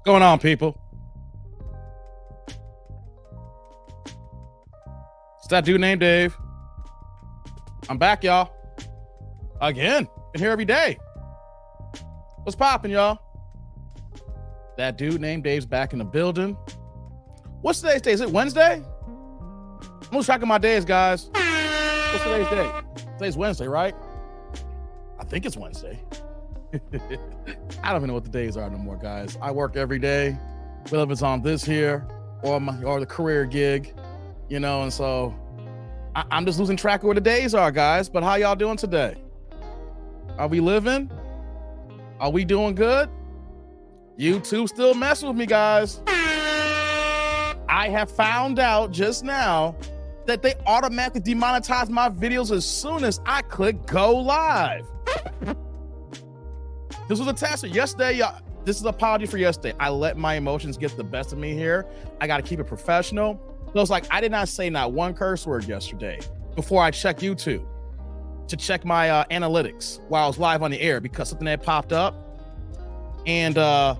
What's going on, people? It's that dude named Dave. I'm back, y'all. Again. Been here every day. What's poppin', y'all? That dude named Dave's back in the building. What's today's day? Is it Wednesday? I'm losing track of my days, guys. What's today's day? Today's Wednesday, right? I think it's Wednesday. I don't even know what the days are no more, guys. I work every day, whether it's on this here or the career gig, you know, and so I'm just losing track of where the days are, guys. But how y'all doing today? Are we living? Are we doing good? YouTube still messing with me, guys. I have found out just now that they automatically demonetize my videos as soon as I click go live. This was a tester yesterday. This is an apology for yesterday. I let my emotions get the best of me here. I got to keep it professional. So it's like I did not say not one curse word yesterday before I checked YouTube to check my analytics while I was live on the air because something had popped up. And I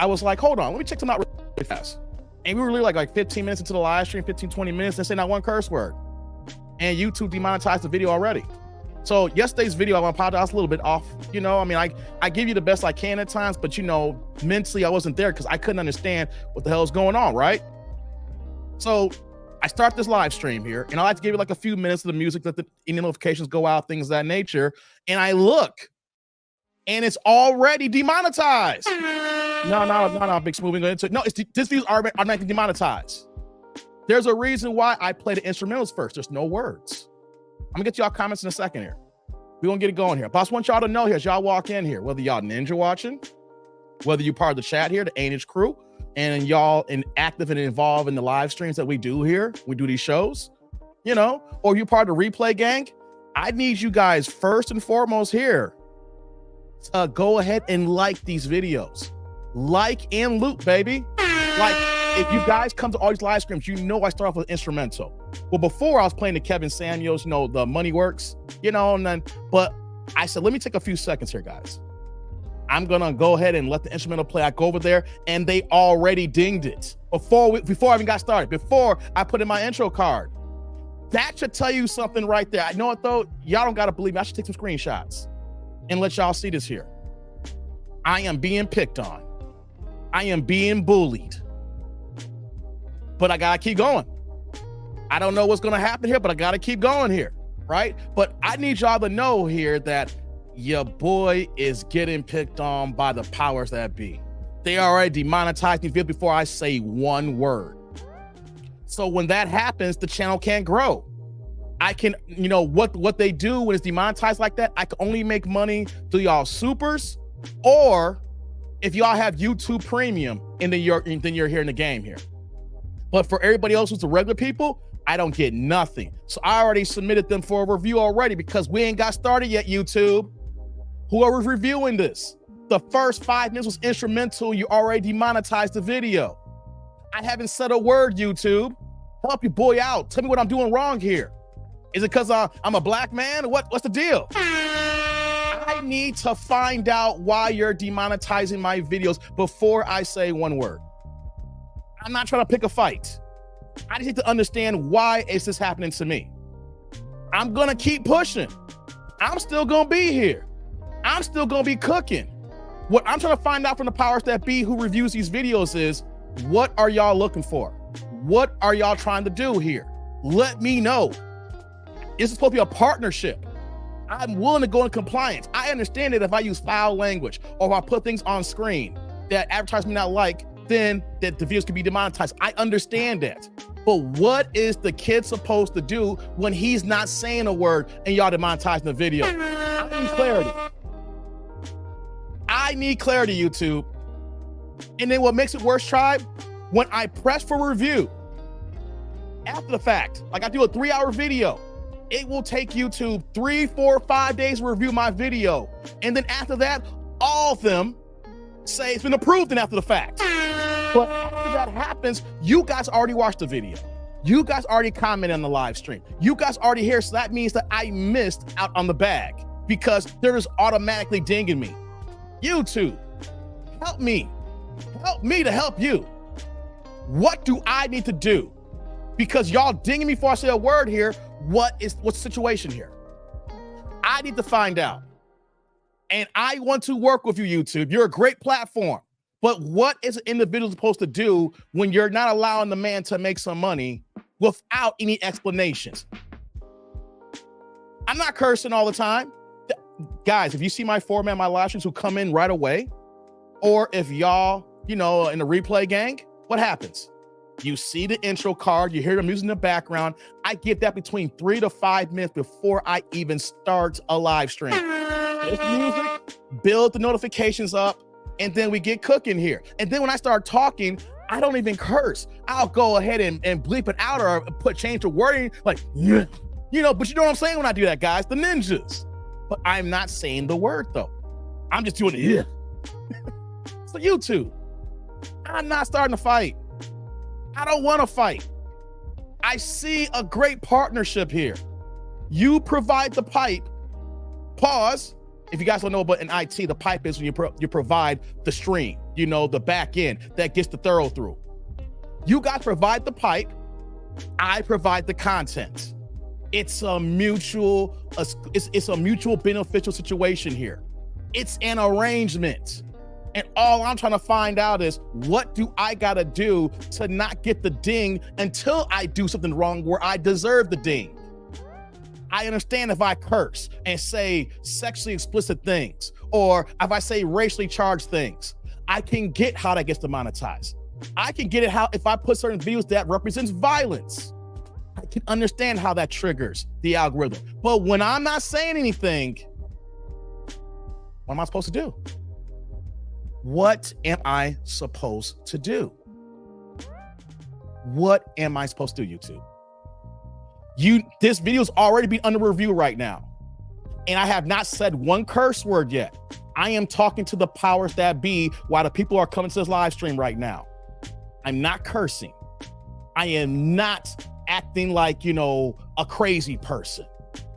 was like, hold on, let me check something out really fast. And we were really like 15 minutes into the live stream, 15, 20 minutes, and say not one curse word. And YouTube demonetized the video already. So yesterday's video, I want to apologize a little bit off. You know, I mean, I give you the best I can at times, but you know, mentally I wasn't there because I couldn't understand what the hell is going on, right? So I start this live stream here, and I like to give it like a few minutes of the music, that any notifications go out, things of that nature. And I look, and it's already demonetized. No, Big Smooth. No, this video's automatically demonetized. There's a reason why I play the instrumentals first. There's no words. I'm gonna get y'all comments in a second here. We're gonna get it going here. But I just want y'all to know here as y'all walk in here, whether y'all ninja watching, whether you're part of the chat here, the Ainage crew, and y'all active and involved in the live streams that we do here, we do these shows, you know, or you're part of the replay gang, I need you guys first and foremost here to go ahead and like these videos. Like and loop, baby. Like, if you guys come to all these live streams, you know I start off with instrumental. Well, before I was playing the Kevin Samuels, you know, the Money Works, you know, and then, but I said, let me take a few seconds here, guys. I'm gonna go ahead and let the instrumental play. I go over there and they already dinged it before I even got started, before I put in my intro card. That should tell you something right there. I know what though, y'all don't gotta believe me. I should take some screenshots and let y'all see this here. I am being picked on. I am being bullied. But I gotta keep going. I don't know what's gonna happen here, but I gotta keep going here, right? But I need y'all to know here that your boy is getting picked on by the powers that be. They already demonetized me before I say one word. So when that happens, the channel can't grow. I can, you know, what they do when it's demonetized like that, I can only make money through y'all supers, or if y'all have YouTube Premium, and then you're here in the game here. But for everybody else who's the regular people, I don't get nothing. So I already submitted them for a review already because we ain't got started yet, YouTube. Whoever's reviewing this, the first 5 minutes was instrumental. You already demonetized the video. I haven't said a word, YouTube. Help your boy out. Tell me what I'm doing wrong here. Is it because I'm a black man? What's the deal? I need to find out why you're demonetizing my videos before I say one word. I'm not trying to pick a fight. I just need to understand why is this happening to me. I'm gonna keep pushing. I'm still gonna be here. I'm still gonna be cooking. What I'm trying to find out from the powers that be who reviews these videos is, what are y'all looking for? What are y'all trying to do here? Let me know. This is supposed to be a partnership. I'm willing to go in compliance. I understand that if I use foul language or if I put things on screen that advertisers may not like, then that the videos can be demonetized. I understand that. But what is the kid supposed to do when he's not saying a word and y'all demonetizing the video? I need clarity. I need clarity, YouTube. And then what makes it worse, Tribe, when I press for review, after the fact, like I do a 3-hour video, it will take YouTube 3, 4, 5 days to review my video. And then after that, all of them say it's been approved and after the fact. But after that happens, you guys already watched the video. You guys already commented on the live stream. You guys already here, so that means that I missed out on the bag because there is automatically dinging me. YouTube, help me. Help me to help you. What do I need to do? Because y'all dinging me before I say a word here. What's the situation here? I need to find out. And I want to work with you, YouTube. You're a great platform. But what is an individual supposed to do when you're not allowing the man to make some money without any explanations? I'm not cursing all the time. Guys, if you see my format, my live streams who come in right away, or if y'all, in the replay gang, what happens? You see the intro card, you hear the music in the background. I get that between 3 to 5 minutes before I even start a live stream. This music, build the notifications up, and then we get cooking here. And then when I start talking, I don't even curse. I'll go ahead and bleep it out or change the wording like, yeah. But you know what I'm saying when I do that, guys? The ninjas. But I'm not saying the word, though. I'm just doing it. Yeah. So YouTube, I'm not starting to fight. I don't want to fight. I see a great partnership here. You provide the pipe. Pause. If you guys don't know about in IT, the pipe is when you provide the stream, the back end that gets the thorough through. You guys provide the pipe. I provide the content. It's a mutual beneficial situation here. It's an arrangement. And all I'm trying to find out is, what do I gotta do to not get the ding until I do something wrong where I deserve the ding? I understand if I curse and say sexually explicit things, or if I say racially charged things, I can get how that gets demonetized. I can get it how if I put certain videos that represents violence, I can understand how that triggers the algorithm. But when I'm not saying anything, what am I supposed to do? What am I supposed to do? What am I supposed to do, YouTube? This video is already being under review right now, and I have not said one curse word yet. I am talking to the powers that be while the people are coming to this live stream right now. I'm not cursing. I am not acting like, a crazy person.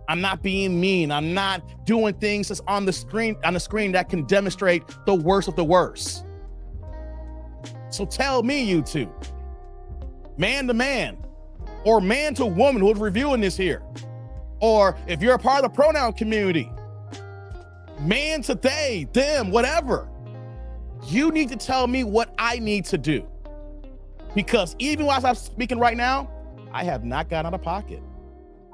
I'm not being mean. I'm not doing things that's on the screen that can demonstrate the worst of the worst. So tell me, YouTube, man to man, or man to woman who's reviewing this here, or if you're a part of the pronoun community, man to they, them, whatever, you need to tell me what I need to do. Because even while I'm speaking right now, I have not gotten out of pocket.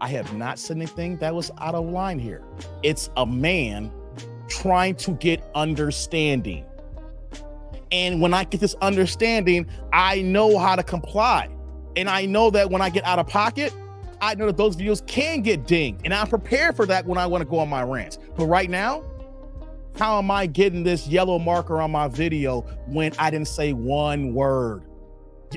I have not said anything that was out of line here. It's a man trying to get understanding. And when I get this understanding, I know how to comply. And I know that when I get out of pocket, I know that those videos can get dinged. And I'm prepared for that when I want to go on my rants. But right now, how am I getting this yellow marker on my video when I didn't say one word?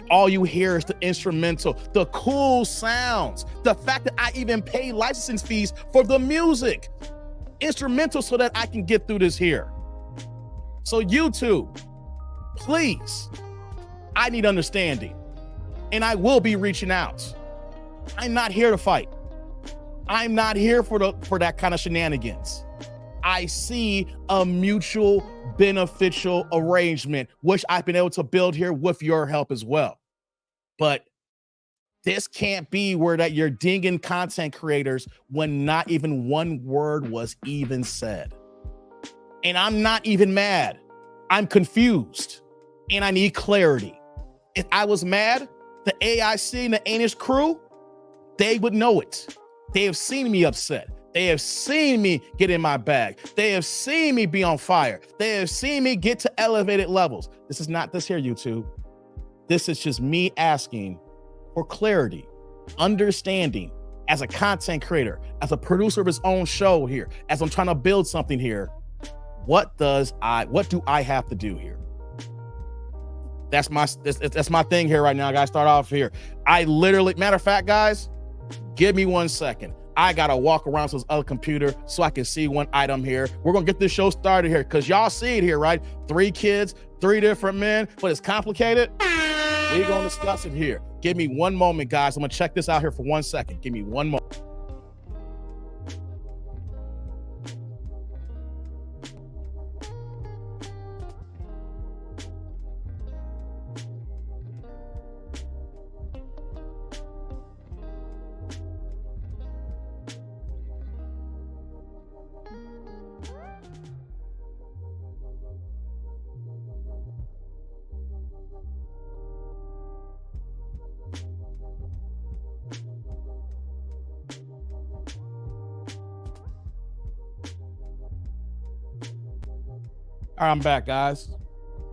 All you hear is the instrumental, the cool sounds, the fact that I even pay licensing fees for the music. Instrumental so that I can get through this here. So YouTube, please, I need understanding. And I will be reaching out. I'm not here to fight. I'm not here for that kind of shenanigans. I see a mutual beneficial arrangement, which I've been able to build here with your help as well. But this can't be where that you're dinging content creators when not even one word was even said. And I'm not even mad. I'm confused and I need clarity. If I was mad, the AIC and the Anish crew, they would know it. They have seen me upset. They have seen me get in my bag. They have seen me be on fire. They have seen me get to elevated levels. This is not this here, YouTube. This is just me asking for clarity, understanding as a content creator, as a producer of his own show here, as I'm trying to build something here. What do I have to do here? That's my thing here right now. I gotta start off here. I literally, matter of fact, guys, give me 1 second. I gotta walk around to this other computer so I can see one item here. We're gonna get this show started here because y'all see it here, right? 3 kids, 3 different men, but it's complicated. We're gonna discuss it here. Give me 1 moment, guys. I'm gonna check this out here for 1 second. Give me 1 moment. All right, I'm back, guys.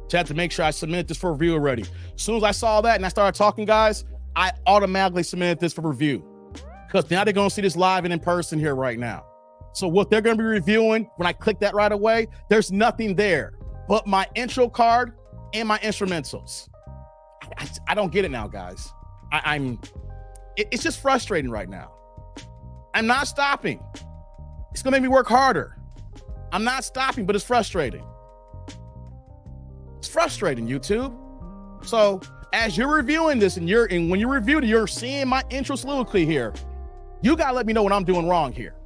Just had to make sure I submitted this for review already. As soon as I saw that and I started talking, guys, I automatically submitted this for review because now they're going to see this live and in person here right now. So what they're going to be reviewing when I click that right away, there's nothing there but my intro card and my instrumentals. I don't get it now, guys. It's just frustrating right now. I'm not stopping. It's going to make me work harder. I'm not stopping, but it's frustrating. It's frustrating, YouTube. So as you're reviewing this and when you review it, you're seeing my intro soliloquy here. You gotta let me know what I'm doing wrong here.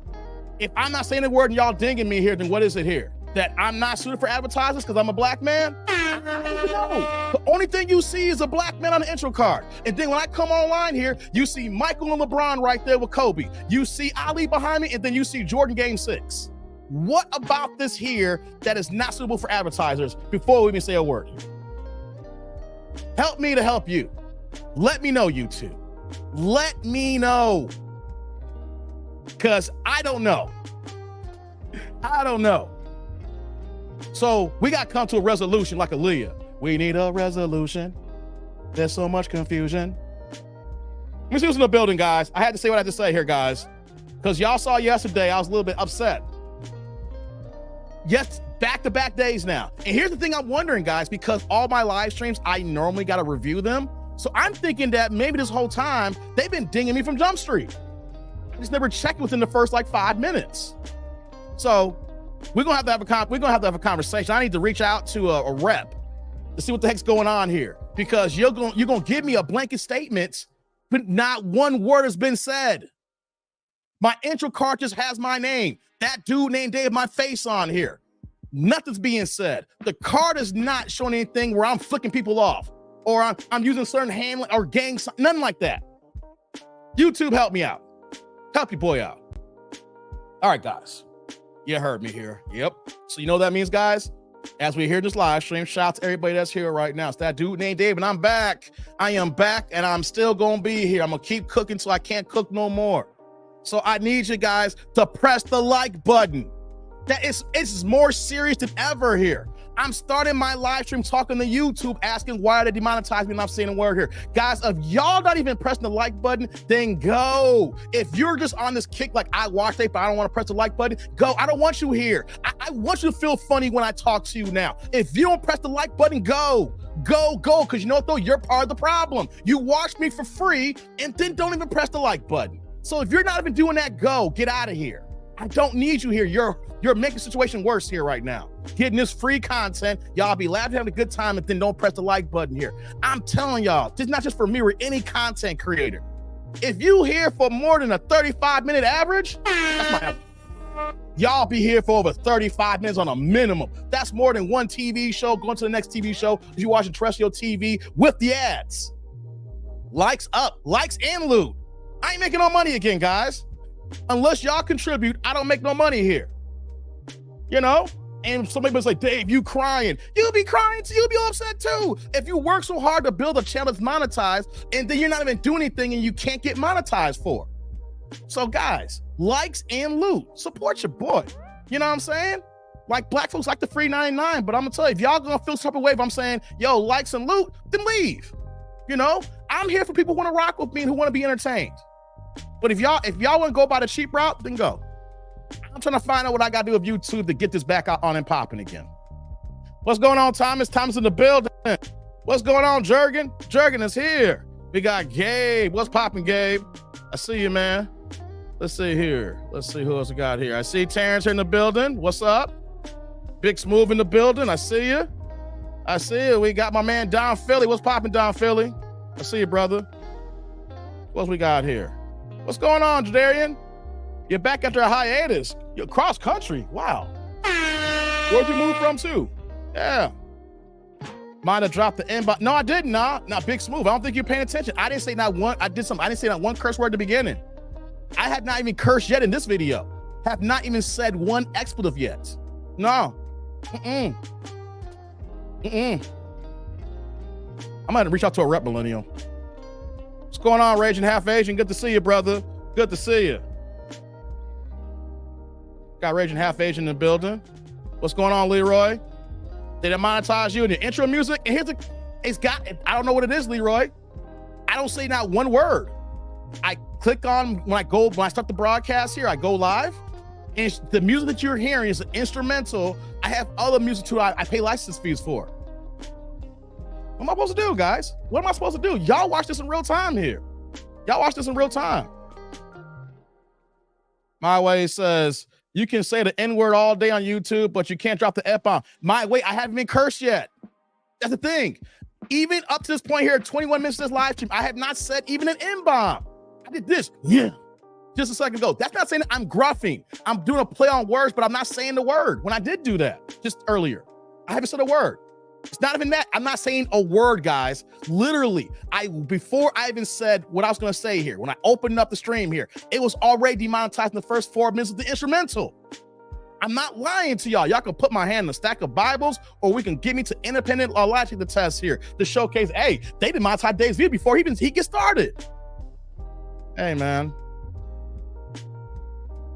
If I'm not saying a word and y'all dinging me here, then what is it here? That I'm not suited for advertisers because I'm a black man? No. The only thing you see is a black man on the intro card. And then when I come online here, you see Michael and LeBron right there with Kobe. You see Ali behind me, and then you see Jordan Game 6. What about this here that is not suitable for advertisers before we even say a word? Help me to help you. Let me know, YouTube. Let me know. Because I don't know. I don't know. So we got to come to a resolution like Aaliyah. We need a resolution. There's so much confusion. Let me see who's in the building, guys. I had to say what I had to say here, guys. Because y'all saw yesterday, I was a little bit upset. Yes, back-to-back days now. And here's the thing I'm wondering, guys, because all my live streams, I normally got to review them. So I'm thinking that maybe this whole time, they've been dinging me from Jump Street. I just never checked within the first like 5 minutes. So we're gonna have to have a conversation. I need to reach out to a rep to see what the heck's going on here, because you're gonna give me a blanket statement, but not one word has been said. My intro card just has my name. That dude named Dave, my face on here. Nothing's being said. The card is not showing anything where I'm flicking people off or I'm using certain handling or gang, nothing like that. YouTube, help me out. Help your boy out. All right, guys. You heard me here. Yep. So you know what that means, guys? As we hear this live stream, shout out to everybody that's here right now. It's that dude named Dave, and I'm back. I am back, and I'm still going to be here. I'm going to keep cooking till I can't cook no more. So I need you guys to press the like button. It's more serious than ever here. I'm starting my live stream talking to YouTube, asking why they demonetize me, and I'm saying a word here. Guys, if y'all not even pressing the like button, then go. If you're just on this kick like I watched it, but I don't want to press the like button, go. I don't want you here. I want you to feel funny when I talk to you now. If you don't press the like button, go. Go, because you know what, though? You're part of the problem. You watch me for free and then don't even press the like button. So if you're not even doing that, go. Get out of here. I don't need you here. You're making the situation worse here right now. Getting this free content, y'all be laughing, having a good time, and then don't press the like button here. I'm telling y'all, this is not just for me or any content creator. If you here for more than a 35-minute average, that's my average. Y'all be here for over 35 minutes on a minimum. That's more than one TV show going to the next TV show if you watch terrestrial TV with the ads. Likes up, likes and loot. I ain't making no money again, guys. Unless y'all contribute, I don't make no money here. You know? And somebody was like, Dave, you crying. You'll be crying too. You'll be upset too. If you work so hard to build a channel that's monetized and then you're not even doing anything and you can't get monetized for. So guys, likes and loot. Support your boy. You know what I'm saying? Like black folks like the free 99, but I'm gonna tell you, if y'all gonna feel some type of way if I'm saying, yo, likes and loot, then leave. You know? I'm here for people who wanna rock with me and who wanna be entertained. But if y'all want to go by the cheap route, then go. I'm trying to find out what I got to do with YouTube to get this back out on and popping again. What's going on, Thomas? Thomas in the building. What's going on, Jurgen? Jurgen is here. We got Gabe. What's popping, Gabe? I see you, man. Let's see here. Let's see who else we got here. I see Terrence here in the building. What's up? Big Smooth in the building. I see you. I see you. We got my man Don Philly. What's popping, Don Philly? I see you, brother. What we got here? What's going on, Jadarian? You're back after a hiatus. You're cross country. Wow. Where'd you move from too? Yeah. Might have dropped the inbox. No, I didn't. Nah, Big Smooth. I don't think you're paying attention. I didn't say not one. I didn't say not one curse word at the beginning. I have not even cursed yet in this video. Have not even said one expletive yet. No. I'm gonna reach out to a rep, millennial. What's going on, Raging Half Asian? Good to see you, brother. Good to see you. Got Raging Half Asian in the building. What's going on, Leroy? They demonetize you in your intro music. And I don't know what it is, Leroy. I don't say not one word. I click on, when I start the broadcast here, I go live. And the music that you're hearing is an instrumental. I have other music too I pay license fees for. What am I supposed to do, guys? What am I supposed to do? Y'all watch this in real time here. Y'all watch this in real time. My Way says, you can say the N-word all day on YouTube, but you can't drop the F-bomb. My Way, I haven't been cursed yet. That's the thing. Even up to this point here, 21 minutes of this live stream, I have not said even an N-bomb. I did this, yeah, just a second ago. That's not saying that I'm gruffing. I'm doing a play on words, but I'm not saying the word when I did do that just earlier. I haven't said a word. It's not even that. I'm not saying a word, guys. Literally, before I even said what I was going to say here, when I opened up the stream here, it was already demonetized in the first 4 minutes of the instrumental. I'm not lying to y'all. Y'all can put my hand in a stack of Bibles, or we can get me to independent live the test here to showcase, hey, they demonetized Dave's video before he gets started. Hey, man.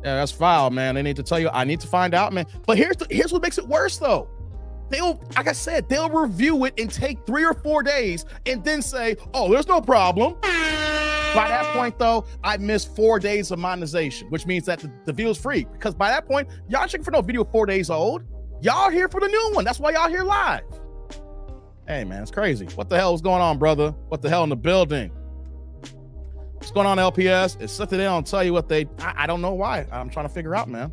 Yeah, that's foul, man. They need to tell you. I need to find out, man. But here's what makes it worse, though. Like I said, they'll review it and take 3 or 4 days and then say, oh, there's no problem. By that point, though, I missed 4 days of monetization, which means that the video is free. Because by that point, y'all checking for no video 4 days old. Y'all here for the new one. That's why y'all here live. Hey, man, it's crazy. What the hell is going on, brother? What the hell in the building? What's going on, LPS? It's something they don't tell you what I don't know why. I'm trying to figure out, man.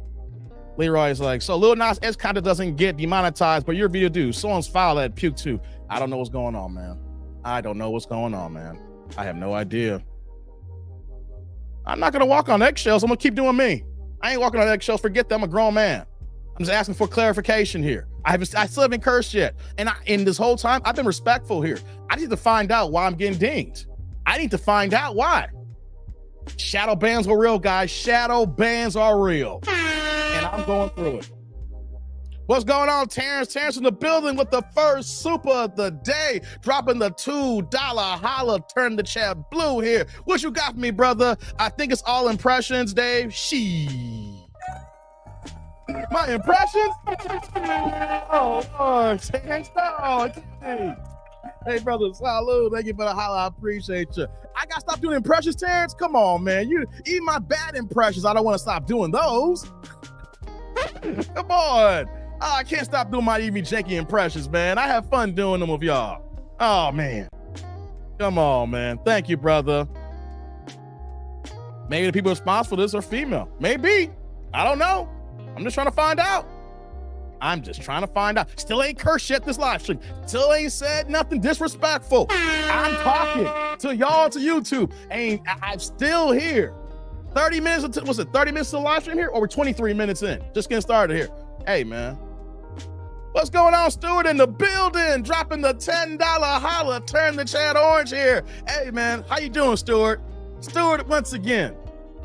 Leroy is like, so Lil Nas X kind of doesn't get demonetized, but your video do. Someone's filed at Puke 2. I don't know what's going on, man. I don't know what's going on, man. I have no idea. I'm not gonna walk on eggshells. I'm gonna keep doing me. I ain't walking on eggshells. Forget that. I'm a grown man. I'm just asking for clarification here. I still haven't cursed yet. And in this whole time, I've been respectful here. I need to find out why I'm getting dinged. I need to find out why. Shadow bans are real, guys. Shadow bans are real. And I'm going through it. What's going on, Terrence? Terrence in the building with the first super of the day. Dropping the $2 holla. Turn the chat blue here. What you got for me, brother? I think it's all impressions, Dave. My impressions? Oh, Terrence. Oh, hey, brother. Salud. Thank you for the holla. I appreciate you. I got to stop doing impressions, Terrence. Come on, man. Even my bad impressions, I don't want to stop doing those. Come on. I can't stop doing my Evie Janky impressions, man. I have fun doing them with y'all. Oh, man. Come on, man. Thank you, brother. Maybe the people responsible for this are female. Maybe. I don't know. I'm just trying to find out. Still ain't cursed yet this live stream. Still ain't said nothing disrespectful. I'm talking to y'all, to YouTube. I'm still here. 30 minutes, was it 30 minutes to the live stream here? Or we're 23 minutes in? Just getting started here. Hey, man. What's going on, Stuart in the building? Dropping the $10 holla. Turn the chat orange here. Hey, man. How you doing, Stuart? Stuart, once again,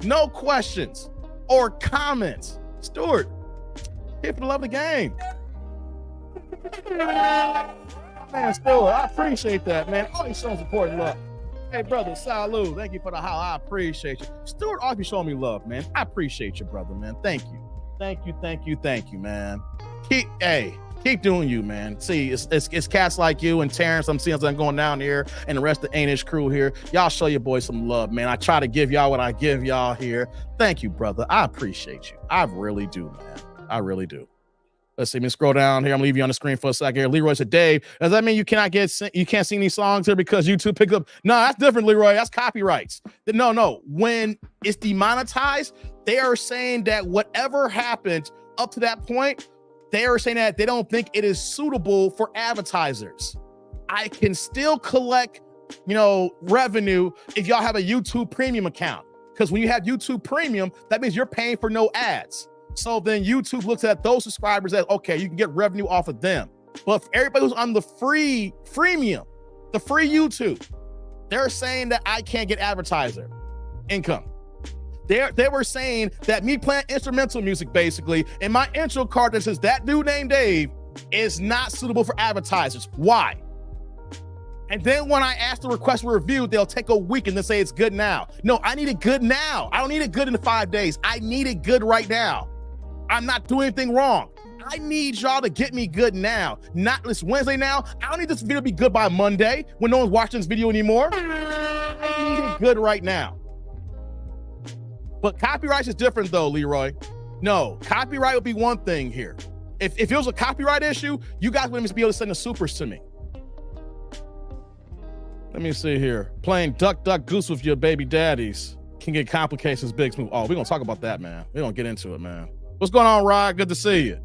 no questions or comments. Stuart, here for the love of the game. Man, Stuart, I appreciate that, man. Always showing support and love. Hey, brother, salud. Thank you for the holla. I appreciate you. Stuart always be showing me love, man. I appreciate you, brother, man. Thank you. Thank you, man. Keep doing you, man. See, it's cats like you and Terrence. I'm seeing them going down here, and the rest of the Anish crew here. Y'all show your boys some love, man. I try to give y'all what I give y'all here. Thank you, brother. I appreciate you. I really do, man. I really do. Let's see. Let me scroll down here. I'm leaving you on the screen for a second here. Leroy said, Dave, does that mean you can't sing these songs here because YouTube picked up? No, that's different, Leroy. That's copyrights. No. When it's demonetized, they are saying that whatever happens up to that point, they are saying that they don't think it is suitable for advertisers. I can still collect, revenue if y'all have a YouTube premium account. Because when you have YouTube premium, that means you're paying for no ads. So then YouTube looks at those subscribers as, okay, you can get revenue off of them. But for everybody who's on the freemium, the free YouTube, they're saying that I can't get advertiser income. They were saying that me playing instrumental music, basically, and my intro card that says that dude named Dave is not suitable for advertisers. Why? And then when I ask the request for review, they'll take a week and then say it's good now. No, I need it good now. I don't need it good in 5 days. I need it good right now. I'm not doing anything wrong. I need y'all to get me good now. Not this Wednesday now. I don't need this video to be good by Monday when no one's watching this video anymore. I need it good right now. But copyright is different though, Leroy. No, copyright would be one thing here. If it was a copyright issue, you guys wouldn't be able to send the supers to me. Let me see here. Playing Duck, Duck, Goose with your baby daddies can get complications, Big Smooth. Oh, we're going to talk about that, man. We're going to get into it, man. What's going on, Rod? Good to see you.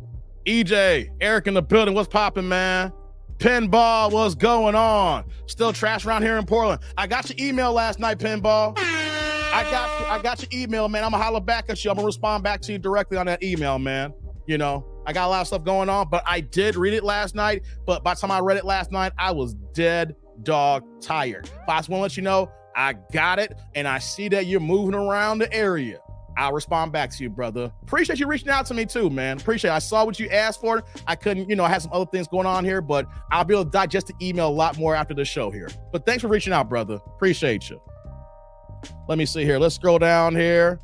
EJ, Eric in the building. What's popping, man? Pinball, what's going on? Still trash around here in Portland. I got your email last night, Pinball. I got your email, man. I'm going to holler back at you. I'm going to respond back to you directly on that email, man. You know, I got a lot of stuff going on, but I did read it last night. But by the time I read it last night, I was dead dog tired. But I just want to let you know, I got it, and I see that you're moving around the area. I'll respond back to you, brother. Appreciate you reaching out to me too, man. Appreciate it. I saw what you asked for. I couldn't, you know, I had some other things going on here, but I'll be able to digest the email a lot more after the show here. But thanks for reaching out, brother. Appreciate you. Let me see here. Let's scroll down here.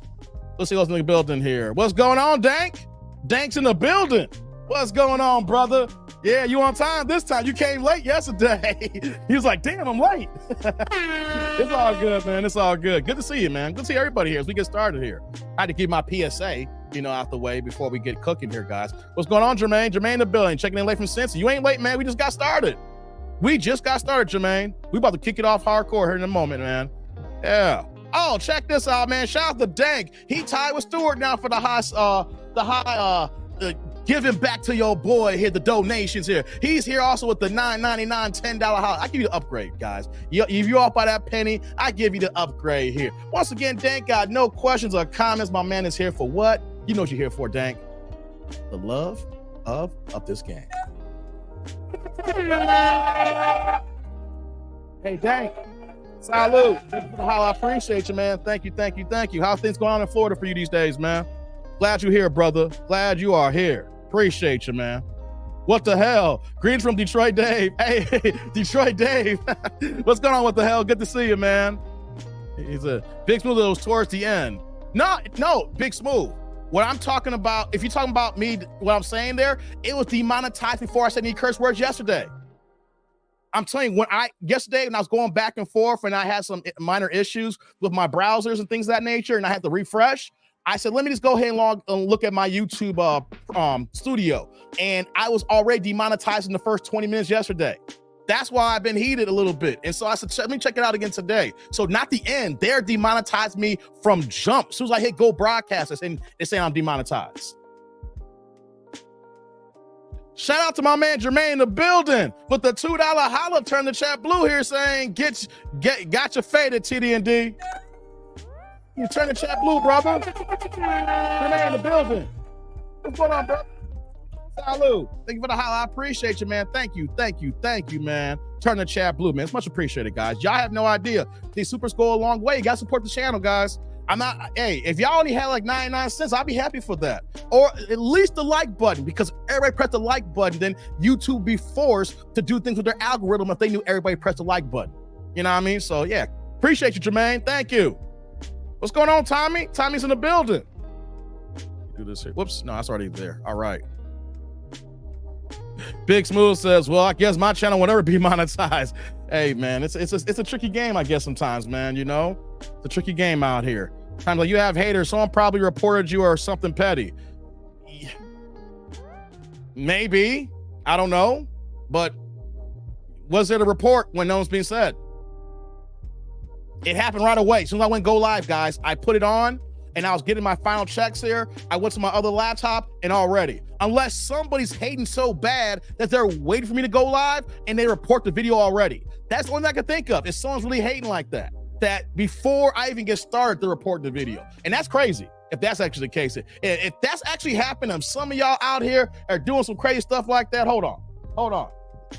Let's see what's in the building here. What's going on, Dank? Dank's in the building. What's going on, brother? Yeah, you on time this time. You came late yesterday. He was like, damn, I'm late. It's all good, man. It's all good. Good to see you, man. Good to see everybody here as we get started here. I had to keep my PSA, you know, out the way before we get cooking here, guys. What's going on, Jermaine? Jermaine in the building, checking in late from Cincy. You ain't late, man. We just got started. We just got started, Jermaine. We about to kick it off hardcore here in a moment, man. Yeah. Oh, check this out, man. Shout out to Dank. He tied with Stewart now for the high giving back to your boy here, the donations here. He's here also with the $9.99 $10 house. I give you the upgrade, guys. If you're off by that penny, I give you the upgrade here. Once again, Dank, got no questions or comments. My man is here for what? You know what you're here for, Dank. The love of this game. Hey, Dank. Salute. How I appreciate you, man. Thank you, thank you, thank you. How things going on in Florida for you these days, man? Glad you're here, brother. Glad you are here. Appreciate you, man. What the hell? Greetings from Detroit Dave. Hey, Detroit Dave. What's going on? What the hell? Good to see you, man. He's a Big Smooth that was towards the end. No, Big Smooth. What I'm talking about, if you're talking about me, what I'm saying there, it was demonetized before I said any curse words yesterday. I'm telling you, yesterday when I was going back and forth and I had some minor issues with my browsers and things of that nature, and I had to refresh, I said, let me just go ahead and look at my YouTube studio. And I was already demonetized in the first 20 minutes yesterday. That's why I've been heated a little bit. And so I said, let me check it out again today. So not the end. They're demonetized me from jump. As soon as I hit go broadcast, they're saying I'm demonetized. Shout out to my man Jermaine in the building with the $2 holla. Turn the chat blue here saying, got your faded, TD&D. You turn the chat blue, brother. Jermaine in the building. What's going on, brother? Salute. Thank you for the holla. I appreciate you, man. Thank you, man. Turn the chat blue, man. It's much appreciated, guys. Y'all have no idea. These supers go a long way. You got to support the channel, guys. If y'all only had like 99 cents, I'd be happy for that. Or at least the like button, because everybody press the like button, then YouTube be forced to do things with their algorithm if they knew everybody pressed the like button. You know what I mean? So yeah, appreciate you, Jermaine. Thank you. What's going on, Tommy? Tommy's in the building. Do this here. Whoops, no, that's already there. All right. Big Smooth says, well, I guess my channel will never be monetized. Hey, man, it's a tricky game, I guess, sometimes, man, you know? It's a tricky game out here. Kind of like you have haters, someone probably reported you or something petty. Maybe, I don't know, but was there a report when no one's being said? It happened right away. As soon as I went go live, guys, I put it on and I was getting my final checks here. I went to my other laptop and already, unless somebody's hating so bad that they're waiting for me to go live and they report the video already. That's the only thing I can think of is someone's really hating like that before I even get started, they're reporting the video. And that's crazy. If that's actually the case, if that's actually happening, some of y'all out here are doing some crazy stuff like that. Hold on.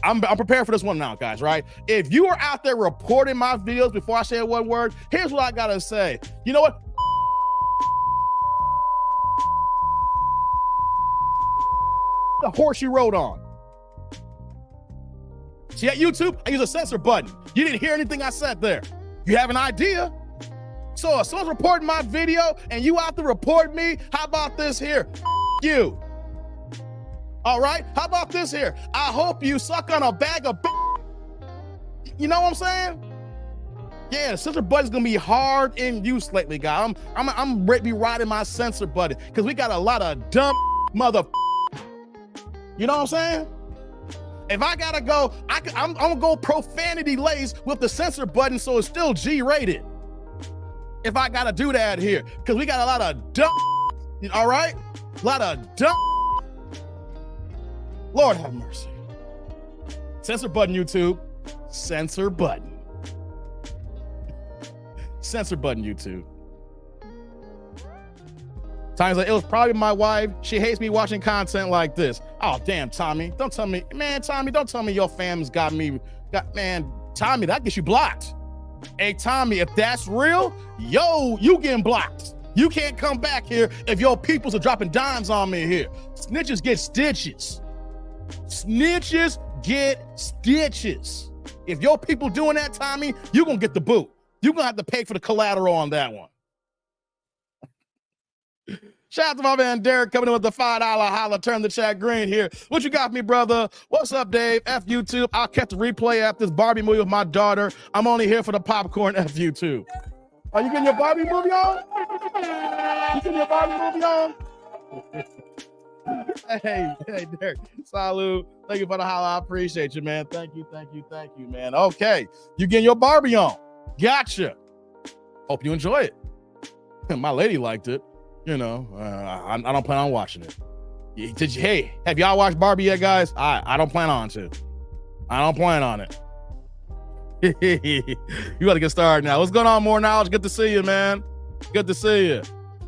I'm prepared for this one now, guys, right? If you are out there reporting my videos before I say one word, here's what I gotta say. You know what? The horse you rode on. See, at YouTube, I use a censor button. You didn't hear anything I said there. You have an idea? So if someone's reporting my video and you out to report me, how about this here? You. All right? How about this here? I hope you suck on a bag of you know what I'm saying? Yeah, the censor button's gonna be hard in use lately, guys. I'm ready to be riding my censor button because we got a lot of dumb mother. You know what I'm saying? If I gotta go, I'm gonna go profanity laced with the censor button so it's still G-rated. If I gotta do that here, because we got a lot of dumb, all right? A lot of dumb. Lord have mercy. Censor button, YouTube. Censor button. Censor button, YouTube. Tommy's like, it was probably my wife. She hates me watching content like this. Oh, damn, Tommy. Don't tell me, man, Tommy, don't tell me your fam's man, Tommy, that gets you blocked. Hey, Tommy, if that's real, yo, you getting blocked. You can't come back here if your peoples are dropping dimes on me here. Snitches get stitches. Snitches get stitches. If your people doing that, Tommy, you're gonna get the boot. You're gonna have to pay for the collateral on that one. Shout out to my man Derek coming in with the $5 holla. Turn the chat green here. What you got for me, brother? What's up, Dave? F YouTube. I'll catch the replay after this Barbie movie with my daughter. I'm only here for the popcorn. F YouTube. Are you getting your Barbie movie on? You getting your Barbie movie on? Hey, Derek. Salud. Thank you for the holla. I appreciate you, man. Thank you, man. Okay. You getting your Barbie on. Gotcha. Hope you enjoy it. My lady liked it. You know, I don't plan on watching it. Hey, have y'all watched Barbie yet, guys? I don't plan on to. I don't plan on it. You got to get started now. What's going on, More Knowledge? Good to see you, man. Good to see you.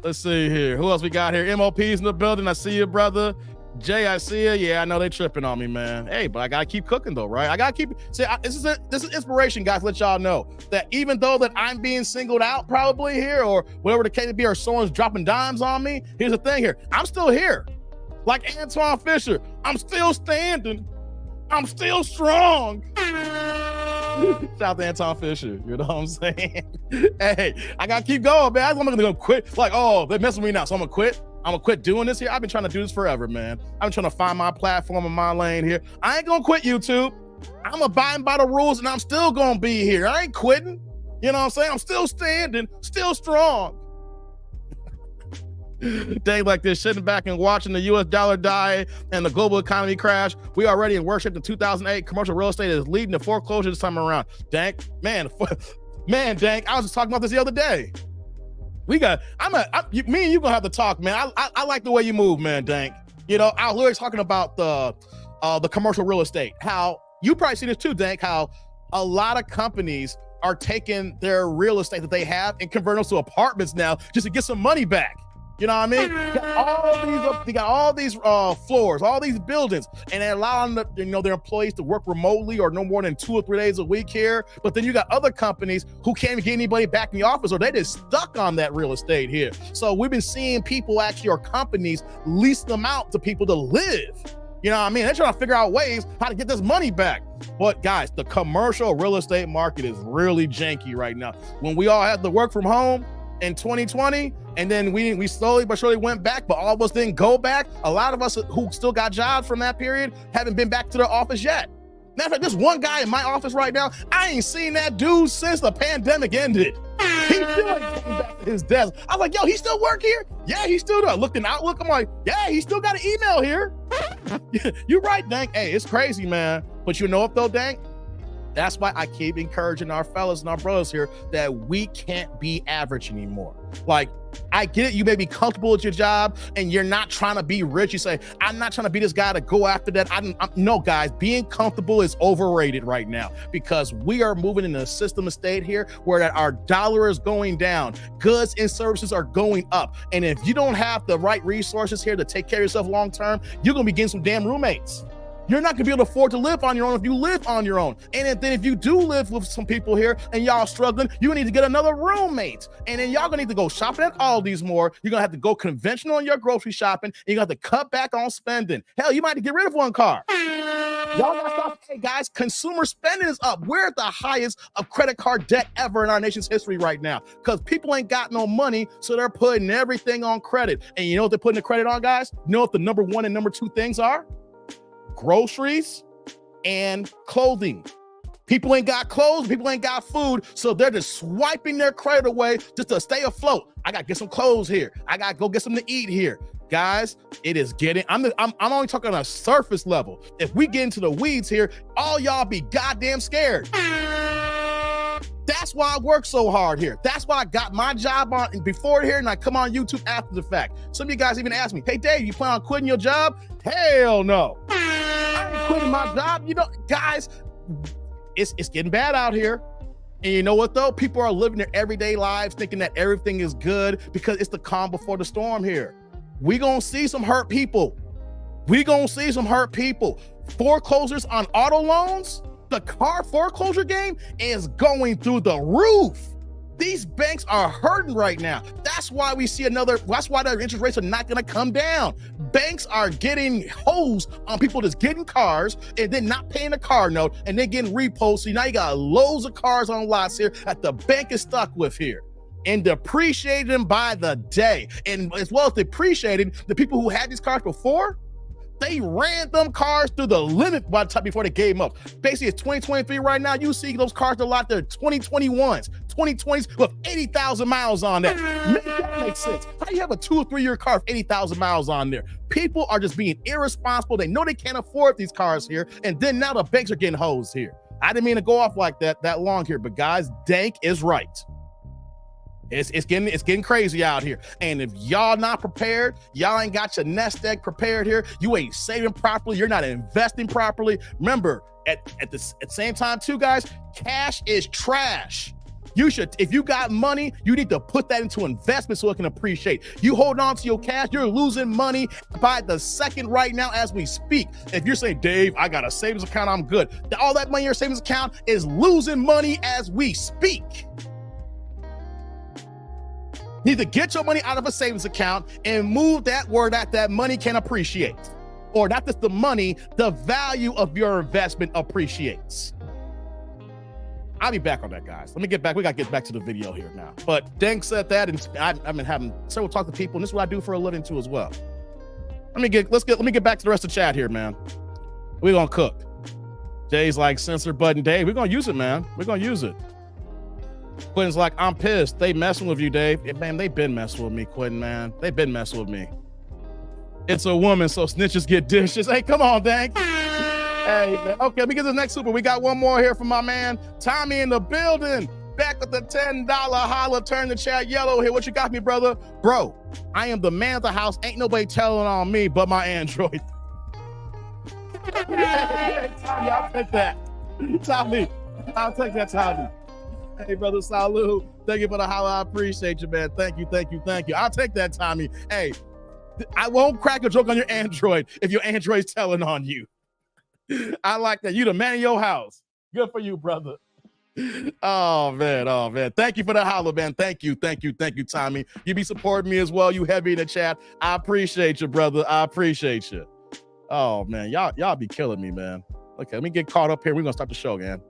Let's see here. Who else we got here? MOP's in the building. I see you, brother. Jay, I see you. Yeah, I know they tripping on me, man. Hey, but I gotta keep cooking though, right? I gotta keep. This is inspiration, guys. Let y'all know that even though that I'm being singled out, probably here or whatever the case may be, or someone's dropping dimes on me. Here's the thing here. I'm still here, like Antoine Fisher. I'm still standing. I'm still strong. Shout out to Anton Fisher. You know what I'm saying? Hey, I gotta keep going, man. I'm gonna quit. Like, oh, they're messing with me now, so I'm gonna quit. I'm gonna quit doing this here. I've been trying to do this forever, man. I've been trying to find my platform and my lane here. I ain't gonna quit YouTube. I'm abiding by the rules and I'm still gonna be here. I ain't quitting. You know what I'm saying? I'm still standing, still strong. Day like this, sitting back and watching the US dollar die and the global economy crash. We already in worship in 2008. Commercial real estate is leading to foreclosure this time around. Dank, man, Dank, I was just talking about this the other day. Me and you gonna have to talk, man. I like the way you move, man, Dank. You know, I was literally talking about the commercial real estate. How you probably see this too, Dank. How a lot of companies are taking their real estate that they have and converting them to apartments now just to get some money back. You know what I mean? They got all these floors, all these buildings, and they're allowing their employees to work remotely or no more than 2 or 3 days a week here. But then you got other companies who can't even get anybody back in the office, or they just stuck on that real estate here. So we've been seeing people actually, or companies, lease them out to people to live. You know what I mean? They're trying to figure out ways how to get this money back. But guys, the commercial real estate market is really janky right now. When we all had to work from home in 2020, and then we slowly but surely went back, but all of us didn't go back. A lot of us who still got jobs from that period haven't been back to the office yet. Matter of fact, there's one guy in my office right now, I ain't seen that dude since the pandemic ended. He still ain't getting back to his desk. I was like, yo, he still work here? Yeah, he still does. I looked in Outlook, I'm like, yeah, he still got an email here. You're right, Dank. Hey, it's crazy, man. But you know what though, Dank? That's why I keep encouraging our fellas and our brothers here that we can't be average anymore. Like, I get it. You may be comfortable at your job and you're not trying to be rich. You say, I'm not trying to be this guy to go after that. No, guys, being comfortable is overrated right now because we are moving in a system of state here where that our dollar is going down. Goods and services are going up. And if you don't have the right resources here to take care of yourself long-term, you're going to be getting some damn roommates. You're not gonna be able to afford to live on your own if you live on your own. And then if you do live with some people here and y'all struggling, you need to get another roommate. And then y'all gonna need to go shopping at Aldi's more. You're gonna have to go conventional in your grocery shopping. And you're gonna have to cut back on spending. Hell, you might have to get rid of one car. Y'all gotta stop. Hey guys, consumer spending is up. We're at the highest of credit card debt ever in our nation's history right now because people ain't got no money, so they're putting everything on credit. And you know what they're putting the credit on, guys? You know what the number 1 and number 2 things are? groceries and clothing. People ain't got clothes, people ain't got food, so they're just swiping their credit away just to stay afloat. I gotta get some clothes here. I gotta go get something to eat here. Guys, it is getting, I'm only talking on a surface level. If we get into the weeds here, all y'all be goddamn scared. That's why I work so hard here. That's why I got my job on before here and I come on YouTube after the fact. Some of you guys even ask me, hey Dave, you plan on quitting your job? Hell no. I ain't quitting my job. You know, guys, it's getting bad out here. And you know what though? People are living their everyday lives thinking that everything is good because it's the calm before the storm here. We gonna see some hurt people. We gonna see some hurt people. Foreclosures on auto loans, the car foreclosure game is going through the roof. These banks are hurting right now. That's why we see that's why their interest rates are not gonna come down. Banks are getting hosed on people just getting cars and then not paying the car note and then getting repos. So now you got loads of cars on lots here that the bank is stuck with here and depreciating by the day. And as well as depreciating, the people who had these cars before, they ran them cars through the limit by the time before they gave them up. Basically, it's 2023 right now. You see those cars a lot. They're 2021s, 2020s with 80,000 miles on that. Make that make sense. How do you have a 2 or 3 year car with 80,000 miles on there? People are just being irresponsible. They know they can't afford these cars here. And then now the banks are getting hosed here. I didn't mean to go off like that long here, but guys, Dank is right. It's getting crazy out here. And if y'all not prepared, y'all ain't got your nest egg prepared here, you ain't saving properly, you're not investing properly. Remember, at the same time too, guys, cash is trash. You should, if you got money, you need to put that into investment so it can appreciate. You hold on to your cash, you're losing money by the second right now as we speak. If you're saying, Dave, I got a savings account, I'm good. All that money in your savings account is losing money as we speak. Need to get your money out of a savings account and move that where that money can appreciate. Or not just the money, the value of your investment appreciates. I'll be back on that, guys. Let me get back. We got to get back to the video here now. But Dank said that, and I've been having several talk to people, and this is what I do for a living too as well. Let me get back to the rest of the chat here, man. We're gonna cook. Jay's like, censor button Dave. We're gonna use it, man. We're gonna use it. Quentin's like, I'm pissed. They messing with you, Dave. Yeah, man, they've been messing with me, Quentin, man. They've been messing with me. It's a woman, so snitches get dishes. Hey, come on, Dank. Hey, man. Okay, let me get the next super. We got one more here from my man, Tommy in the building. Back with the $10 holla. Turn the chat yellow here. What you got me, brother? Bro, I am the man of the house. Ain't nobody telling on me but my Android. Hey, Tommy, I'll take that. Tommy, I'll take that, Tommy. Hey, brother, salute. Thank you for the holla. I appreciate you, man. Thank you, thank you, thank you. I'll take that, Tommy. Hey, I won't crack a joke on your Android if your Android's telling on you. I like that. You the man of your house. Good for you, brother. Oh, man. Thank you for the holla, man. Thank you, Tommy. You be supporting me as well. You heavy in the chat. I appreciate you, brother. I appreciate you. Oh, man. Y'all be killing me, man. Okay, let me get caught up here. We're going to start the show, man.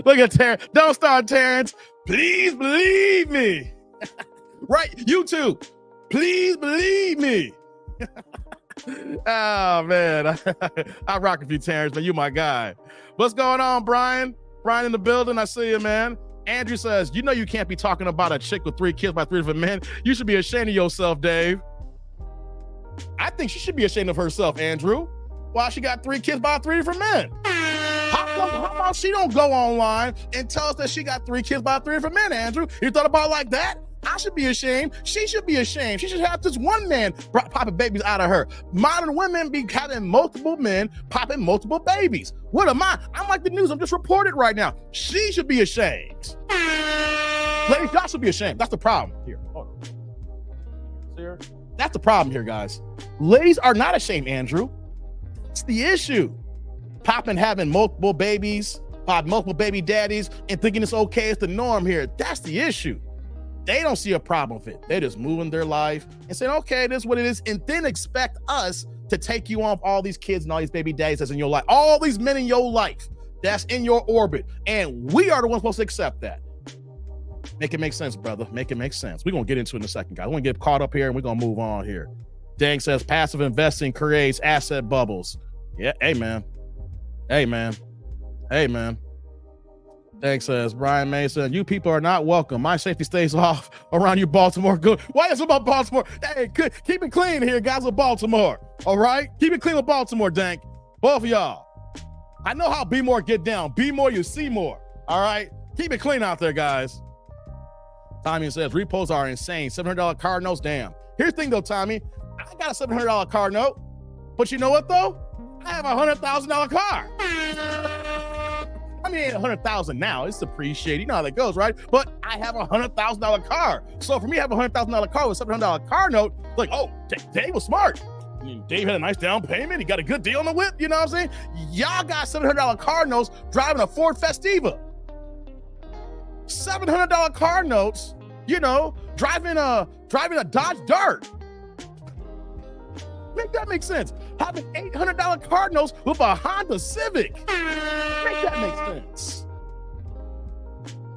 Look at Terrence. Don't start, Terrence. Please believe me. Right, YouTube. Please believe me. Oh, man. I rock with you, Terrence, but you my guy. What's going on, Brian? Brian in the building. I see you, man. Andrew says, you know you can't be talking about a chick with 3 kids by 3 different men. You should be ashamed of yourself, Dave. I think she should be ashamed of herself, Andrew. Why she got 3 kids by 3 different men? How about she don't go online and tell us that she got 3 kids by 3 different men, Andrew? You thought about it like that? I should be ashamed. She should be ashamed. She should have just one man popping babies out of her. Modern women be having multiple men popping multiple babies. What am I? I'm like the news. I'm just reported right now. She should be ashamed. Ladies, y'all should be ashamed. That's the problem here. Hold on. See her? That's the problem here, guys. Ladies are not ashamed, Andrew. It's the issue. Popping having multiple babies, multiple baby daddies, and thinking it's okay. It's the norm here. That's the issue. They don't see a problem with it. They're just moving their life and saying, okay, this is what it is. And then expect us to take you off all these kids and all these baby daddies that's in your life. All these men in your life that's in your orbit. And we are the ones supposed to accept that. Make it make sense, brother. Make it make sense. We're going to get into it in a second, guys. We're going to get caught up here and we're going to move on here. Dang says passive investing creates asset bubbles. Yeah, hey man. Hey man. Hey man. Thanks, says Brian Mason. You people are not welcome. My safety stays off around you, Baltimore. Good. Why is it about Baltimore? Hey, good. Keep it clean here, guys, with Baltimore. All right? Keep it clean with Baltimore, Dank. Both of y'all. I know how B more get down. B more, you see more. All right? Keep it clean out there, guys. Tommy says, repos are insane. $700 card notes, damn. Here's the thing, though, Tommy. I got a $700 card note. But you know what, though? I have a $100,000 car. I mean, it ain't 100,000 now. It's appreciated. You know how that goes, right? But I have a $100,000 car. So for me, I have a $100,000 car with a $700 car note. Like, oh, Dave was smart. I mean, Dave had a nice down payment. He got a good deal on the whip. You know what I'm saying? Y'all got $700 car notes driving a Ford Festiva. $700 car notes, you know, driving a Dodge Dart. Make that make sense. Having $800 car notes with a Honda Civic. Make that make sense.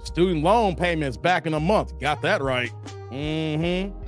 Student loan payments back in a month. Got that right. Mm-hmm.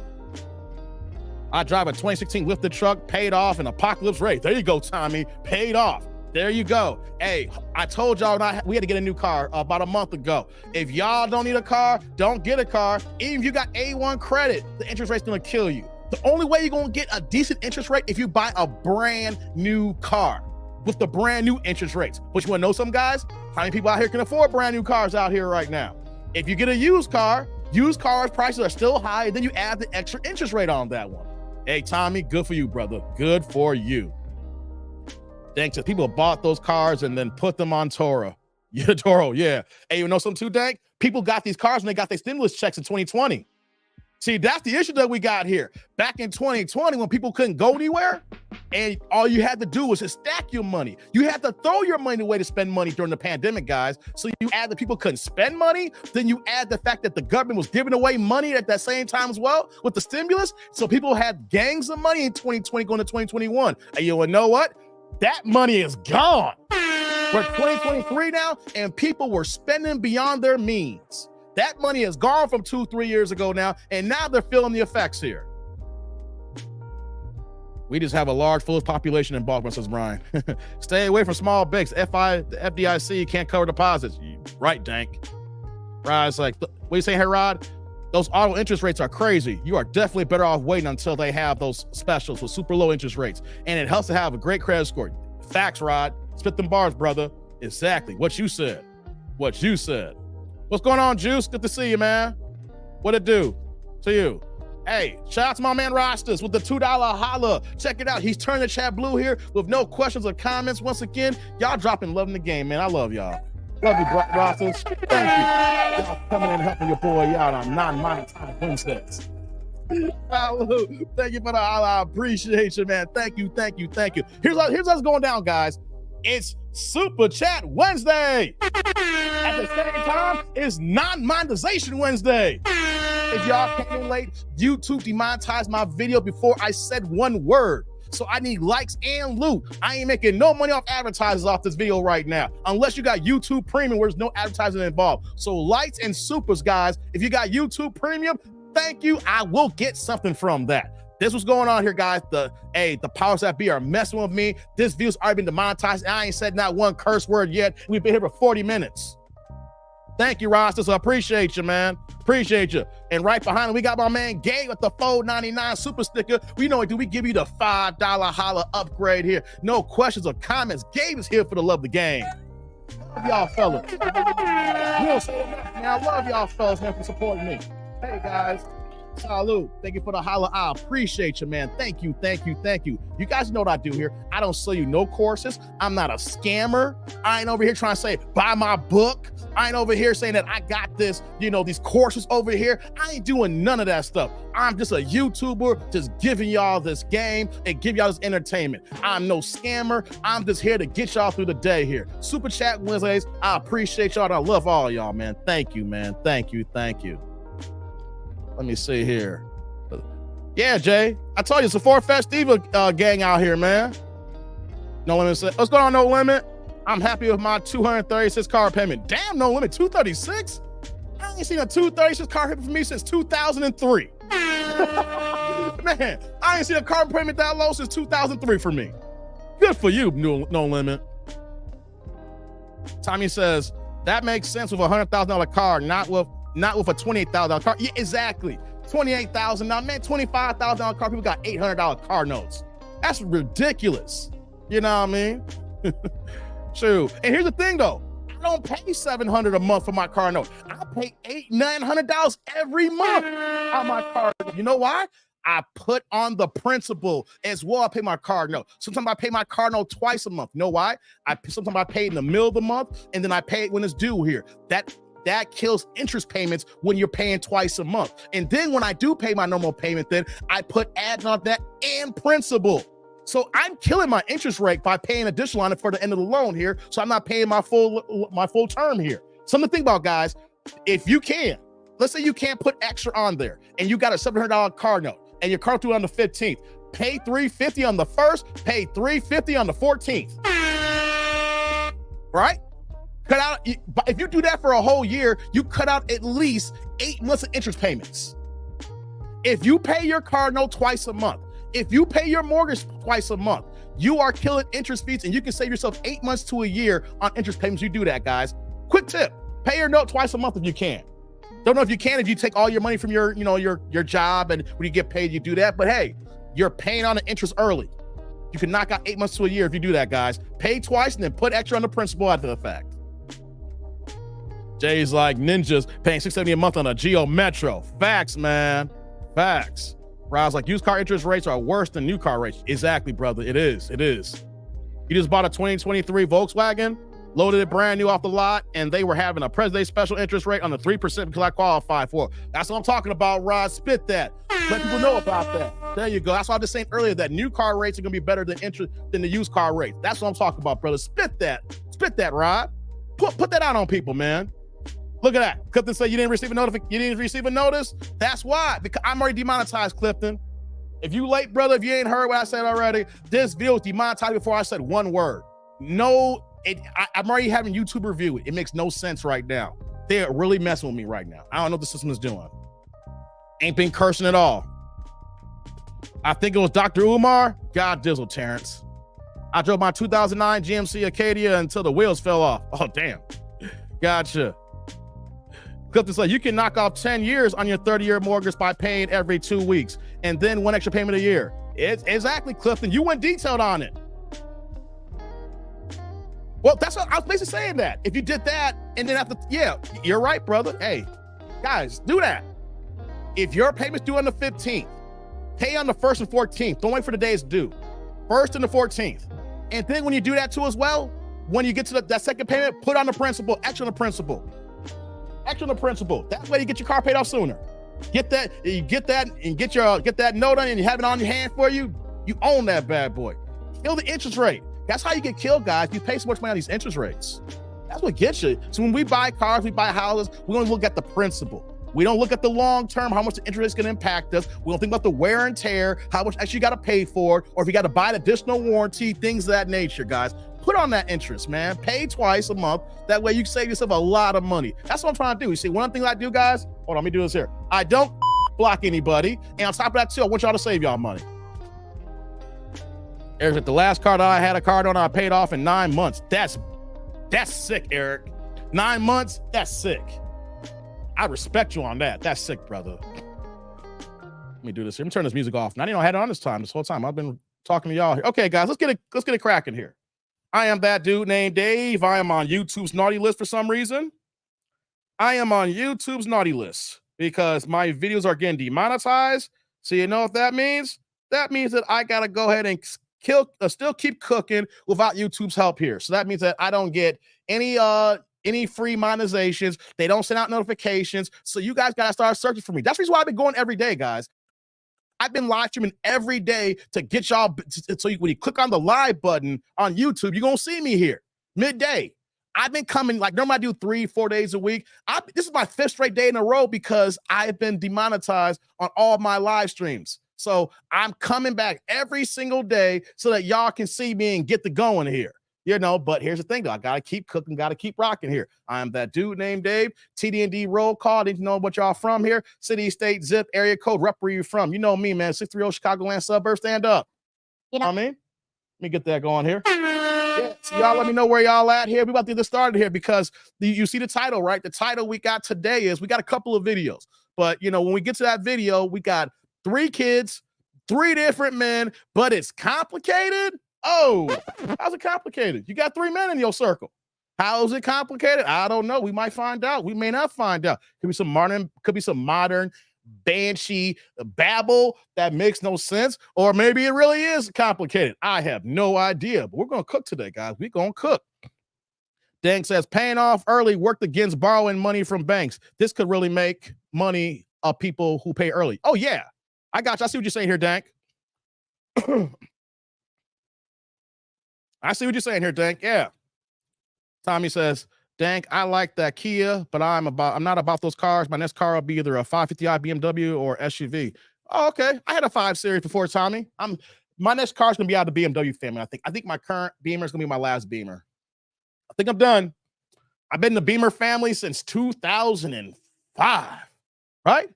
I drive a 2016 lifted truck, paid off, and Apocalypse Ray. There you go, Tommy. Paid off. There you go. Hey, I told y'all we had to get a new car about a month ago. If y'all don't need a car, don't get a car. Even if you got A1 credit, the interest rate's gonna kill you. The only way you're gonna get a decent interest rate if you buy a brand new car with the brand new interest rates. But you wanna know some guys? How many people out here can afford brand new cars out here right now? If you get a used cars prices are still high, and then you add the extra interest rate on that one. Hey, Tommy, good for you, brother. Good for you. Thanks. People bought those cars and then put them on Toro. Yeah, Toro, yeah. Hey, you know something too, Dank? People got these cars when they got their stimulus checks in 2020. See, that's the issue that we got here. Back in 2020, when people couldn't go anywhere, and all you had to do was just stack your money. You had to throw your money away to spend money during the pandemic, guys. So you add that people couldn't spend money, then you add the fact that the government was giving away money at that same time as well with the stimulus. So people had gangs of money in 2020 going to 2021. And you know what? That money is gone. We're 2023 now, and people were spending beyond their means. That money is gone from 2-3 years ago now, and now they're feeling the effects here. We just have a large full population in Baltimore, says Brian. Stay away from small banks. The FDIC can't cover deposits. Right, Dank. Rod's like, what are you saying here, Rod? Those auto interest rates are crazy. You are definitely better off waiting until they have those specials with super low interest rates. And it helps to have a great credit score. Facts, Rod. Spit them bars, brother. Exactly. What you said. What you said. What's going on, Juice? Good to see you, man. What it do to you? Hey, shout out to my man Rastas with the $2 holla. Check it out. He's turned the chat blue here with no questions or comments. Once again, y'all dropping love in the game, man. I love y'all. Love you, Rastas. Thank you. Y'all coming in and helping your boy out on non-monetized Wednesdays. Hallelujah. Thank you for the holla. I appreciate you, man. Thank you, thank you, thank you. Here's what's going down, guys. It's Super Chat Wednesday. At the same time, it's non-monetization Wednesday. If y'all came in late, YouTube demonetized my video before I said one word. So I need likes and loot. I ain't making no money off advertisers off this video right now, unless you got YouTube Premium where there's no advertising involved. So likes and supers, guys. If you got YouTube Premium, thank you. I will get something from that. This was going on here, guys. The powers that be are messing with me. This view's already been demonetized. I ain't said not one curse word yet. We've been here for 40 minutes. Thank you, Rasta. So I appreciate you, man. Appreciate you. And right behind him, we got my man Gabe with the $4.99 super sticker. We know what do. We give you the $5 holla upgrade here. No questions or comments. Gabe is here for the love of the game. Love y'all fellas. You don't say enough, man. I love y'all fellas, man, for supporting me. Hey, guys. Salute. Thank you for the holla. I appreciate you, man. Thank you, thank you, thank you. You guys know what I do here. I don't sell you no courses. I'm not a scammer. I ain't over here trying to say, buy my book. I ain't over here saying that I got this, these courses over here. I ain't doing none of that stuff. I'm just a YouTuber just giving y'all this game and give y'all this entertainment. I'm no scammer. I'm just here to get y'all through the day here. Super Chat Wednesdays. I appreciate y'all. I love all y'all, man. Thank you, man. Thank you, thank you. Let me see here. Yeah, Jay. I told you it's a Ford Festiva gang out here, man. No Limit said, what's going on, No Limit? I'm happy with my 236 car payment. Damn, No Limit, 236? I ain't seen a 236 car payment for me since 2003. Man, I ain't seen a car payment that low since 2003 for me. Good for you, no limit. Tommy says that makes sense with a $100,000 car, not with a $28,000 car. Yeah, exactly. $28,000 now, man. $25,000 car. People got $800 car notes. That's ridiculous. You know what I mean? True. And here's the thing, though. I don't pay $700 a month for my car note. I pay $800-900 every month on my car note. You know why? I put on the principal as well. I pay my car note. Sometimes I pay my car note twice a month. You know why? Sometimes I pay in the middle of the month, and then I pay it when it's due here. That kills interest payments when you're paying twice a month. And then when I do pay my normal payment, then I put add on that and principal. So I'm killing my interest rate by paying additional on it for the end of the loan here. So I'm not paying my full term here. Something to think about, guys. If you can, let's say you can't put extra on there and you got a $700 car note and your car due on the 15th, pay $350 on the 1st, pay $350 on the 14th. Right? Cut out, if you do that for a whole year, you cut out at least 8 months of interest payments. If you pay your car note twice a month, if you pay your mortgage twice a month, you are killing interest fees, and you can save yourself 8 months to a year on interest payments. You do that, guys. Quick tip: pay your note twice a month if you can. Don't know if you can, if you take all your money from your job and when you get paid, you do that. But hey, you're paying on the interest early. You can knock out 8 months to a year if you do that, guys. Pay twice and then put extra on the principal after the fact. Jay's like, ninjas paying $670 a month on a Geo Metro. Facts, man. Facts. Rob's like, used car interest rates are worse than new car rates. Exactly, brother. It is. It is. You just bought a 2023 Volkswagen, loaded it brand new off the lot, and they were having a present day special interest rate on the 3% because I qualified for it. That's what I'm talking about, Rod. Spit that. Let people know about that. There you go. That's why I was just saying earlier that new car rates are going to be better than the used car rate. That's what I'm talking about, brother. Spit that. Spit that, Rod. Put that out on people, man. Look at that. Clifton said you didn't receive a notification. You didn't receive a notice. That's why. Because I'm already demonetized, Clifton. If you late, brother, if you ain't heard what I said already, this video was demonetized before I said one word. No, I'm already having YouTube review it. It makes no sense right now. They're really messing with me right now. I don't know what the system is doing. Ain't been cursing at all. I think it was Dr. Umar. God dizzle, Terrence. I drove my 2009 GMC Acadia until the wheels fell off. Oh, damn. Gotcha. Clifton said you can knock off 10 years on your 30-year mortgage by paying every 2 weeks and then one extra payment a year. It's exactly, Clifton. You went detailed on it. Well, that's what I was basically saying, that if you did that and then after, yeah, you're right, brother. Hey, guys, do that. If your payment's due on the 15th, pay on the 1st and 14th. Don't wait for the days due. 1st and the 14th. And then when you do that too as well, when you get to that second payment, put on the principal, extra on the principal. Extra on the principal. That way you get your car paid off sooner. Get that and get that note on and you have it on your hand for you. You own that bad boy. Kill the interest rate. That's how you get killed, guys. You pay so much money on these interest rates. That's what gets you. So when we buy cars, we buy houses, we don't look at the principal. We don't look at the long term, how much the interest is going to impact us. We don't think about the wear and tear, how much actually you got to pay for it, or if you got to buy an additional warranty, things of that nature, guys. Put on that interest, man. Pay twice a month. That way you can save yourself a lot of money. That's what I'm trying to do. You see, one of the things I do, guys, hold on, let me do this here. I don't block anybody. And on top of that, too, I want y'all to save y'all money. Eric, the last card I had a card on, I paid off in 9 months. That's sick, Eric. 9 months, that's sick. I respect you on that. That's sick, brother. Let me do this here. Let me turn this music off. Now, I didn't know I had it on this whole time. I've been talking to y'all here. Okay, guys, let's get it cracking here. I am that dude named Dave. I am on YouTube's naughty list for some reason. I am on YouTube's naughty list because my videos are getting demonetized. So you know what that means? That means that I got to go ahead and still keep cooking without YouTube's help here. So that means that I don't get any free monetizations. They don't send out notifications. So you guys got to start searching for me. That's the reason why I've been going every day, guys. I've been live streaming every day to get y'all. So when you click on the live button on YouTube, you're going to see me here midday. I've been coming, like normally I do 3-4 days a week. This is my 5th straight day in a row because I've been demonetized on all my live streams. So I'm coming back every single day so that y'all can see me and get the going here. You know, but here's the thing, though. I got to keep cooking, got to keep rocking here. I'm that dude named Dave. TD&D roll call. Didn't know what y'all from here. City, state, zip, area code. Rep where you from. You know me, man. 630 Chicagoland suburb. Stand up. You know what I mean? Let me get that going here. Yeah, so y'all let me know where y'all at here. We about to get this started here because you see the title, right? The title we got today is we got a couple of videos. But, you know, when we get to that video, we got 3 kids, 3 different men, but it's complicated. Oh, how's it complicated? You got 3 men in your circle. How is it complicated? I don't know. We might find out. We may not find out. Could be some modern banshee babble that makes no sense, or maybe it really is complicated. I have no idea, but we're gonna cook today, guys. We're gonna cook. Dank says paying off early worked against borrowing money from banks. This could really make money of people who pay early. Oh yeah, I got you. I see what you're saying here, Dank. I see what you're saying here, Dank. Yeah. Tommy says, Dank, I like that Kia, but I'm not about those cars. My next car will be either a 550i BMW or SUV. Oh, okay. I had a 5 Series before, Tommy. My next car is gonna be out of the BMW family. I think my current Beamer is gonna be my last Beamer. I think I'm done. I've been in the Beamer family since 2005. Right?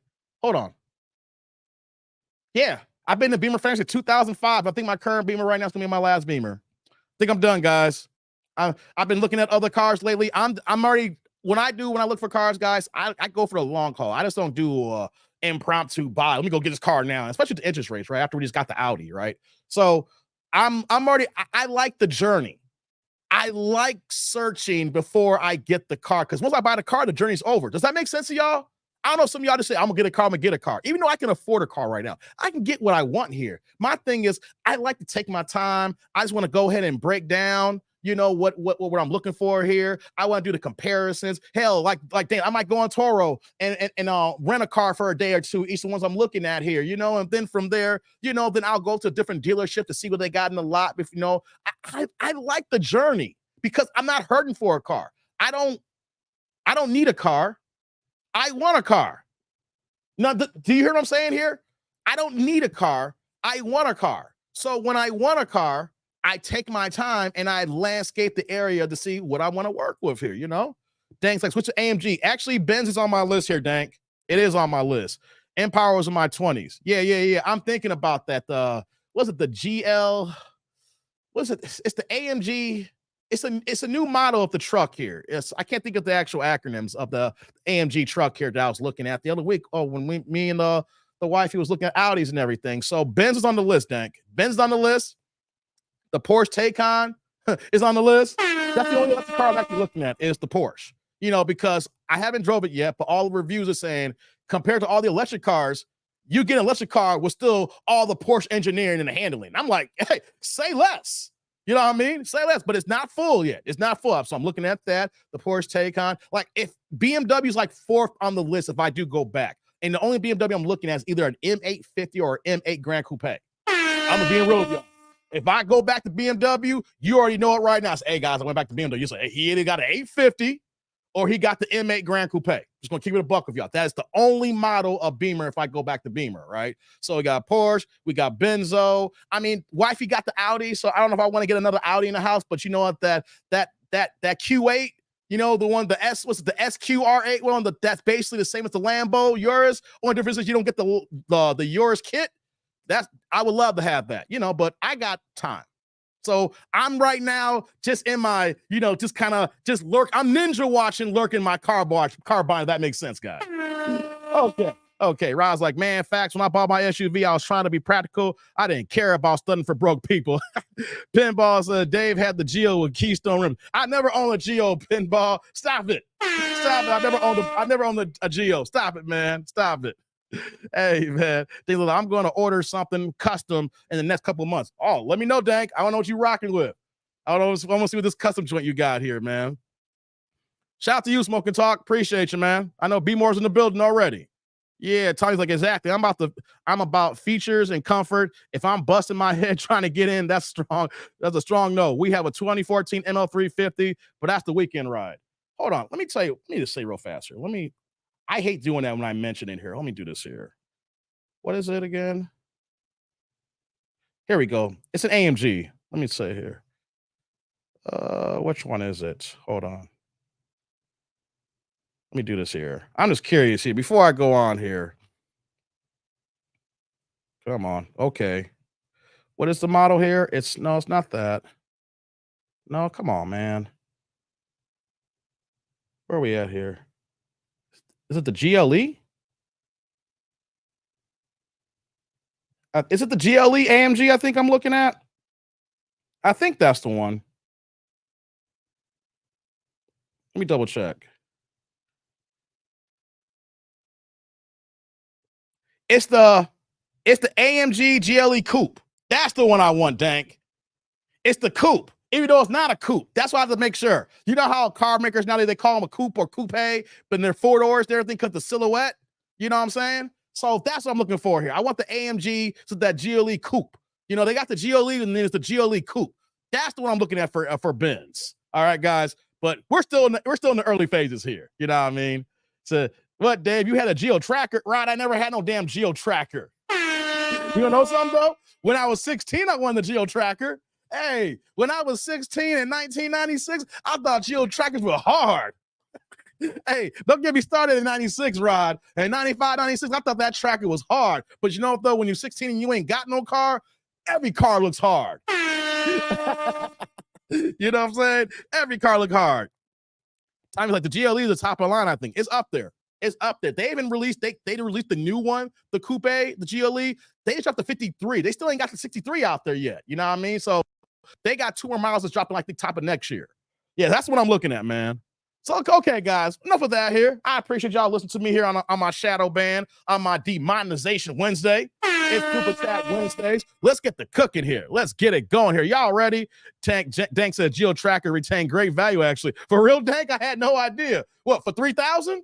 Hold on. Yeah, I've been in the Beamer family since 2005. I think my current Beamer right now is gonna be my last Beamer. I think I'm done, guys. I've been looking at other cars lately. I'm already when I look for cars, guys, I go for the long haul. I just don't do impromptu buy. Let me go get this car now, especially the interest rates, right? After we just got the Audi, right? So I like the journey. I like searching before I get the car because once I buy the car, the journey's over. Does that make sense to y'all? I don't know. Some of y'all just say, I'm gonna get a car. Even though I can afford a car right now, I can get what I want here. My thing is, I like to take my time. I just want to go ahead and break down, you know, what I'm looking for here. I want to do the comparisons. Hell, like damn, I might go on Toro and rent a car for a day or two, each of the ones I'm looking at here, you know, and then from there, you know, then I'll go to a different dealership to see what they got in the lot. If you know, I like the journey because I'm not hurting for a car. I don't need a car. I want a car. Now, do you hear what I'm saying here? I don't need a car. I want a car. So when I want a car, I take my time and I landscape the area to see what I want to work with here, you know? Dank's like, switch to AMG. Actually, Benz is on my list here, Dank. It is on my list. Empire was in my 20s. Yeah. I'm thinking about that. Was it the GL? Was it? It's the AMG. It's a new model of the truck here. I can't think of the actual acronyms of the AMG truck here that I was looking at the other week. Oh, when me and the wifey was looking at Audis and everything. So Benz is on the list, Dank. Benz is on the list. The Porsche Taycan is on the list. That's the only electric car I'm actually looking at is the Porsche. You know, because I haven't drove it yet, but all the reviews are saying compared to all the electric cars, you get an electric car with still all the Porsche engineering and the handling. I'm like, hey, say less. You know what I mean? Say less, but it's not full yet. It's not full up. So I'm looking at that, the Porsche Taycan. Like if BMW is like 4th on the list, if I do go back, and the only BMW I'm looking at is either an M850 or an M8 Grand Coupe. I'm gonna be real with you. If I go back to BMW, you already know it right now. Say, hey guys, I went back to BMW. You say, hey, he either got an 850 or he got the M8 Grand Coupe. Just gonna keep it a buck with y'all. That is the only model of Beamer if I go back to Beamer, right? So we got Porsche, we got Benzo. I mean, wifey got the Audi, so I don't know if I want to get another Audi in the house, but you know what? That Q8, you know, the one, the SQR8 one, that's basically the same as the Lambo, yours. Only difference is you don't get the yours kit. I would love to have that, you know, but I got time. So I'm right now just in my, you know, just kind of just lurk. I'm ninja watching, lurking my car buying. If that makes sense, guys. Okay. Rod's like, man, facts. When I bought my SUV, I was trying to be practical. I didn't care about studying for broke people. Pinball said Dave had the Geo with Keystone rims. I never owned a Geo, Pinball. Stop it. I never owned a Geo. Stop it, man. Stop it. Hey man, I'm going to order something custom in the next couple of months. Oh, let me know, Dank. I don't know what you're rocking with. I want to see what this custom joint you got here, man. Shout out to you, Smoking Talk. Appreciate you, man. I know B Moore's in the building already. Yeah, Tony's like, exactly. I'm about features and comfort. If I'm busting my head trying to get in, that's strong. That's a strong no. We have a 2014 ML350, but that's the weekend ride. Hold on. Let me tell you. Let me just say real fast here. I hate doing that when I mention it here. Let me do this here. What is it again? Here we go. It's an AMG. Let me say here. Which one is it? Hold on. Let me do this here. I'm just curious here before I go on here. Come on. Okay. What is the model here? It's no, it's not that. No, come on, man. Where are we at here? Is it the GLE? Is it the GLE AMG I think I'm looking at? I think that's the one. Let me double check. It's the AMG GLE Coupe. That's the one I want, Dank. It's the coupe, even though it's not a coupe. That's why I have to make sure. You know how car makers now they call them a coupe or coupe, but they're 4 doors, everything because the silhouette. You know what I'm saying? So that's what I'm looking for here. I want the AMG, so that GLE coupe. You know, they got the GLE and then there's the GLE coupe. That's the one I'm looking at for Benz. All right, guys. But we're still in the early phases here. You know what I mean? So what, Dave? You had a Geo Tracker, right? I never had no damn Geo Tracker. You know something though? When I was 16, I won the Geo Tracker. Hey, when I was 16 in 1996, I thought Geo Trackers were hard. Hey, don't get me started in 96, Rod. In 95, 96, I thought that tracker was hard. But you know what, though? When you're 16 and you ain't got no car, every car looks hard. You know what I'm saying? Every car looks hard. Times like the GLE is the top of the line, I think. It's up there. It's up there. They even released, they released the new one, the coupe, the GLE. They just dropped the 53. They still ain't got the 63 out there yet. You know what I mean? So they got 2 more miles that's dropping like the top of next year. Yeah, that's what I'm looking at, man. So, okay, guys, enough of that here. I appreciate y'all listening to me here on my shadow ban, on my demonetization Wednesday. It's Super Chat Wednesdays. Let's get the cooking here. Let's get it going here. Y'all ready? Dank said Geo Tracker retained great value, actually. For real, Dank, I had no idea. What, for 3,000?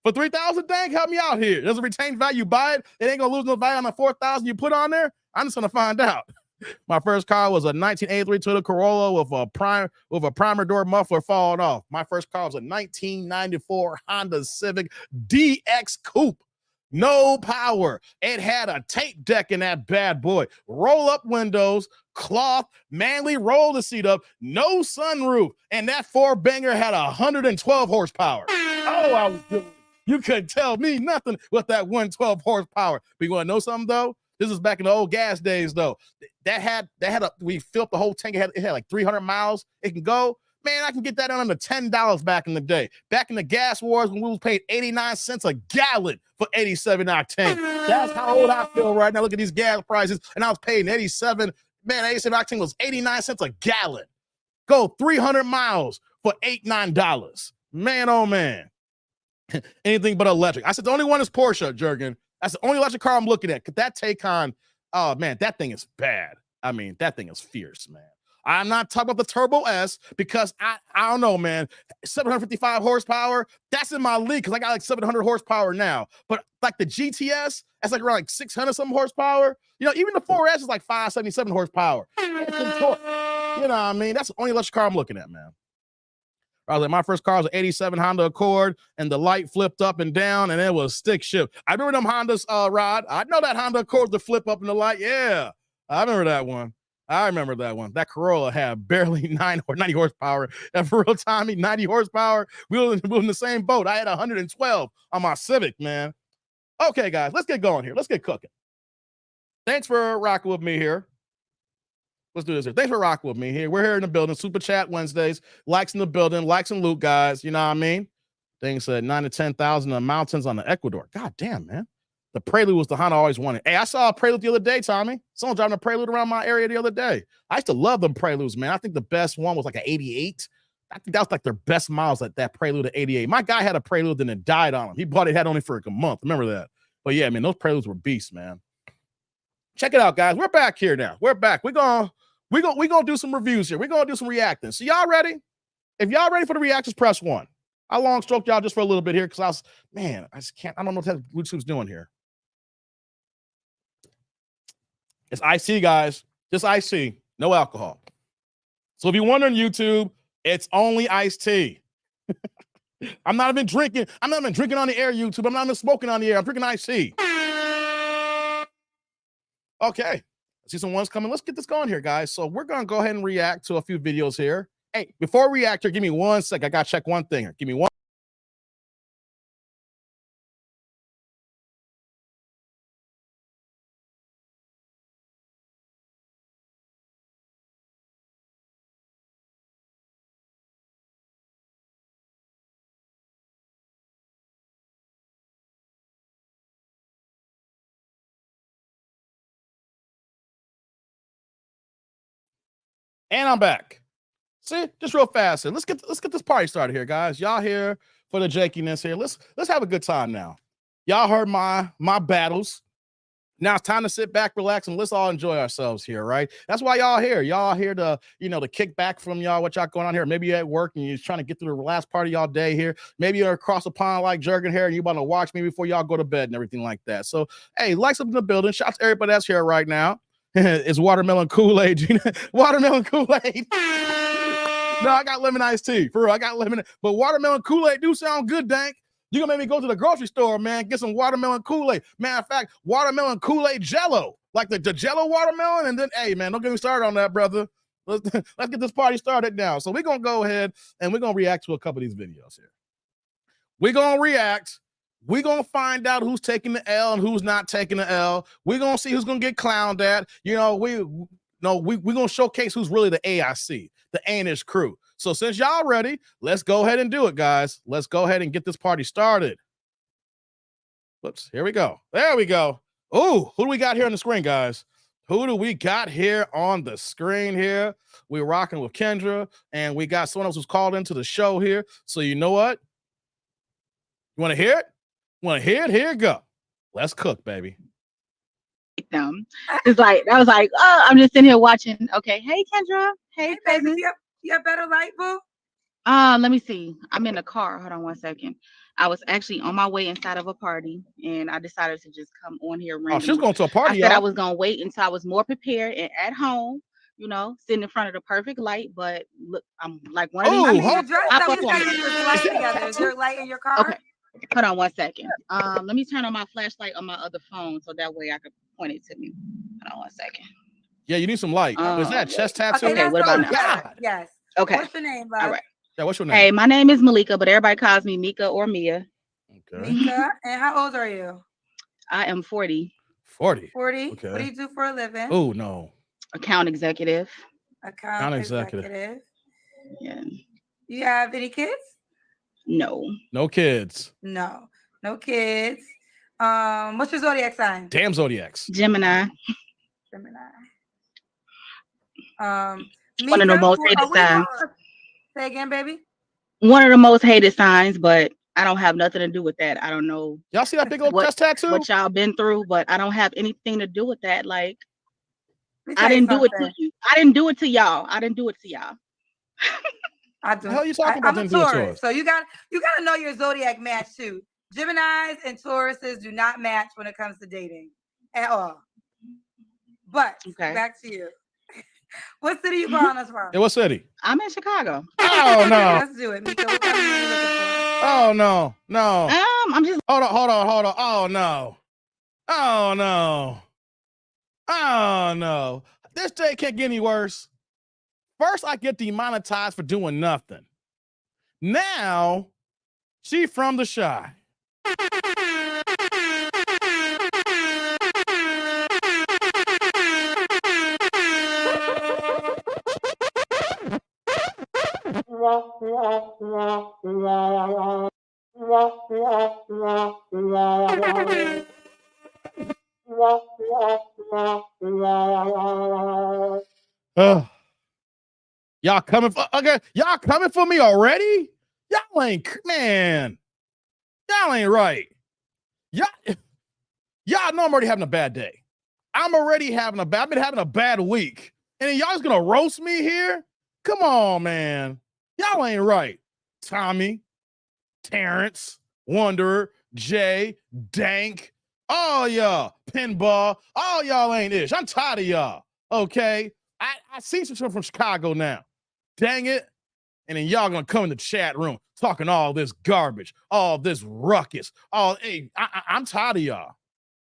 For 3,000, Dank, help me out here. Does it retain value? Buy it. It ain't gonna lose no value on the 4,000 you put on there. I'm just gonna find out. My first car was a 1983 Toyota Corolla with a primer door muffler falling off. My first car was a 1994 Honda Civic DX Coupe. No power. It had a tape deck in that bad boy. Roll up windows, cloth, manly roll the seat up, no sunroof. And that 4-banger had 112 horsepower. Oh, I was good. You couldn't tell me nothing with that 112 horsepower. But you want to know something, though? This is back in the old gas days, though. We filled the whole tank. It had like 300 miles. It can go. Man, I can get that under $10 back in the day. Back in the gas wars when we was paying 89 cents a gallon for 87 octane. That's how old I feel right now. Look at these gas prices. And I was paying 87. Man, 87 octane was 89 cents a gallon. Go 300 miles for $8-9. Man, oh man. Anything but electric. I said the only one is Porsche, Jurgen. That's the only electric car I'm looking at. That Taycan, oh man, that thing is bad. I mean, that thing is fierce, man. I'm not talking about the Turbo S because I don't know, man. 755 horsepower, that's in my league because I got like 700 horsepower now. But like the GTS, that's like around like 600 something horsepower. You know, even the 4S is like 577 horsepower. You know what I mean? That's the only electric car I'm looking at, man. I was like, my first car was an 87 Honda Accord, and the light flipped up and down, and it was stick shift. I remember them Hondas, Rod. I know that Honda Accord to flip up in the light. Yeah, I remember that one. That Corolla had barely 90 horsepower. And for real, Tommy, 90 horsepower. We were in the same boat. I had 112 on my Civic, man. Okay, guys, let's get going here. Let's get cooking. Thanks for rocking with me here. Let's do this here. Thanks for rocking with me here. We're here in the building. Super Chat Wednesdays. Likes in the building. Likes and loot, guys. You know what I mean? Things said 9 to 10,000 in the mountains on the Ecuador. God damn, man. The Prelude was the Honda I always wanted. Hey, I saw a Prelude the other day, Tommy. Someone driving a Prelude around my area the other day. I used to love them Preludes, man. I think the best one was like an 88. I think that was like their best miles, like that Prelude at 88. My guy had a Prelude and it died on him. He bought it, had only for like a month. Remember that? But yeah, man, those Preludes were beasts, man. Check it out, guys. We're back here now. We're back. We're gonna do some reviews here. We're gonna do some reacting. So y'all ready? If y'all ready for the reactions, press 1. I long stroked y'all just for a little bit here because I just can't. I don't know what YouTube's doing here. It's IC, guys. Just IC. No alcohol. So if you're wondering, YouTube, it's only iced tea. I'm not even drinking. I'm not even drinking on the air, YouTube. I'm not even smoking on the air. I'm drinking IC. Okay. I see some ones coming. Let's get this going here, guys. So we're going to go ahead and react to a few videos here. Hey, before I react here, give me 1 sec. I got to check one thing here. Give me one. And I'm back. See, just real fast. And let's get this party started here, guys. Y'all here for the jankiness here. Let's have a good time now. Y'all heard my battles. Now it's time to sit back, relax, and let's all enjoy ourselves here, right? That's why y'all here. Y'all here to, to kick back from y'all, what y'all going on here. Maybe you're at work and you're trying to get through the last part of y'all day here. Maybe you're across the pond like Jurgen here and you want to watch me before y'all go to bed and everything like that. So, hey, likes up in the building. Shout out to everybody that's here right now. It's watermelon Kool-Aid. Watermelon Kool-Aid. No, I got lemon iced tea. For real, I got lemon. But watermelon Kool-Aid do sound good, Dank. You're going to make me go to the grocery store, man, get some watermelon Kool-Aid. Matter of fact, watermelon Kool-Aid Jello. Like the Jello watermelon. And then, hey, man, don't get me started on that, brother. Let's get this party started now. So we're going to go ahead and we're going to react to a couple of these videos here. We're going to react. We're going to find out who's taking the L and who's not taking the L. We're going to see who's going to get clowned at. We're going to showcase who's really the AIC, the Anish crew. So since y'all ready, let's go ahead and do it, guys. Let's go ahead and get this party started. Whoops, here we go. There we go. Oh, who do we got here on the screen, guys? Who do we got here on the screen here? We're rocking with Kendra, and we got someone else who's called into the show here. So you know what? You want to hear it? Want to hear it? Here you go. Let's cook, baby. Them. It's like, I was like, oh, I'm just sitting here watching. Okay. Hey, Kendra. Hey, baby. You have better light, boo? Let me see. I'm in the car. Hold on one second. I was actually on my way inside of a party, and I decided to just come on here. Oh, she was going to a party. I said I was going to wait until I was more prepared and at home, sitting in front of the perfect light. But look, I'm like one of these. Your dress that we got this light together. Is there a light in your car? Okay. Hold on one second. Let me turn on my flashlight on my other phone so that way I could point it to me. Hold on one second. Yeah, you need some light. Is that chest tattoo? Okay, what about now? God. Yes. Okay. What's your name, love? All right. Yeah, what's your name? Hey, my name is Malika, but everybody calls me Mika or Mia. Okay. Mika. And how old are you? I am 40. 40. 40. Okay. What do you do for a living? Oh, no. Account executive. Account executive. Yeah. You have any kids? No. No kids. No kids. What's your zodiac sign? Damn zodiacs. Gemini. Mika, one of the most hated signs. Say again, baby. One of the most hated signs, but I don't have nothing to do with that. I don't know. Y'all see that big old chest tattoo? What y'all been through, but I don't have anything to do with that. Like, I didn't do it to you. I didn't do it to y'all. I didn't do it to y'all. I do. The hell you talking about? I'm a Taurus, so you got to know your zodiac match too. Geminis and Tauruses do not match when it comes to dating at all. But back to you. What city you calling us from? Yeah, what city? I'm in Chicago. Oh no. Let's do it, Mika. What kind of man you looking for? Oh no. I'm just hold on. Oh no. Oh no. This day can't get any worse. First, I get demonetized for doing nothing. Now, she from the Shy. Y'all coming for y'all coming for me already? Y'all ain't right. Y'all know I'm already having a bad day. I've been having a bad week. And then y'all just gonna roast me here? Come on, man. Y'all ain't right. Tommy, Terrence, Wanderer, Jay, Dank, all y'all, Pinball, all y'all ain't ish. I'm tired of y'all. Okay. I see some from Chicago now. Dang it. And then y'all gonna come in the chat room talking all this garbage, all this ruckus. I'm tired of y'all.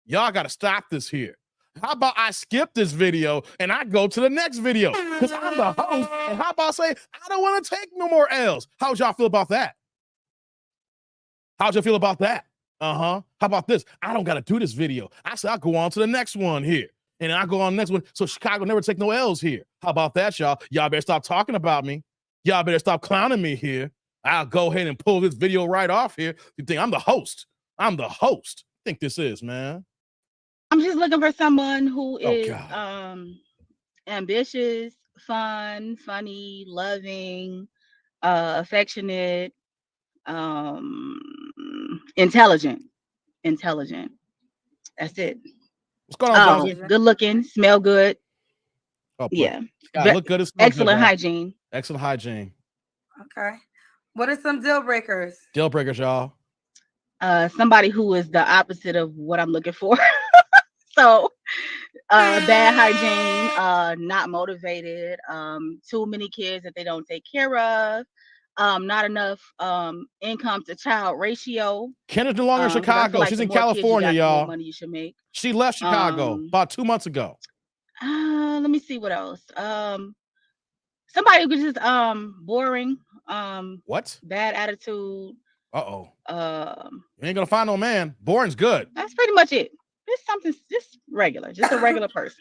Y'all gotta stop this here. How about I skip this video and I go to the next video? Because I'm the host. And how about I say, I don't want to take no more L's. How'd y'all feel about that? How'd you feel about that? How about this? I don't got to do this video. I said, I'll go on to the next one here. And I go on the next one. So Chicago never take no L's here. How about that, y'all? Y'all better stop talking about me. Y'all better stop clowning me here. I'll go ahead and pull this video right off here. You think I'm the host? I think this is, man. I'm just looking for someone who is ambitious, fun, funny, loving, affectionate, um, intelligent. Intelligent. That's it. What's going on, Oh, Josie? good looking, smell good. Oh, Yeah. look good. Smell Excellent good, hygiene. Excellent hygiene. Okay. What are some deal breakers? Deal breakers, y'all. Somebody who is the opposite of what I'm looking for. So, bad hygiene, not motivated, too many kids that they don't take care of, not enough income to child ratio. Kendrick's no longer in 'cause I feel Chicago. like She's the in more kids you California, got, the more y'all. money you should make. She left Chicago about 2 months ago. Let me see what else. Somebody who was just boring, What? bad attitude. You ain't gonna find no man. Boring's good. That's pretty much it. Just something just regular, just a regular person.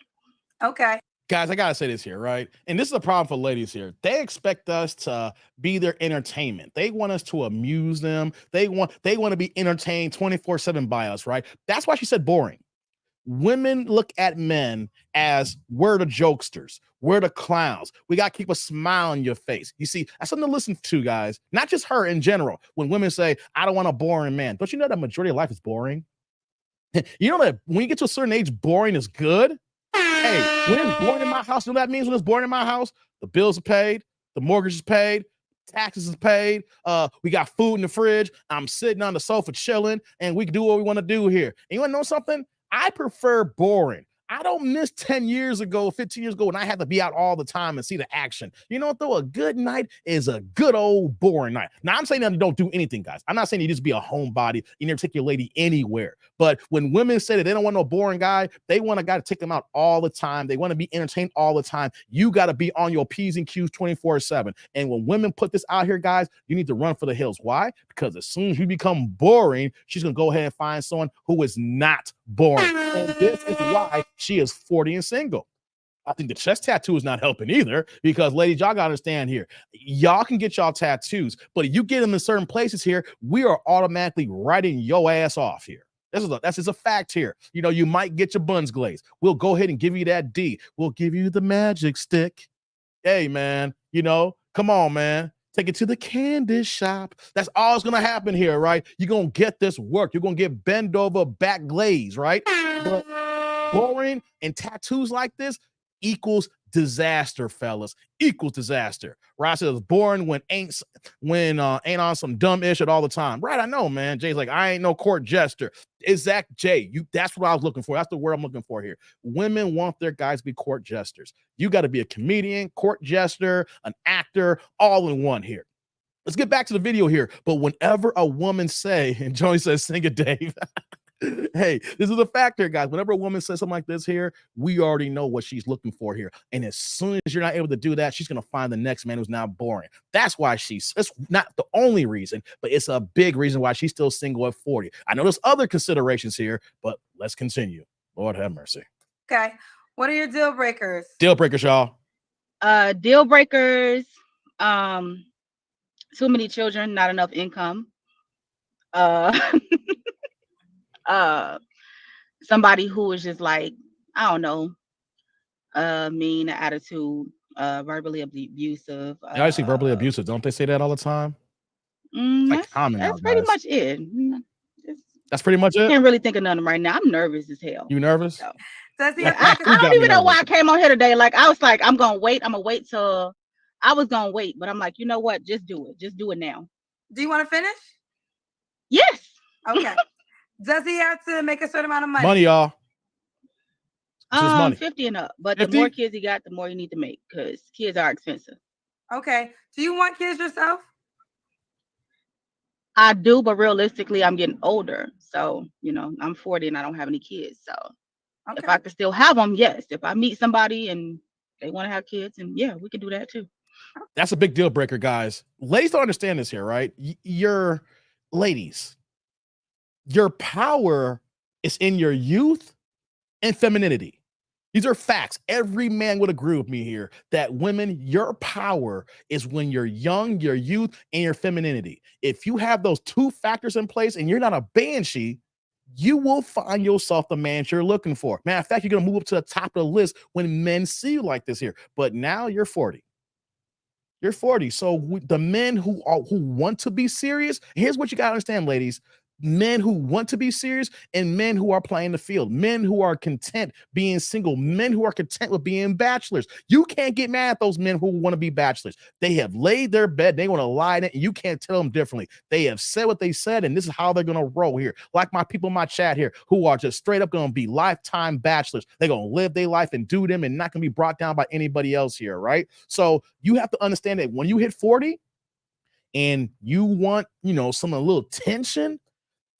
Okay. Guys, I gotta say this here, right? And this is a problem for ladies here. They expect us to be their entertainment. They want us to amuse them. They want to be entertained 24/7 by us, right? That's why she said boring. Women look at men as we're the jokesters, we're the clowns. We got to keep a smile on your face. You see, that's something to listen to, guys. Not just her in general. When women say, I don't want a boring man, don't you know that majority of life is boring? You know that when you get to a certain age, boring is good. Hey, when it's boring in my house, you know what that means when it's boring in my house? The bills are paid, the mortgage is paid, taxes is paid, we got food in the fridge, I'm sitting on the sofa chilling, and we can do what we want to do here. And you want to know something? I prefer boring. I don't miss 10 years ago, 15 years ago when I had to be out all the time and see the action. You know what, though? A good night is a good old boring night. Now, I'm saying that you don't do anything, guys. I'm not saying you just be a homebody. You never take your lady anywhere. But when women say that they don't want no boring guy, they want a guy to take them out all the time. They want to be entertained all the time. You got to be on your P's and Q's 24/7. And when women put this out here, guys, you need to run for the hills. Why? Because as soon as you become boring, she's going to go ahead and find someone who is not boring. And this is why she is 40 and single. I think the chest tattoo is not helping either because, ladies, y'all got to understand here. Y'all can get y'all tattoos, but if you get them in certain places here, we are automatically writing your ass off here. That's just a fact here. You know, you might get your buns glazed. We'll go ahead and give you that D. We'll give you the magic stick. Hey, man, you know, come on, man. Take it to the candy shop. That's all that's going to happen here, right? You're going to get this work. You're going to get bend over back glaze, right? But boring and tattoos like this equals disaster, fellas. Equals disaster. Right? Says boring when ain't on some dumb shit all the time. Right? I know, man. Jay's like, I ain't no court jester. Exact Jay. That's what I was looking for. That's the word I'm looking for here. Women want their guys to be court jesters. You got to be a comedian, court jester, an actor, all in one here. Let's get back to the video here. But whenever a woman say, and Joey says, sing it, Dave. Hey, this is a factor, guys. Whenever a woman says something like this here, we already know what she's looking for here. And as soon as you're not able to do that, she's going to find the next man who's not boring. That's why it's not the only reason, but it's a big reason why she's still single at 40. I know there's other considerations here, but let's continue. Lord have mercy. Okay. What are your deal breakers? Deal breakers, y'all. Deal breakers. Too many children, not enough income. Somebody who is just like, I don't know, mean attitude, verbally abusive. I see verbally abusive. Don't they say that all the time? That's pretty much it. That's pretty much it. I can't really think of nothing right now. I'm nervous as hell. You nervous? So. I don't even know why I came on here today. Like I was like, I'm gonna wait till I was gonna wait, but I'm like, you know what? Just do it. Just do it now. Do you want to finish? Yes. Okay. Does he have to make a certain amount of money? Money, y'all. 50 and up. But 50? The more kids he got, the more you need to make because kids are expensive. Okay. Do you want kids yourself? I do, but realistically, I'm getting older. So, you know, I'm 40 and I don't have any kids. So if I could still have them, yes. If I meet somebody and they want to have kids, and yeah, we can do that too. That's a big deal breaker, guys. Ladies don't understand this here, right? Your power is in your youth and femininity. These are facts. Every man would agree with me here that women, your power is when you're young, your youth, and your femininity. If you have those two factors in place and you're not a banshee, you will find yourself the man you're looking for. Matter of fact, you're going to move up to the top of the list when men see you like this here. But now you're 40. You're 40. So the men who want to be serious, here's what you got to understand, ladies. Men who want to be serious and men who are playing the field, men who are content being single, men who are content with being bachelors. You can't get mad at those men who want to be bachelors. They have laid their bed. They want to lie in it, and you can't tell them differently. They have said what they said, and this is how they're going to roll here. Like my people in my chat here who are just straight up going to be lifetime bachelors. They're going to live their life and do them and not going to be brought down by anybody else here, right? So you have to understand that when you hit 40 and you want, some a little tension,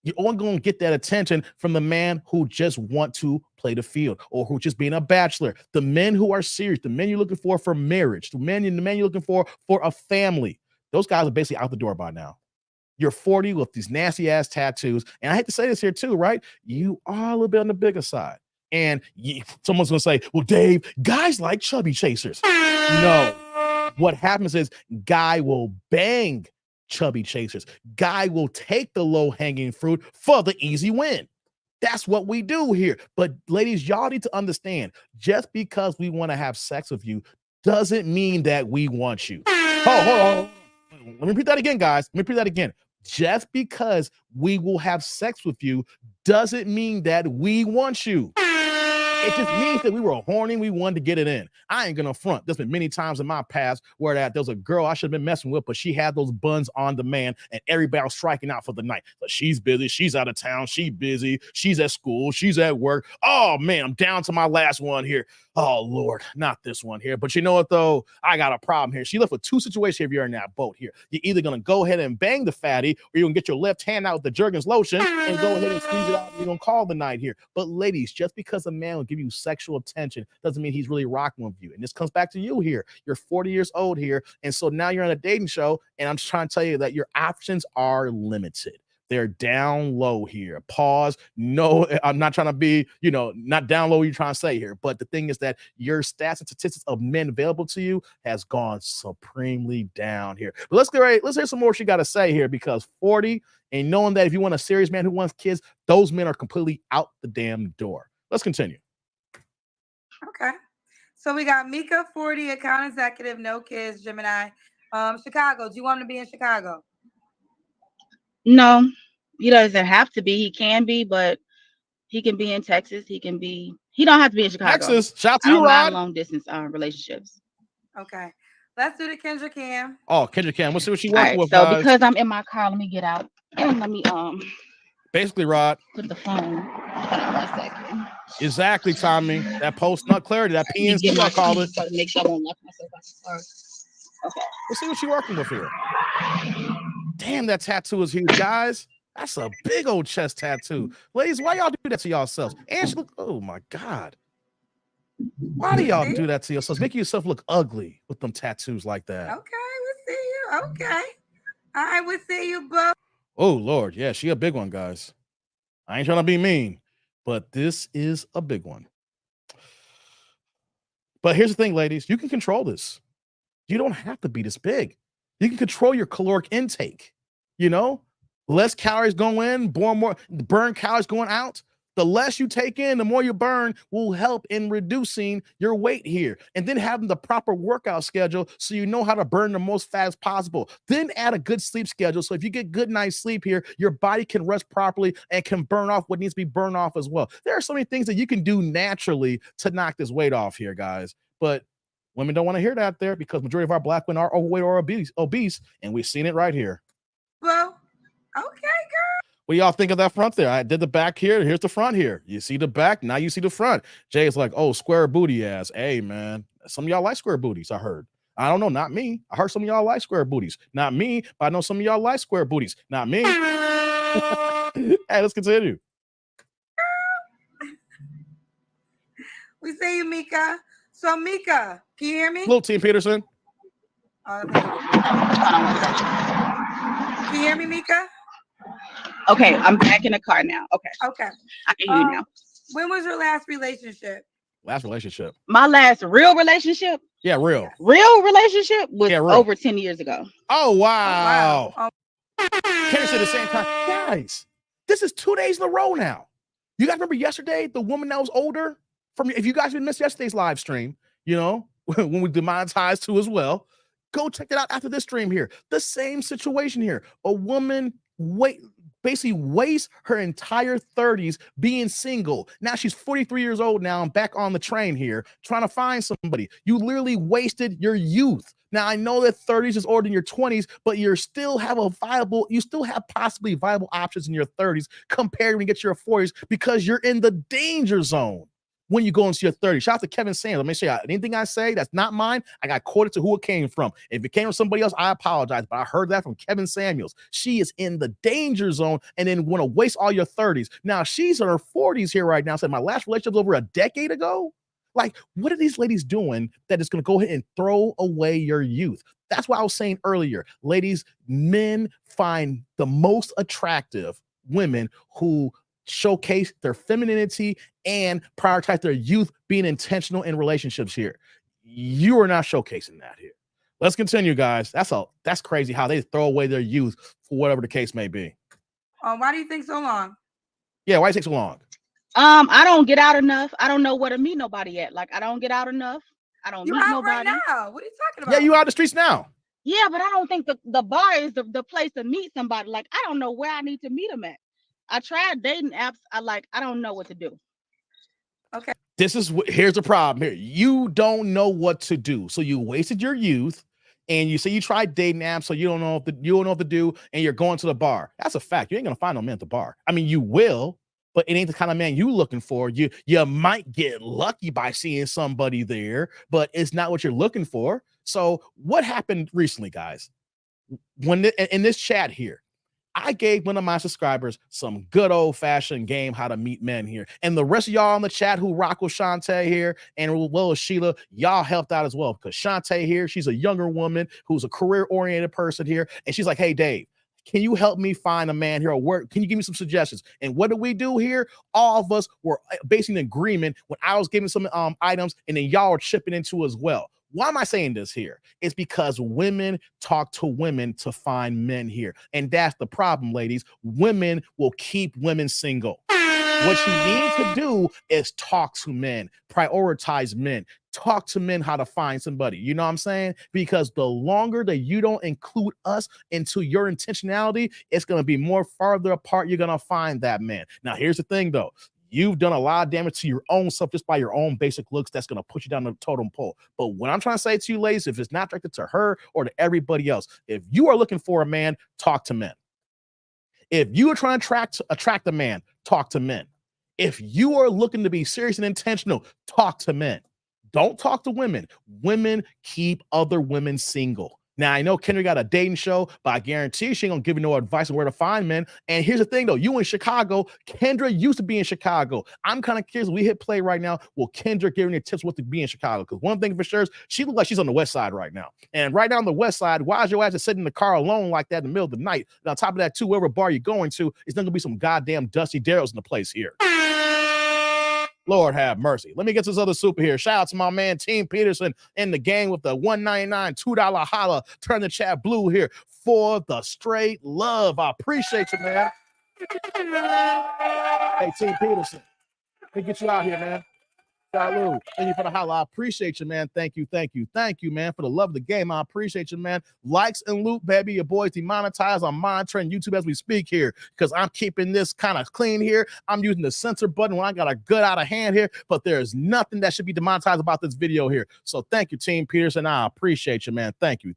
you're only going to get that attention from the man who just want to play the field or who just being a bachelor. The men who are serious, the men you're looking for marriage, the men you're looking for a family. Those guys are basically out the door by now. You're 40 with these nasty ass tattoos. And I hate to say this here too, right? You are a little bit on the bigger side. And someone's going to say, well, Dave, guys like chubby chasers. No. What happens is guy will bang chubby chasers. Guy will take the low-hanging fruit for the easy win. That's what we do here. But ladies, y'all need to understand, just because we want to have sex with you doesn't mean that we want you. Hold on. Let me repeat that again, guys. Let me repeat that again. Just because we will have sex with you doesn't mean that we want you. It just means that we were horny. We wanted to get it in. I ain't gonna front. There's been many times in my past where there was a girl I should have been messing with, but she had those buns on demand, and everybody was striking out for the night. But she's busy. She's out of town. She's busy. She's at school. She's at work. Oh man, I'm down to my last one here. Oh Lord, not this one here. But you know what though? I got a problem here. She left with two situations if you're in that boat here. You're either gonna go ahead and bang the fatty, or you're gonna get your left hand out with the Jergens lotion and go ahead and squeeze it out. And you're gonna call the night here. But ladies, just because a man will give you sexual attention doesn't mean he's really rocking with you. And this comes back to you here. You're 40 years old here. And so now you're on a dating show. And I'm just trying to tell you that your options are limited. They're down low here. Pause. No, I'm not trying to be, not down low, you're trying to say here. But the thing is that your stats and statistics of men available to you has gone supremely down here. But let's hear some more she got to say here, because 40 and knowing that if you want a serious man who wants kids, those men are completely out the damn door. Let's continue. Okay. So we got Mika, 40, account executive, no kids, Gemini. Chicago. Do you want him to be in Chicago? No, he doesn't have to be. He can be, but he can be in Texas. He don't have to be in Chicago. Texas. Shout out to you, Rod. Long distance relationships. Okay. Let's do the Kendra Cam. Oh, Kendra Cam. Let's see what she working with. So guys, because I'm in my car, let me get out and let me basically, Rod, put the phone. Hold on 1 second. Exactly, Tommy. That post nut clarity, that PNC, I call it. Make sure I won't lock myself out the car. Okay. Let's see what you're working with here. Damn, that tattoo is huge, guys. That's a big old chest tattoo. Ladies, why y'all do that to yourselves? And she look, oh my God. Why do y'all do that to yourselves? Making yourself look ugly with them tattoos like that. Okay, we'll see you. Okay. All right, we'll see you, bro. Oh, Lord. Yeah, she a big one, guys. I ain't trying to be mean, but this is a big one. But here's the thing, ladies. You can control this. You don't have to be this big. You can control your caloric intake. Less calories go in, burn calories going out. The less you take in, the more you burn will help in reducing your weight here. And then having the proper workout schedule so you know how to burn the most fat as possible. Then add a good sleep schedule. So if you get good night's sleep here, your body can rest properly and can burn off what needs to be burned off as well. There are so many things that you can do naturally to knock this weight off here, guys. But women don't want to hear that there, because majority of our black women are overweight or obese, and we've seen it right here. Well, okay, girl. What do y'all think of that front there? I did the back here. Here's the front here. You see the back. Now you see the front. Jay is like, oh, square booty ass. Hey, man. Some of y'all like square booties, I heard. I don't know. Not me. I heard some of y'all like square booties. Not me. But I know some of y'all like square booties. Not me. Hey, let's continue. We see you, Mika. So, Mika, can you hear me? Hello, Team Peterson. Can you hear me, Mika? Okay, I'm back in the car now. Okay. I can hear you now. When was your last relationship? Last relationship. My last real relationship? Yeah, real. Real relationship was over 10 years ago. Oh, wow. Kenny said at the same time, guys, this is 2 days in a row now. You guys remember yesterday, the woman that was older? If you guys didn't miss yesterday's live stream, you know, when we demonetized too as well, go check it out after this stream here. The same situation here. A woman basically wastes her entire 30s being single. Now she's 43 years old now and back on the train here, trying to find somebody. You literally wasted your youth. Now I know that 30s is older than your 20s, but you still have possibly viable options in your 30s compared when you get to your 40s because you're in the danger zone when you go into your 30s. Shout out to Kevin Samuels. Let me say anything I say that's not mine, I got quoted to who it came from. If it came from somebody else, I apologize, but I heard that from Kevin Samuels. She is in the danger zone and then want to waste all your 30s. Now she's in her 40s here right now. Said my last relationship was over a decade ago. Like, what are these ladies doing that is going to go ahead and throw away your youth? That's what I was saying earlier. Ladies, men find the most attractive women who showcase their femininity and prioritize their youth, being intentional in relationships here. You are not showcasing that here. Let's continue, guys. That's crazy how they throw away their youth for whatever the case may be. Why do you think so long? Yeah, why do you take so long? I don't get out enough. I don't know where to meet nobody yet. Like, I don't get out enough. I don't meet nobody. Right now. What are you talking about? Yeah, you out the streets now. Yeah, but I don't think the bar is the place to meet somebody. Like, I don't know where I need to meet them at. I tried dating apps. I don't know what to do. Okay. Here's the problem here. You don't know what to do. So you wasted your youth and you say you tried dating apps, so you don't know what to do, and you're going to the bar. That's a fact. You ain't gonna find no man at the bar. I mean, you will, but it ain't the kind of man you looking for. You might get lucky by seeing somebody there, but it's not what you're looking for. So what happened recently, guys? When in this chat here, I gave one of my subscribers some good old-fashioned game how to meet men here. And the rest of y'all in the chat who rock with Shantae here and well as Sheila, y'all helped out as well. Because Shantae here, she's a younger woman who's a career-oriented person here. And she's like, hey, Dave, can you help me find a man here or work? Can you give me some suggestions? And what did we do here? All of us were basically in agreement when I was giving some items and then y'all were chipping into as well. Why am I saying this here? It's because women talk to women to find men here. And that's the problem, ladies. Women will keep women single. What you need to do is talk to men, prioritize men, talk to men how to find somebody. You know what I'm saying? Because the longer that you don't include us into your intentionality, it's going to be more farther apart. You're going to find that man. Now, here's the thing, though. You've done a lot of damage to your own self just by your own basic looks. That's going to push you down the totem pole. But what I'm trying to say to you, ladies, if it's not directed to her or to everybody else, if you are looking for a man, talk to men. If you are trying to attract a man, talk to men. If you are looking to be serious and intentional, talk to men. Don't talk to women. Women keep other women single. Now, I know Kendra got a dating show, but I guarantee she ain't gonna give you no advice on where to find men. And here's the thing, though. You in Chicago. Kendra used to be in Chicago. I'm kind of curious. We hit play right now. Will Kendra giving you tips what to be in Chicago? Because one thing for sure is she looks like she's on the west side right now. And right now on the west side, why is your ass just sitting in the car alone like that in the middle of the night? And on top of that, too, wherever bar you're going to, it's not gonna be some goddamn dusty Darrells in the place here. Lord have mercy. Let me get to this other super here. Shout out to my man Team Peterson in the game with the $1.99 $2 holla. Turn the chat blue here for the straight love. I appreciate you, man. Hey, Team Peterson, let me get you out here, man. Salud. Thank you for the holla. I appreciate you, man. Thank you, man, for the love of the game. I appreciate you, man. Likes and loot, baby. Your boys demonetized. I'm monitoring YouTube as we speak here because I'm keeping this kind of clean here. I'm using the censor button when I got a good out of hand here, but there's nothing that should be demonetized about this video here. So thank you, Team Peterson. I appreciate you, man. Thank you,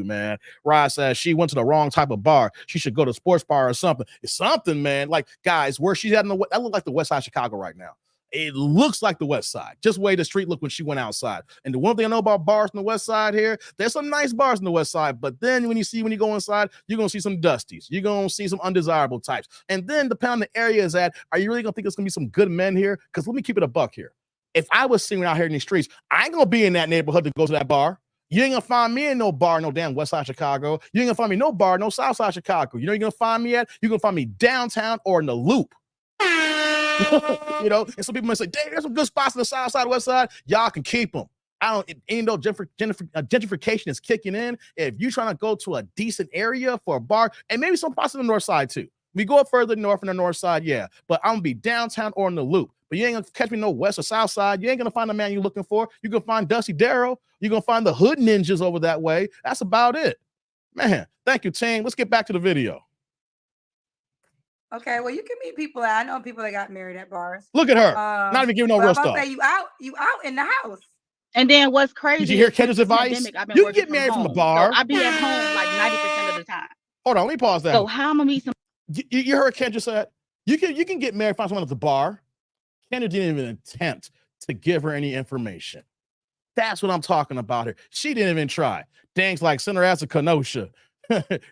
man. Rod says she went to the wrong type of bar. She should go to a sports bar or something. It's something, man. Like, guys, where she's at in that look like the west side of Chicago right now. It looks like the west side, just the way the street looked when she went outside. And the one thing I know about bars on the west side here, there's some nice bars on the west side, but then when you go inside, you're going to see some dusties. You're going to see some undesirable types. And then depending on the area is at, are you really going to think there's going to be some good men here? Because let me keep it a buck here. If I was sitting out here in these streets, I ain't going to be in that neighborhood to go to that bar. You ain't going to find me in no bar, no damn west side Chicago. You ain't going to find me no bar, no south side Chicago. You know you're going to find me at? You're going to find me downtown or in the Loop. You know, and some people might say, "Dang, there's some good spots on the south side, west side. Y'all can keep them." Ain't no gentrification is kicking in. If you're trying to go to a decent area for a bar, and maybe some spots on the north side too, We go up further north on the north side, yeah. But I'm gonna be downtown or in the Loop. But you ain't gonna catch me no west or south side. You ain't gonna find the man you're looking for. You're gonna find Dusty Darrell. You're gonna find the hood ninjas over that way. That's about it. Man, thank you, team. Let's get back to the video. Okay, well, you can meet people. I know people that got married at bars. Look at her. Not even giving no real stuff. Say you out in the house. And then what's crazy? Did you hear Kendra's advice? You can get married from a bar. So I be at home like 90% of the time. Hold on, let me pause that. So how am I gonna meet some? You heard Kendra said you can get married, find someone at the bar. Kendra didn't even attempt to give her any information. That's what I'm talking about here. She didn't even try. Dang's like, send her ass to Kenosha.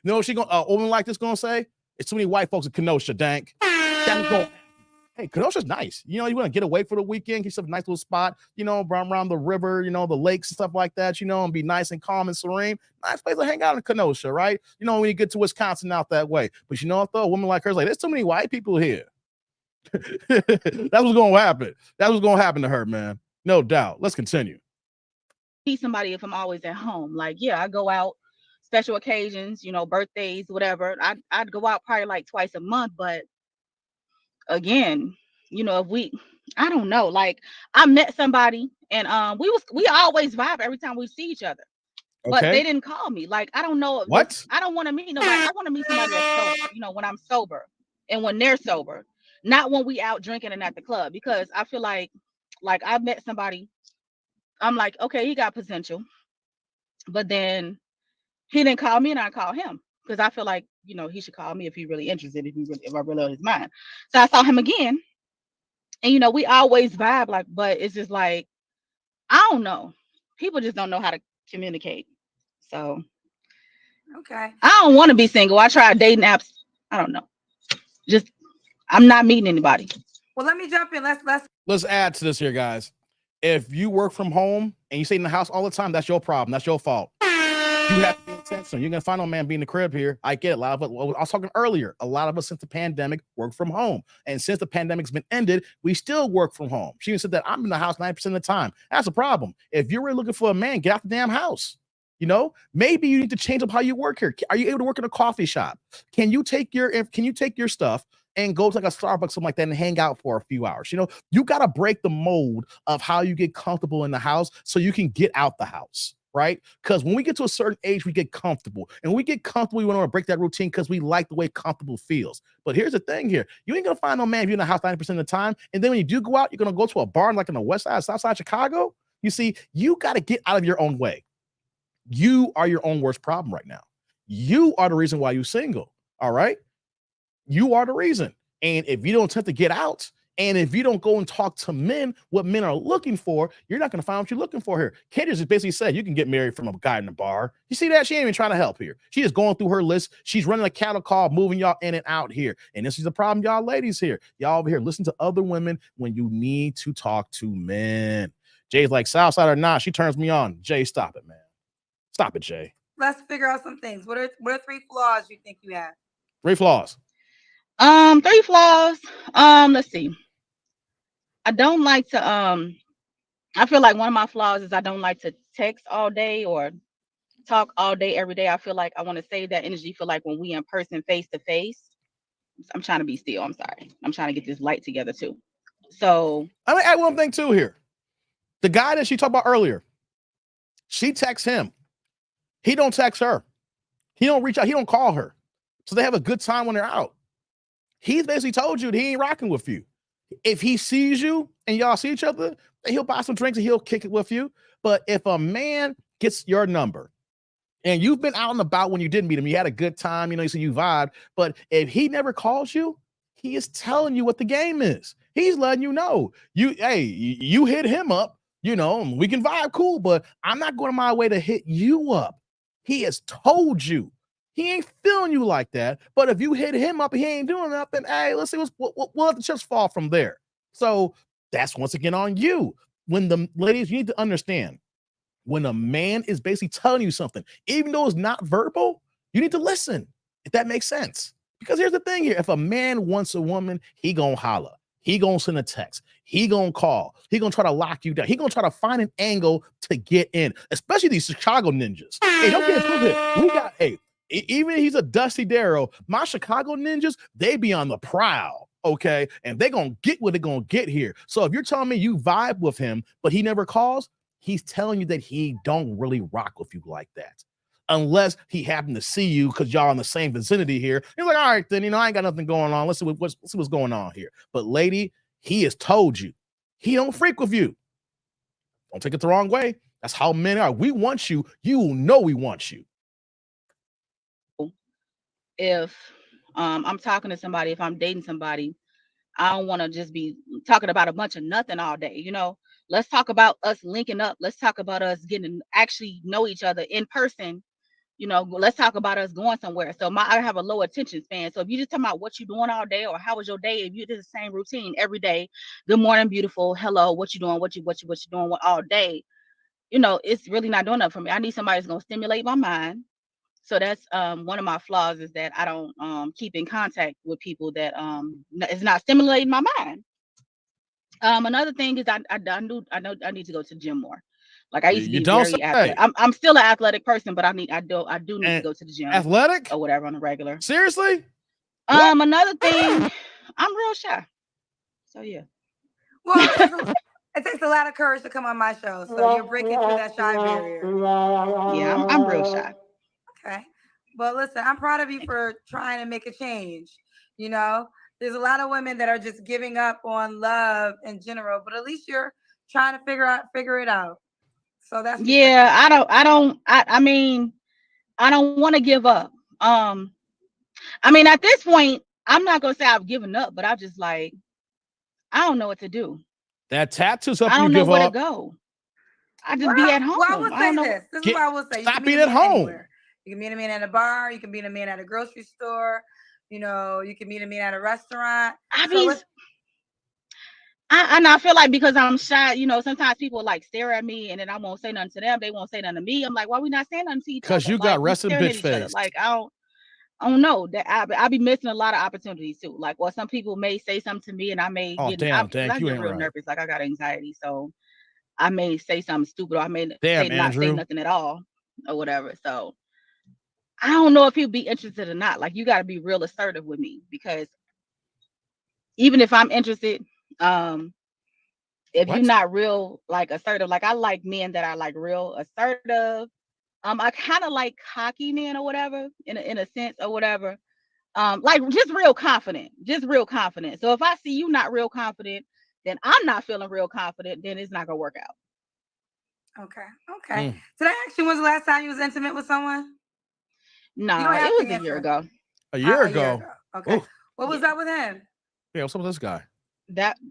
No, she gonna a woman like this gonna say? It's too many white folks in Kenosha, Dank. Hey, Kenosha's nice. You know, you want to get away for the weekend, get yourself a nice little spot, you know, around the river, you know, the lakes and stuff like that, you know, and be nice and calm and serene. Nice place to hang out in Kenosha, right? You know, when you get to Wisconsin out that way. But you know what, though? A woman like her's like, there's too many white people here. That's what's going to happen. That's what's going to happen to her, man. No doubt. Let's continue. See somebody if I'm always at home. Like, yeah, I go out, special occasions, you know, birthdays, whatever. I'd go out probably like twice a month, but again, you know, I don't know, like I met somebody and we always vibe every time we see each other. But they didn't call me. Like, I don't know what. I don't want to meet nobody. I want to meet somebody that's sober, you know, when I'm sober and when they're sober, not when we out drinking and at the club, because I feel like I met somebody, I'm like, okay, he got potential, but then he didn't call me and I called him because I feel like, you know, he should call me if he's really interested, if I really on his mind. So I saw him again. And, you know, we always vibe, like, but it's just like, I don't know. People just don't know how to communicate. So, okay. I don't want to be single. I tried dating apps. I don't know. Just, I'm not meeting anybody. Well, let me jump in. Let's add to this here, guys. If you work from home and you stay in the house all the time, that's your problem. That's your fault. You have to be intentional. You're gonna find no man being in the crib here. I get it. A lot of us, I was talking earlier. A lot of us since the pandemic work from home, and since the pandemic's been ended, we still work from home. She even said that I'm in the house 90% of the time. That's a problem. If you're really looking for a man, get out the damn house. You know, maybe you need to change up how you work here. Are you able to work in a coffee shop? Can you take your stuff and go to like a Starbucks, something like that, and hang out for a few hours? You know, you got to break the mold of how you get comfortable in the house so you can get out the house. Right? Because when we get to a certain age, we get comfortable. And when we get comfortable, we want to break that routine because we like the way comfortable feels. But here's the thing here. You ain't going to find no man if you're in the house 90% of the time. And then when you do go out, you're going to go to a bar like in the west side, south side Chicago. You see, you got to get out of your own way. You are your own worst problem right now. You are the reason why you're single. All right? You are the reason. And if you don't attempt to get out, and if you don't go and talk to men, what men are looking for, you're not going to find what you're looking for here. Kendra just basically said you can get married from a guy in the bar. You see that? She ain't even trying to help here. She is going through her list. She's running a cattle call, moving y'all in and out here. And this is the problem, y'all ladies here. Y'all over here listen to other women when you need to talk to men. Jay's like, Southside or not, she turns me on. Jay, stop it, man. Stop it, Jay. Let's figure out some things. What are 3 flaws you think you have? 3 flaws. 3 flaws. Let's see. I don't like to I feel like one of my flaws is I don't like to text all day or talk all day every day. I feel like I want to save that energy for like when we in person face to face. I'm trying to be still. I'm sorry. I'm trying to get this light together too. So I'm gonna add one thing too here. The guy that she talked about earlier, she texts him. He don't text her. He don't reach out. He don't call her. So they have a good time when they're out. He's basically told you that he ain't rocking with you. If he sees you and y'all see each other, he'll buy some drinks and he'll kick it with you. But if a man gets your number and you've been out and about when you didn't meet him, you had a good time, you know, so you vibe. But if he never calls you, he is telling you what the game is. He's letting you know. You hit him up, you know, we can vibe cool, but I'm not going my way to hit you up. He has told you. He ain't feeling you like that. But if you hit him up and he ain't doing nothing, hey, let's see we'll let the chips fall from there. So that's once again on you. When the ladies, you need to understand, when a man is basically telling you something, even though it's not verbal, you need to listen, if that makes sense. Because here's the thing here. If a man wants a woman, he gonna holler. He gonna send a text. He gonna call. He gonna try to lock you down. He gonna try to find an angle to get in, especially these Chicago ninjas. Hey, don't get it twisted. We got, even he's a Dusty Darrow. My Chicago ninjas, they be on the prowl, okay? And they gonna get what they're gonna get here. So if you're telling me you vibe with him, but he never calls, he's telling you that he don't really rock with you like that. Unless he happened to see you because y'all in the same vicinity here. He's like, all right, then, I ain't got nothing going on. Let's see what's going on here. But lady, he has told you he don't freak with you. Don't take it the wrong way. That's how men are. We want you. You know we want you. If I'm talking to somebody, if I'm dating somebody, I don't want to just be talking about a bunch of nothing all day. Let's talk about us linking up. Let's talk about us getting actually know each other in person. Let's talk about us going somewhere. So I have a low attention span. So if you just talk about what you're doing all day or how was your day, if you do the same routine every day, good morning, beautiful, hello, what you doing, what you doing all day, it's really not doing enough for me. I need somebody that's gonna stimulate my mind. So that's one of my flaws is that I don't keep in contact with people that is not stimulating my mind. Another thing is I know I need to go to the gym more. Like I used to be very athletic. I'm still an athletic person, but I do need to go to the gym. Athletic or whatever on the regular. Seriously? Another thing, I'm real shy. So yeah. Well, it takes a lot of courage to come on my show. So you're breaking through that shy barrier. Yeah, I'm real shy. Okay. But listen, I'm proud of you for trying to make a change. There's a lot of women that are just giving up on love in general, but at least you're trying to figure it out. So that's I mean, I don't want to give up. I mean, at this point, I'm not gonna say I've given up, but I'm just like, I don't know what to do. That tattoo's up. I don't know where to go. I just be at home. Well, I would say this. This is what I will say. Stop being at home. Anywhere. You can meet a man at a bar. You can meet a man at a grocery store. You can meet a man at a restaurant. I feel like because I'm shy, sometimes people like stare at me and then I won't say nothing to them. They won't say nothing to me. I'm like, why we not saying nothing to each other? Because you got resting bitch face. Like, I don't know. That I be missing a lot of opportunities too. Like, well, some people may say something to me and I may I get real nervous. Like I got anxiety. So I may say something stupid or I may not say nothing at all or whatever. So I don't know if he'll be interested or not. Like, you got to be real assertive with me because even if I'm interested, if you're not real like assertive, like I like men that are like real assertive. I kind of like cocky men or whatever in a sense or whatever. Like just real confident. So if I see you not real confident, then I'm not feeling real confident, then it's not gonna work out. Okay. Did I ask you when's the last time you was intimate with someone? No, it was a year ago. A year ago. Okay. Ooh. What was that with him? Yeah, what's up with this guy?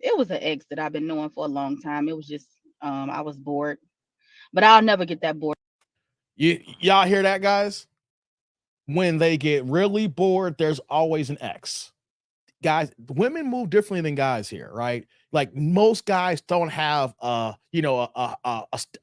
It was an ex that I've been knowing for a long time. It was just I was bored. But I'll never get that bored. Y'all hear that, guys? When they get really bored, there's always an ex. Guys, women move differently than guys here, right? Like most guys don't have a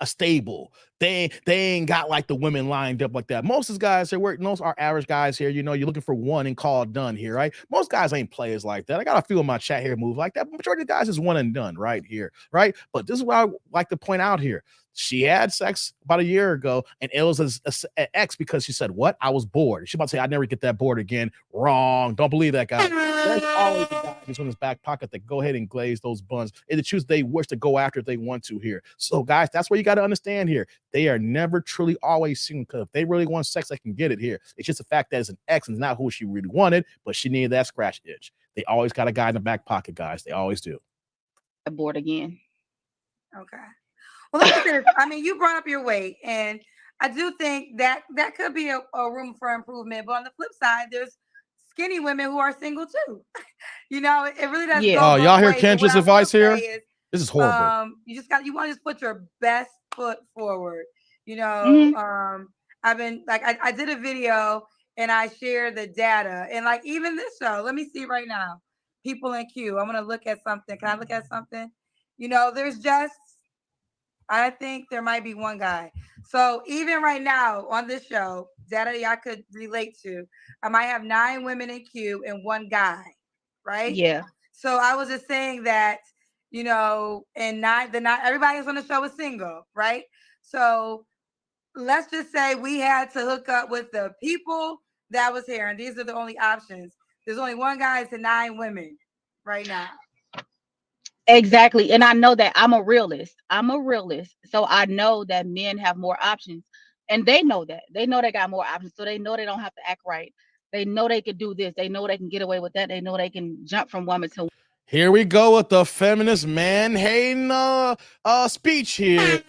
stable. They ain't got like the women lined up like that. Most of these guys most are average guys here. You're looking for one and call it done here, right? Most guys ain't players like that. I got a few of my chat here move like that. But majority of guys is one and done right here, right? But this is what I like to point out here. She had sex about a year ago, and it was an ex because she said, "What? I was bored." She about to say, "I'd never get that bored again." Wrong. Don't believe that guy. There's always a guy who's in his back pocket that go ahead and glaze those buns. And the truth, they wish to go after if they want to here. So, guys, that's what you got to understand here. They are never truly always single because if they really want sex, they can get it here. It's just the fact that it's an ex and it's not who she really wanted, but she needed that scratch itch. They always got a guy in the back pocket, guys. They always do. Bored again. Okay. Well, look at this. I mean, you brought up your weight, and I do think that could be a room for improvement. But on the flip side, there's skinny women who are single too. It really doesn't. Yeah. Oh, y'all hear Kendra's advice here? This is horrible. You want to just put your best foot forward. I've been like, I did a video and I shared the data, and like even this show. Let me see right now. People in queue. I'm gonna look at something. Can I look at something? There's just. I think there might be one guy. So even right now on this show, data I could relate to, I might have 9 women in queue and 1 guy, right? Yeah. So I was just saying that, and everybody else on the show is single, right? So let's just say we had to hook up with the people that was here, and these are the only options. There's only one guy to 9 women right now. Exactly. And I know that I'm a realist. So I know that men have more options. And they know that. They know they got more options. So they know they don't have to act right. They know they can do this. They know they can get away with that. They know they can jump from woman to. Here we go with the feminist man hating speech here.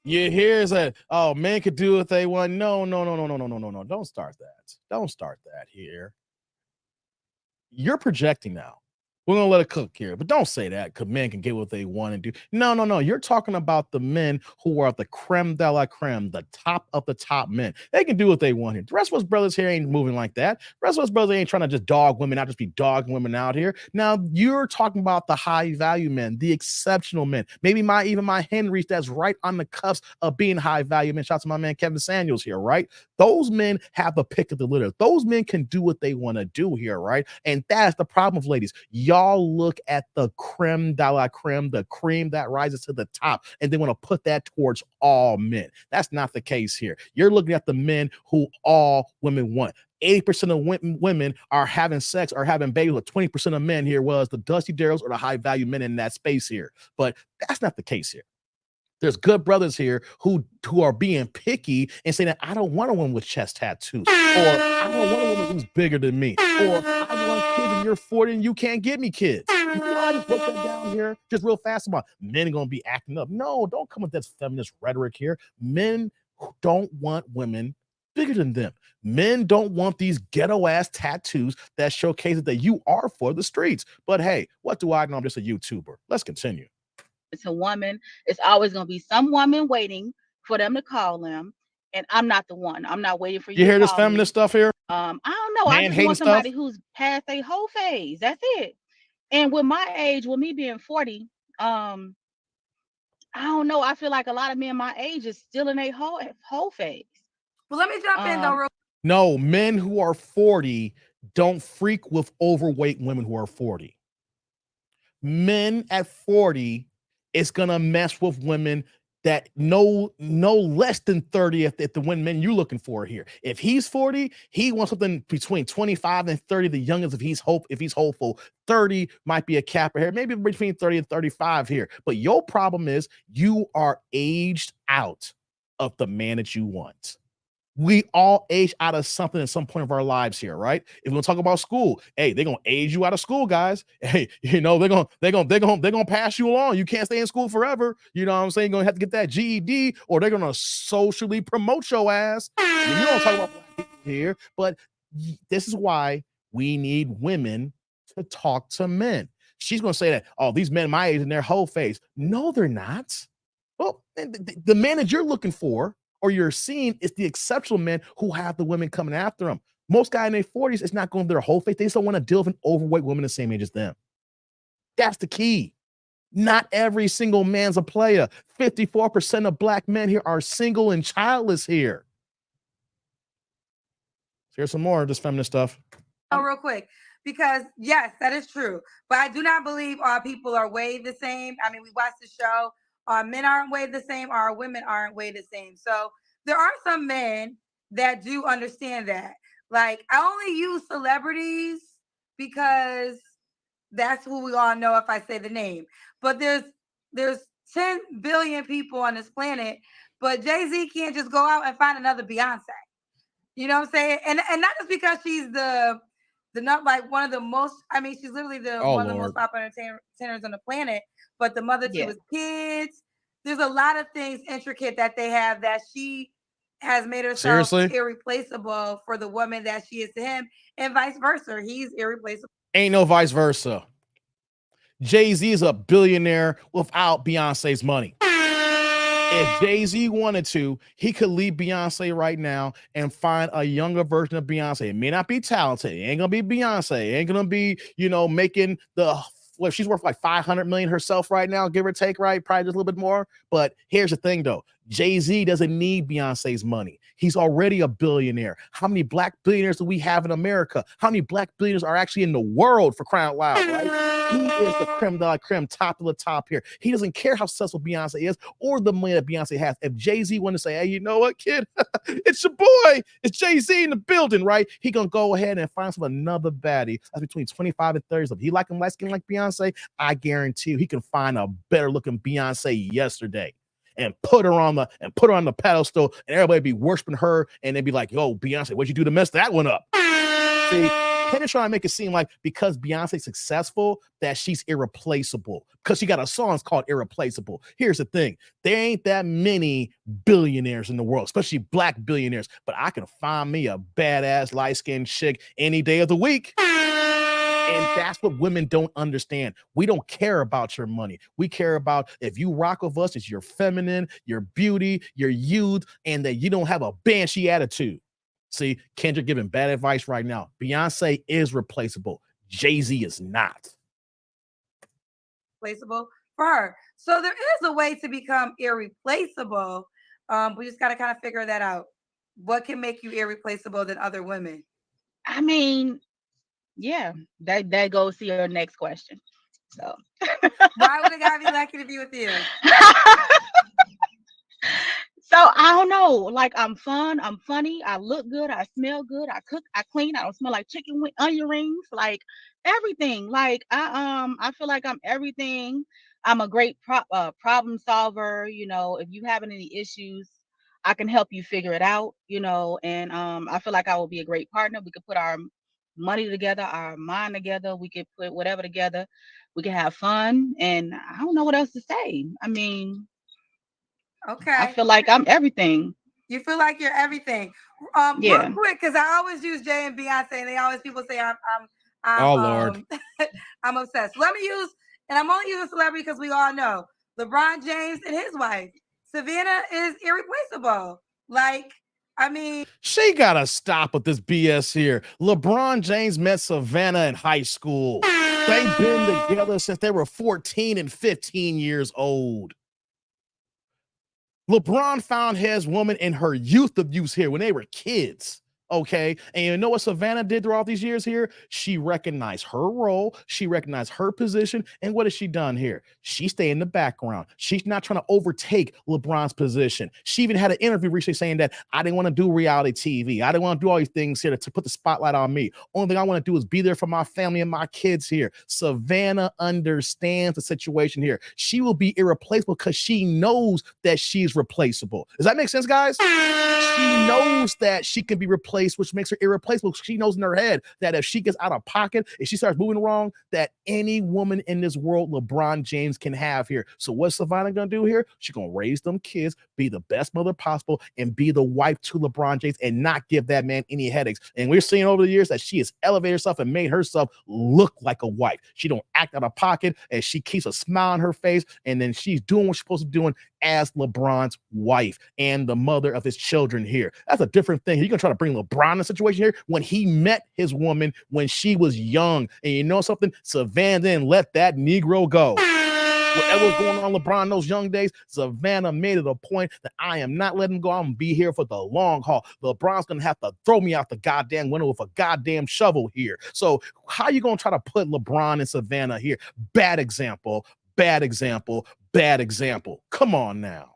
You hear that? Oh, men could do what they want. No. Don't start that. Don't start that here. You're projecting now. We're going to let it cook here, but don't say that because men can get what they want and do. No. You're talking about the men who are the creme de la creme, the top of the top men. They can do what they want here. The rest of us brothers here ain't moving like that. The rest of us brothers ain't trying to just dog women out, just be dogging women out here. Now, you're talking about the high value men, the exceptional men. Maybe even my Henrys that's right on the cusp of being high value men. Shout out to my man Kevin Samuels here, right? Those men have the pick of the litter. Those men can do what they want to do here, right? And that's the problem with ladies. Y'all look at the creme de la creme, the cream that rises to the top, and they want to put that towards all men. That's not the case here. You're looking at the men who all women want. 80% of women are having sex or having babies with 20% of men here was the Dusty Darrells or the high value men in that space here. But that's not the case here. There's good brothers here who are being picky and saying that I don't want a woman with chest tattoos, or I don't want a woman who's bigger than me, or I want kids and you're 40 and you can't get me kids. You know, I just put that down here just real fast about men are going to be acting up. No, don't come with that feminist rhetoric here. Men don't want women bigger than them. Men don't want these ghetto ass tattoos that showcase that you are for the streets. But hey, what do I know? I'm just a YouTuber. Let's continue. It's a woman. It's always going to be some woman waiting for them to call them. And I'm not the one. I'm not waiting for you. You hear this feminist stuff here? I don't know. I just want somebody who's past a whole phase. That's it. And with my age, with me being 40, I don't know. I feel like a lot of men my age is still in a whole phase. Well, let me jump in though. No, men who are 40 don't freak with overweight women who are 40. Men at 40 is gonna mess with women that no less than 30 if the men you're looking for here. If he's 40, he wants something between 25 and 30. The youngest, if he's hopeful, 30 might be a capper here, maybe between 30 and 35 here. But your problem is you are aged out of the man that you want. We all age out of something at some point of our lives here, right? If we're talk about school, hey, they're gonna age you out of school, guys. Hey, you know, they're gonna pass you along. You can't stay in school forever. You know what I'm saying? You're gonna have to get that GED, or they're gonna socially promote your ass. You don't talk about black people here, but this is why we need women to talk to men. She's gonna say that, oh, these men my age in their whole face. No, they're not. Well, the man that you're looking for or you're seeing is the exceptional men who have the women coming after them. Most guys in their 40s, it's not going to their whole face. They just don't want to deal with an overweight woman the same age as them. That's the key. Not every single man's a player. 54% of black men here are single and childless here. Here's some more of this feminist stuff. Oh, real quick. Because yes, that is true. But I do not believe all people are weighed the same. I mean, we watched the show. Our men aren't weighed the same. Our women aren't weighed the same. So there are some men that do understand that. Like, I only use celebrities because that's who we all know if I say the name. But there's 10 billion people on this planet, but Jay-Z can't just go out and find another Beyonce. You know what I'm saying? And not just because she's the not like one of the most, I mean, she's literally one of the most popular entertainers on the planet, but the mother to his kids. There's a lot of things intricate that they have that she has made herself irreplaceable for the woman that she is to him, and vice versa. He's irreplaceable. Ain't no vice versa. Jay-Z is a billionaire without Beyonce's money. If Jay-Z wanted to, he could leave Beyonce right now and find a younger version of Beyonce. It may not be talented. It ain't gonna be Beyonce. It ain't gonna be, making she's worth like 500 million herself right now, give or take, right? Probably just a little bit more. But here's the thing though. Jay-Z doesn't need Beyonce's money. He's already a billionaire. How many black billionaires do we have in America? How many black billionaires are actually in the world, for crying out loud, right? He is the creme de la creme, top of the top here. He doesn't care how successful Beyonce is or the money that Beyonce has. If Jay-Z want to say, hey, you know what, kid? It's your boy. It's Jay-Z in the building, right? He gonna go ahead and find some another baddie that's between 25 and 30. So if he like him light skin like Beyonce, I guarantee you he can find a better looking Beyonce yesterday. And put her on the pedestal, and everybody be worshiping her, and they'd be like, yo, Beyonce, what'd you do to mess that one up? See, Kendrick's trying to make it seem like because Beyonce's successful, that she's irreplaceable. Because she got a song called Irreplaceable. Here's the thing. There ain't that many billionaires in the world, especially black billionaires, but I can find me a badass light-skinned chick any day of the week. And that's what women don't understand. We don't care about your money. We care about if you rock with us, it's your feminine, your beauty, your youth, and that you don't have a banshee attitude. See, Kendrick giving bad advice right now. Beyonce is replaceable. Jay-Z is not. Replaceable for her. So there is a way to become irreplaceable. We just got to kind of figure that out. What can make you irreplaceable than other women? I mean, yeah, that goes to your next question. So why would a guy be lucky to be with you? So I don't know. Like I'm fun, I'm funny, I look good, I smell good, I cook, I clean, I don't smell like chicken with onion rings, like everything. Like I feel like I'm everything. I'm a great problem solver. You know, if you having any issues, I can help you figure it out. You know, and I feel like I will be a great partner. We could put our money together, our mind together. We could put whatever together. We can have fun, and I don't know what else to say. I mean, okay. I feel like I'm everything. You feel like you're everything. Yeah. Real quick, because I always use Jay and Beyonce, and people say I'm oh Lord, I'm obsessed. Let me use, and I'm only using celebrity because we all know LeBron James and his wife Savannah is irreplaceable. Like, I mean, she gotta stop with this BS here. LeBron James met Savannah in high school. They've been together since they were 14 and 15 years old. LeBron found his woman in her youth abuse here when they were kids. Okay. And you know what Savannah did throughout these years here? She recognized her role. She recognized her position. And what has she done here? She stayed in the background. She's not trying to overtake LeBron's position. She even had an interview recently saying that I didn't want to do reality TV. I didn't want to do all these things here to put the spotlight on me. Only thing I want to do is be there for my family and my kids here. Savannah understands the situation here. She will be irreplaceable because she knows that she's replaceable. Does that make sense, guys? She knows that she can be replaced, which makes her irreplaceable. She knows in her head that if she gets out of pocket, if she starts moving wrong, that any woman in this world, LeBron James can have here. So what's Savannah gonna do here? She's gonna raise them kids, be the best mother possible, and be the wife to LeBron James and not give that man any headaches. And we're seeing over the years that she has elevated herself and made herself look like a wife. She don't act out of pocket, and she keeps a smile on her face, and then she's doing what she's supposed to be doing as LeBron's wife and the mother of his children here. That's a different thing. You're gonna try to bring LeBron in the situation here when he met his woman when she was young. And you know something? Savannah didn't let that Negro go. Whatever was going on LeBron in those young days, Savannah made it a point that I am not letting go. I'm gonna be here for the long haul. LeBron's gonna have to throw me out the goddamn window with a goddamn shovel here. So how you gonna try to put LeBron and Savannah here? Bad example, bad example, bad example. Come on now.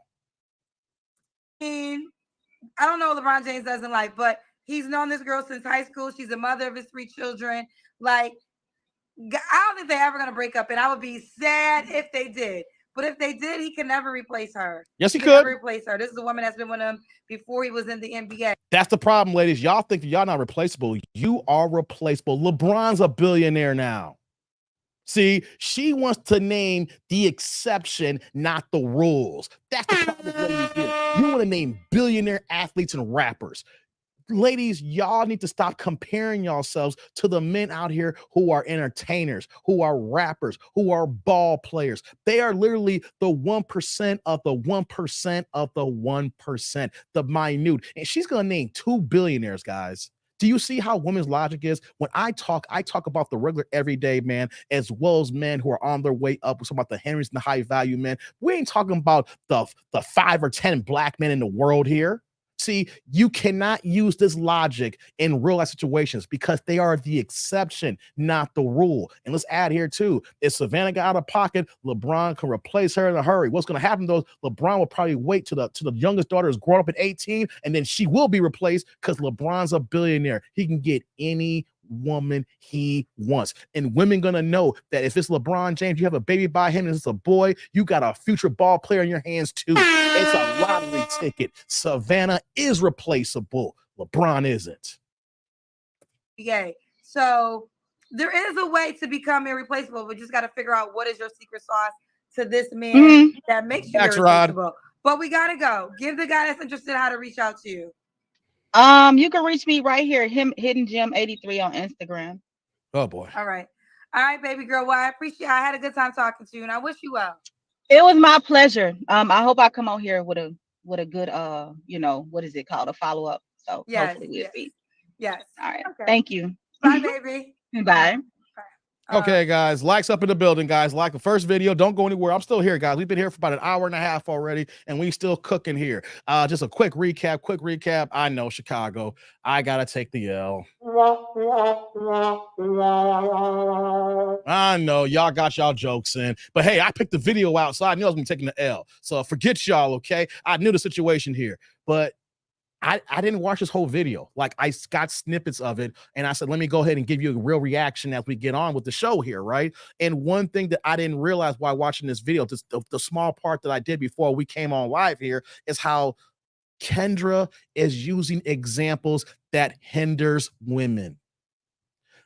I don't know what LeBron James doesn't like, but he's known this girl since high school. She's a mother of his 3 children. Like, I don't think they're ever going to break up, and I would be sad if they did. But if they did, he can never replace her. Yes, he could. Never replace her. This is a woman that's been with him before he was in the NBA. That's the problem, ladies. Y'all think y'all not replaceable. You are replaceable. LeBron's a billionaire now. See, she wants to name the exception, not the rules. That's the problem, ladies. You want to name billionaire athletes and rappers. Ladies, y'all need to stop comparing yourselves to the men out here who are entertainers, who are rappers, who are ball players. They are literally the 1% of the 1% of the 1%, the minute. And she's going to name 2 billionaires, guys. Do you see how women's logic is? When I talk about the regular everyday man, as well as men who are on their way up. We're talking about the Henrys and the high value men. We ain't talking about the 5 or 10 black men in the world here. See, you cannot use this logic in real life situations because they are the exception, not the rule. And let's add here too, if Savannah got out of pocket, LeBron can replace her in a hurry. What's going to happen though? LeBron will probably wait till the youngest daughter is grown up at 18, and then she will be replaced because LeBron's a billionaire. He can get any woman he wants, and women gonna know that if it's LeBron James, you have a baby by him and it's a boy, you got a future ball player in your hands too. It's a lottery ticket. Savannah is replaceable. LeBron isn't. Yay. So there is a way to become irreplaceable. We just got to figure out what is your secret sauce to this man that makes you irreplaceable. But we gotta go. Give the guy that's interested how to reach out to you. You can reach me right here, Hidden Gem 83 on Instagram. Oh boy. All right, baby girl. Well, I had a good time talking to you, and I wish you well. It was my pleasure. I hope I come on here with a good what is it called, a follow up. So hopefully we'll see. Yes. All right. Okay. Thank you. Bye, baby. Bye. Okay, guys, likes up in the building, guys. Like the first video, don't go anywhere. I'm still here, guys. We've been here for about an hour and a half already, and we still cooking here. Just a quick recap. I know Chicago. I gotta take the L. I know y'all got y'all jokes in, but hey, I picked the video out, so I knew I was gonna be taking the L. So forget y'all, okay? I knew the situation here, but I didn't watch this whole video. Like, I got snippets of it, and I said, let me go ahead and give you a real reaction as we get on with the show here, right? And one thing that I didn't realize while watching this video, the small part that I did before we came on live here, is how Kendra is using examples that hinders women.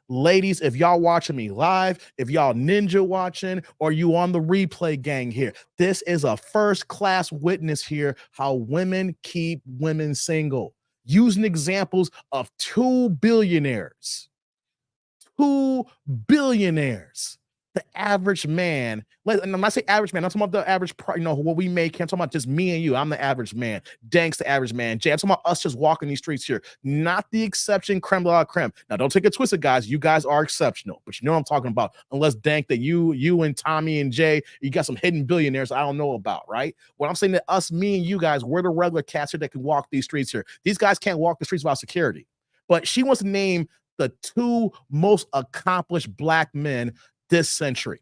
Ladies, if y'all watching me live, if y'all ninja watching, or you on the replay gang here, this is a first-class witness here how women keep women single. Using examples of 2 billionaires. 2 billionaires. The average man, and when I say average man, I'm talking about the average, what we make. I'm talking about just me and you. I'm the average man. Dank's the average man. Jay, I'm talking about us just walking these streets here. Not the exception, creme de la creme. Now, don't take it twisted, guys. You guys are exceptional, but you know what I'm talking about. Unless, Dank, that you and Tommy and Jay, you got some hidden billionaires I don't know about, right? What I'm saying that us, me and you guys, we're the regular cats here that can walk these streets here. These guys can't walk the streets without security. But she wants to name the 2 most accomplished black men this century.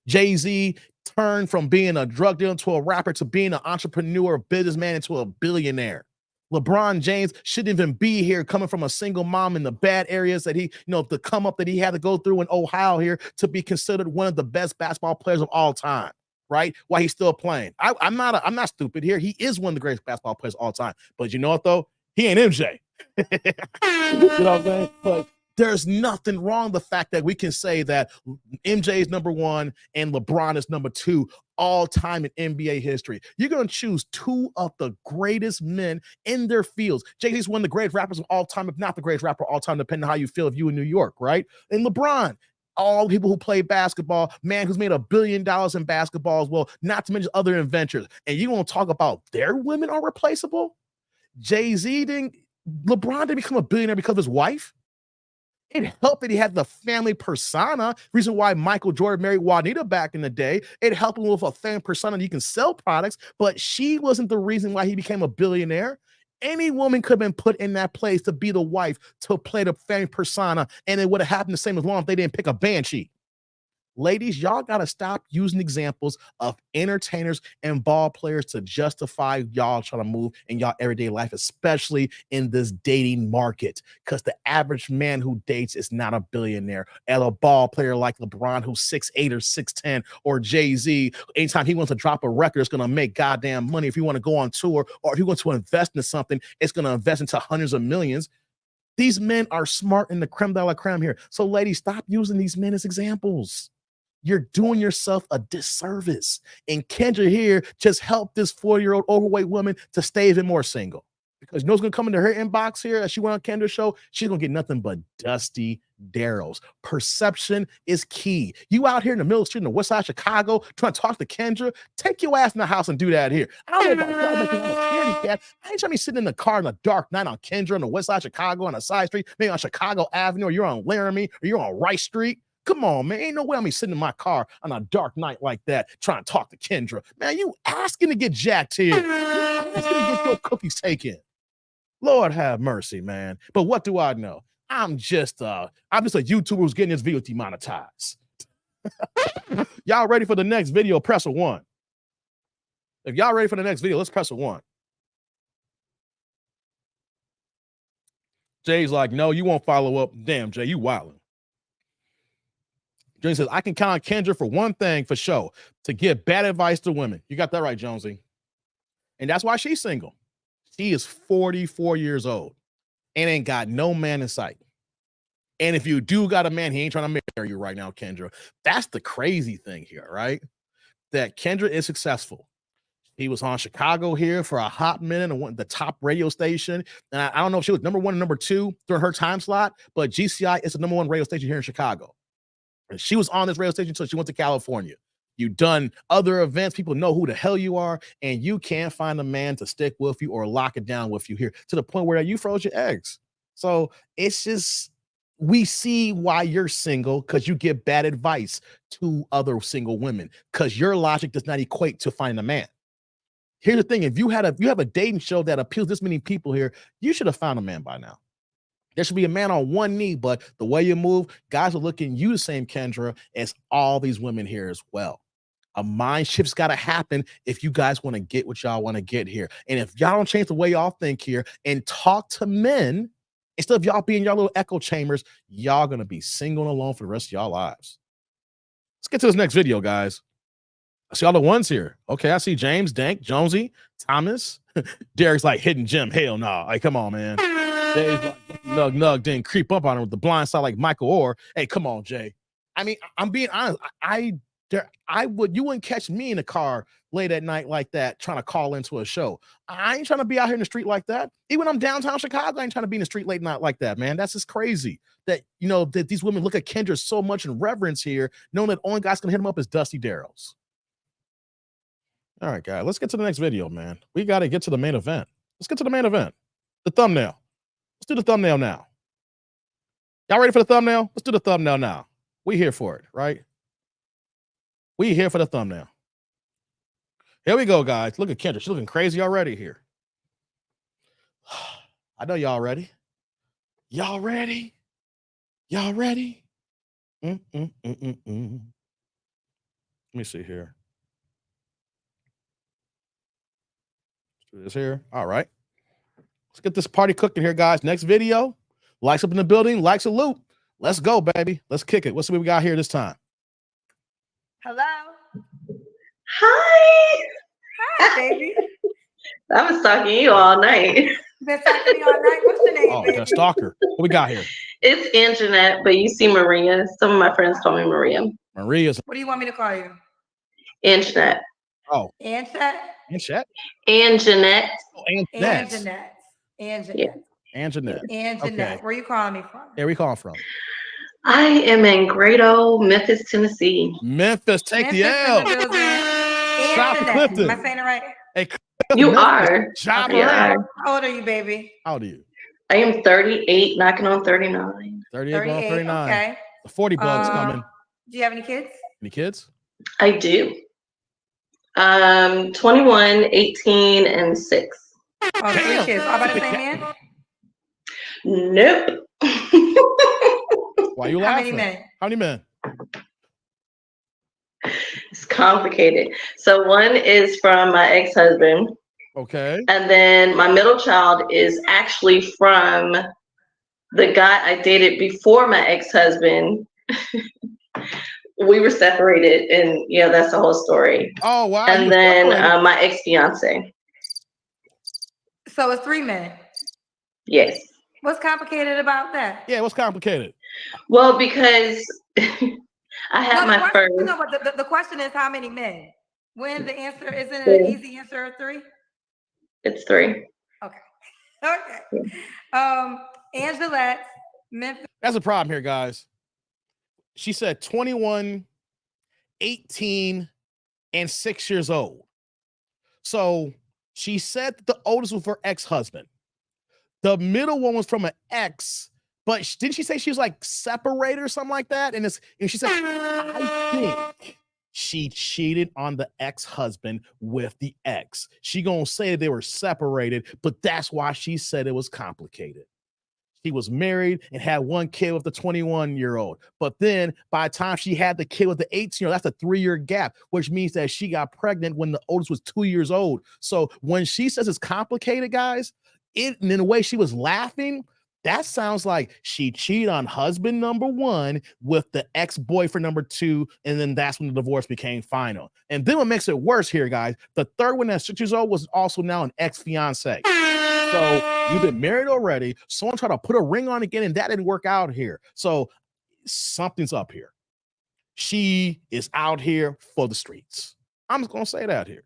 Jay-Z turned from being a drug dealer to a rapper to being an entrepreneur, businessman, into a billionaire. LeBron James shouldn't even be here, coming from a single mom in the bad areas that he, the come up that he had to go through in Ohio here to be considered one of the best basketball players of all time, right? While he's still playing. I'm not stupid here. He is one of the greatest basketball players of all time. But you know what though? He ain't MJ. You know what I'm saying? But there's nothing wrong with the fact that we can say that MJ is number 1 and LeBron is number 2 all time in NBA history. You're going to choose 2 of the greatest men in their fields. Jay-Z is one of the greatest rappers of all time, if not the greatest rapper of all time, depending on how you feel if you in New York, right? And LeBron, all people who play basketball, man who's made $1 billion in basketball as well, not to mention other inventors. And you want to talk about their women are replaceable? LeBron didn't become a billionaire because of his wife. It helped that he had the family persona. Reason why Michael Jordan married Juanita back in the day. It helped him with a family persona that he can sell products, but she wasn't the reason why he became a billionaire. Any woman could have been put in that place to be the wife, to play the family persona, and it would have happened the same as long if they didn't pick a banshee. Ladies, y'all got to stop using examples of entertainers and ball players to justify y'all trying to move in y'all everyday life, especially in this dating market, because the average man who dates is not a billionaire. And a ball player like LeBron, who's 6'8" or 6'10", or Jay-Z, anytime he wants to drop a record, it's going to make goddamn money. If you want to go on tour or if you want to invest into something, it's going to invest into hundreds of millions. These men are smart in the creme de la creme here. So ladies, stop using these men as examples. You're doing yourself a disservice. And Kendra here just helped this 40-year-old overweight woman to stay even more single. Because you know what's going to come into her inbox here as she went on Kendra's show? She's going to get nothing but dusty Darrells. Perception is key. You out here in the middle of the street in the west side of Chicago trying to talk to Kendra, take your ass in the house and do that here. I don't know about y'all making a scaredy cat. I ain't trying to be sitting in the car in a dark night on Kendra on the west side of Chicago on a side street, maybe on Chicago Avenue, or you're on Laramie, or you're on Rice Street. Come on, man. Ain't no way I'm be sitting in my car on a dark night like that trying to talk to Kendra. Man, you asking to get jacked here. You asking to get your cookies taken. Lord have mercy, man. But what do I know? I'm just a YouTuber who's getting his video demonetized. Y'all ready for the next video? Press a 1. If y'all ready for the next video, let's press a 1. Jay's like, no, you won't follow up. Damn, Jay, you wildin'. Jay says, I can count on Kendra for one thing for sure, to give bad advice to women. You got that right, Jonesy. And that's why she's single. She is 44 years old and ain't got no man in sight. And if you do got a man, he ain't trying to marry you right now, Kendra. That's the crazy thing here, right? That Kendra is successful. He was on Chicago here for a hot minute and went the top radio station. And I don't know if she was number 1 or number 2 during her time slot, but GCI is the number 1 radio station here in Chicago. And she was on this radio station until she went to California. You've done other events. People know who the hell you are, and you can't find a man to stick with you or lock it down with you here to the point where you froze your eggs. So it's just, we see why you're single, because you give bad advice to other single women, because your logic does not equate to finding a man. Here's the thing. If you have a dating show that appeals this many people here, you should have found a man by now. There should be a man on one knee, but the way you move, guys are looking you the same, Kendra, as all these women here as well. A mind shift's got to happen if you guys want to get what y'all want to get here. And if y'all don't change the way y'all think here and talk to men, instead of y'all being your little echo chambers, y'all going to be single and alone for the rest of y'all lives. Let's get to this next video, guys. I see all the ones here. Okay, I see James, Dank, Jonesy, Thomas. Derek's like, hidden gem. Hell no. Nah. Like, come on, man. Jay's like, nug, didn't creep up on him with the blind side like Michael Orr. Hey, come on, Jay. I mean, I'm being honest. You wouldn't catch me in a car late at night like that trying to call into a show. I ain't trying to be out here in the street like that. Even when I'm downtown Chicago, I ain't trying to be in the street late night like that, man. That's just crazy that, that these women look at Kendra so much in reverence here, knowing that only guy's going to hit him up is Dusty Darrells. All right, guys, let's get to the next video, man. We got to get to the main event. Let's get to the main event. The thumbnail. Let's do the thumbnail now. Y'all ready for the thumbnail? Let's do the thumbnail now. We here for it, right? We here for the thumbnail. Here we go, guys. Look at Kendra. She's looking crazy already here. I know y'all ready. Y'all ready? Y'all ready? Let me see here. Let's do this here. All right. Let's get this party cooking here, guys. Next video. Likes up in the building. Likes a loop. Let's go, baby. Let's kick it. What's what we got here this time? Hello. Hi. Hi, baby. I was talking to you all night. Been talking to me all night. What's your name, baby? The stalker. What we got here? It's Anjanette, but you see Maria. Some of my friends call me Maria. Maria's. What do you want me to call you? Anjanette. Oh. Anjanette? Anjanette? Anjanette. Oh, Anjanette. Anjanette. Anjanette. Anjanette. Okay. Where you calling me from? Where we calling from? I am in great old Memphis, Tennessee. Memphis, take the L. Anjanette. Am I saying it right? Hey, you are. How old are you, baby? How old are you? I am 38, knocking on 39. 38, going 39. Okay. The 40 bugs coming. Do you have any kids? Any kids? I do. 21, 18, and 6. Oh, 3 kids. All by the same man? Nope. Why are you laughing? How many men? It's complicated. So one is from my ex-husband. Okay. And then my middle child is actually from the guy I dated before my ex-husband. We were separated, and that's the whole story. Oh, wow. And then my ex-fiance. So it's 3 men. Yes. What's complicated about that? Yeah, what's complicated? Well, because I had my first. No, but the question is how many men? When the answer isn't an easy answer of 3? It's 3. Okay. Okay. Anjanette, Memphis. That's a problem here, guys. She said 21, 18, and 6 years old. So she said that the oldest was her ex-husband. The middle one was from an ex, But didn't she say she was like separated or something like that? And she said, I think she cheated on the ex-husband with the ex. She gonna say they were separated, but that's why she said it was complicated. She was married and had one kid with the 21-year-old. But then by the time she had the kid with the 18-year-old, that's a 3-year gap, which means that she got pregnant when the oldest was 2 years old. So when she says it's complicated, guys, and in the way she was laughing, that sounds like she cheated on husband number 1 with the ex-boyfriend number 2, and then that's when the divorce became final. And then what makes it worse here, guys, the third one that's 6 years old was also now an ex-fiance. So you've been married already. Someone tried to put a ring on again, and that didn't work out here. So something's up here. She is out here for the streets. I'm just going to say that here.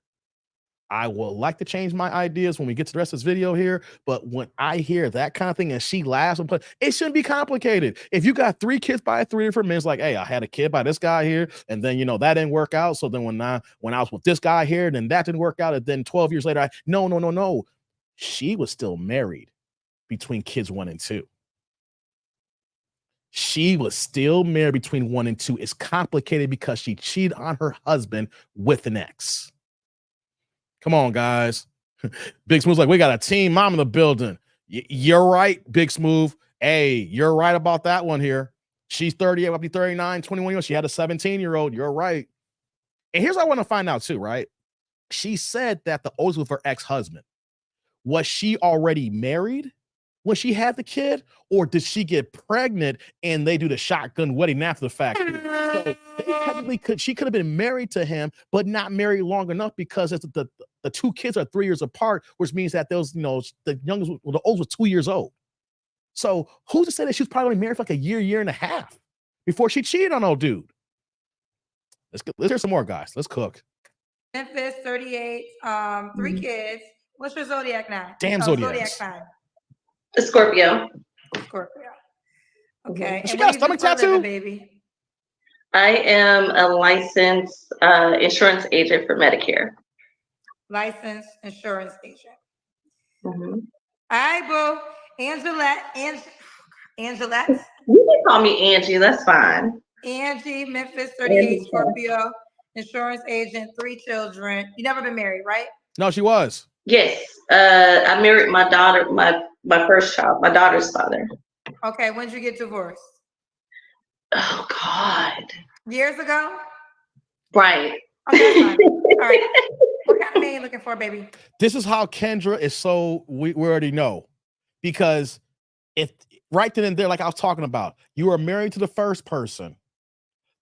I would like to change my ideas when we get to the rest of this video here, but when I hear that kind of thing and she laughs, it shouldn't be complicated. If you got 3 kids by 3 different men, it's like, hey, I had a kid by this guy here, and then that didn't work out. So then when I was with this guy here, then that didn't work out, and then 12 years later, no. She was still married between kids 1 and 2. She was still married between 1 and 2. It's complicated because she cheated on her husband with an ex. Come on, guys. Big Smooth's like, we got a teen mom in the building. You're right, Big Smooth. Hey, you're right about that one here. She's 38, about to be 39, 21 years old. She had a 17-year-old. You're right. And here's what I want to find out too, right? She said that the oldest was her ex-husband. Was she already married when she had the kid, or did she get pregnant and they do the shotgun wedding after the fact? So she could have been married to him, but not married long enough because the 2 kids are 3 years apart, which means that those, the youngest, the oldest was 2 years old. So who's to say that she was probably married for like a year and a half before she cheated on old dude? Let's hear some more, guys. Let's cook. Memphis, 38, 3 kids. What's your zodiac now? Damn, zodiac sign. Scorpio. Okay. She got a stomach tattoo, baby. I am a licensed insurance agent for Medicare. Licensed insurance agent. Mm-hmm. All right, boo. Angelette. You can call me Angie. That's fine. Angie, Memphis, 38, Scorpio, insurance agent, 3 children. You never been married, right? No, she was. Yes. I married my daughter, my first child, my daughter's father. Okay. When did you get divorced? Oh, God. Years ago? Right. Okay, fine. All right. What kind of man you looking for, baby? This is how Kendra is so, we already know. Because if right then and there, like I was talking about, you were married to the first person.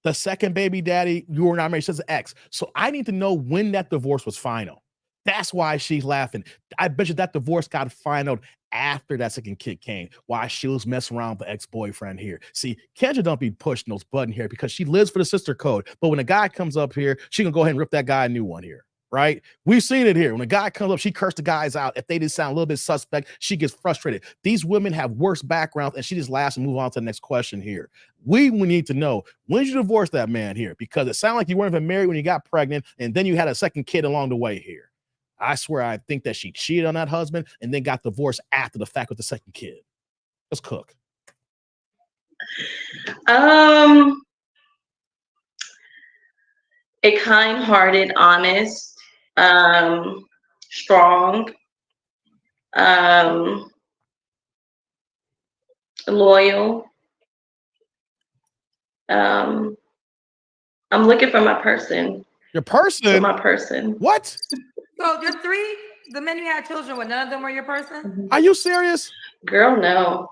The second baby daddy, you were not married, she's an ex. So I need to know when that divorce was final. That's why she's laughing. I bet you that divorce got final after that second kid came, while she was messing around with the ex-boyfriend here. See, Kendra don't be pushing those buttons here because she lives for the sister code. But when a guy comes up here, she can go ahead and rip that guy a new one here, right? We've seen it here. When a guy comes up, she cursed the guys out. If they just sound a little bit suspect, she gets frustrated. These women have worse backgrounds, and she just laughs and move on to the next question here. We need to know, when did you divorce that man here? Because it sounded like you weren't even married when you got pregnant, and then you had a second kid along the way here. I swear, I think that she cheated on that husband and then got divorced after the fact with the second kid. Let's cook. A kind-hearted, honest, strong, loyal. I'm looking for my person. Your person? For my person. What? So the 3, the men you had children with, none of them were your person? Are you serious? Girl, no.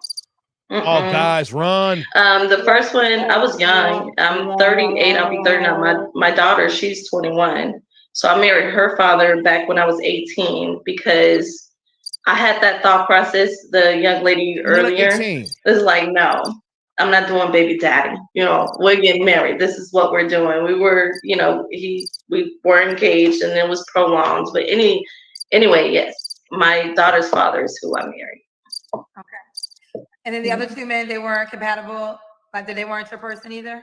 Oh, guys, run. The first one, I was young. I'm 38, I'll be 39. My daughter, she's 21. So I married her father back when I was 18 because I had that thought process, the young lady earlier. It's like, no, I'm not doing baby daddy. We're getting married. This is what we're doing. We were, we were engaged and it was prolonged. But anyway, yes, my daughter's father is who I married. Okay. And then the other 2 men, they weren't compatible? Like, they weren't your person either?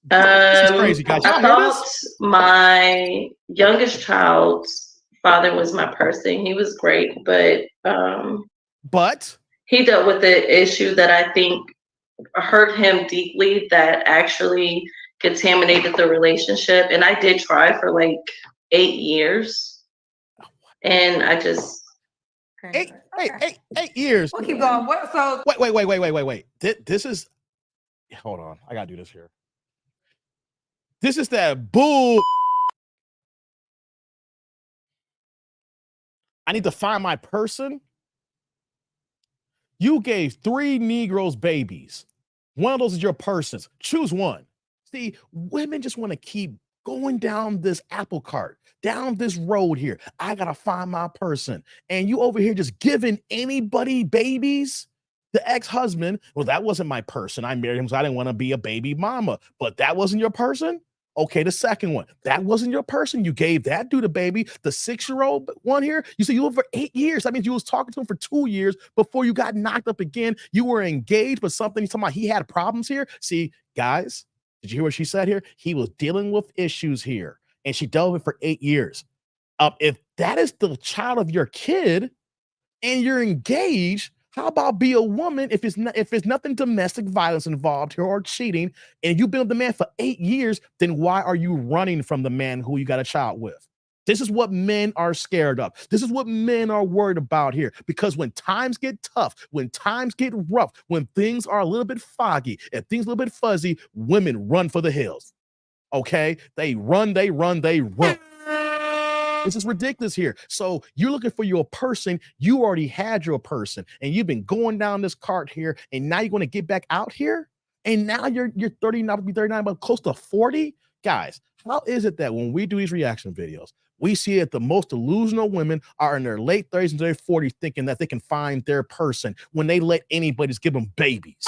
This is crazy, guys. I thought my youngest child's father was my person. He was great, but he dealt with the issue that I think hurt him deeply, that actually contaminated the relationship. And I did try for like 8 years, and I just 8 years. We'll keep going. What? So Wait. This is, hold on. I gotta do this here. This is that bull. I need to find my person. You gave 3 Negroes babies. One of those is your persons. Choose one. See, women just want to keep going down this apple cart, down this road here. I gotta find my person. And you over here just giving anybody babies. The ex-husband, well, that wasn't my person. I married him, so I didn't want to be a baby mama. But that wasn't your person? Okay, the second one, that wasn't your person. You gave that dude a baby. The 6-year-old one here, you said you were for 8 years. That means you was talking to him for 2 years before you got knocked up again. You were engaged, but something he's talking about, he had problems here. See, guys, did you hear what she said here? He was dealing with issues here, and she dealt with it for 8 years. If that is the child of your kid and you're engaged, how about be a woman if it's nothing domestic violence involved here or cheating, and you've been with the man for 8 years, then why are you running from the man who you got a child with? This is what men are scared of. This is what men are worried about here. Because when times get tough, when times get rough, when things are a little bit foggy, and things a little bit fuzzy, women run for the hills. Okay? They run. This is ridiculous here. So you're looking for your person. You already had your person, and you've been going down this cart here, and now you're going to get back out here, and now you're 30, not to be 39, but close to 40. Guys, how is it that when we do these reaction videos, we see that the most delusional women are in their late 30s and their 40s thinking that they can find their person when they let anybody just give them babies?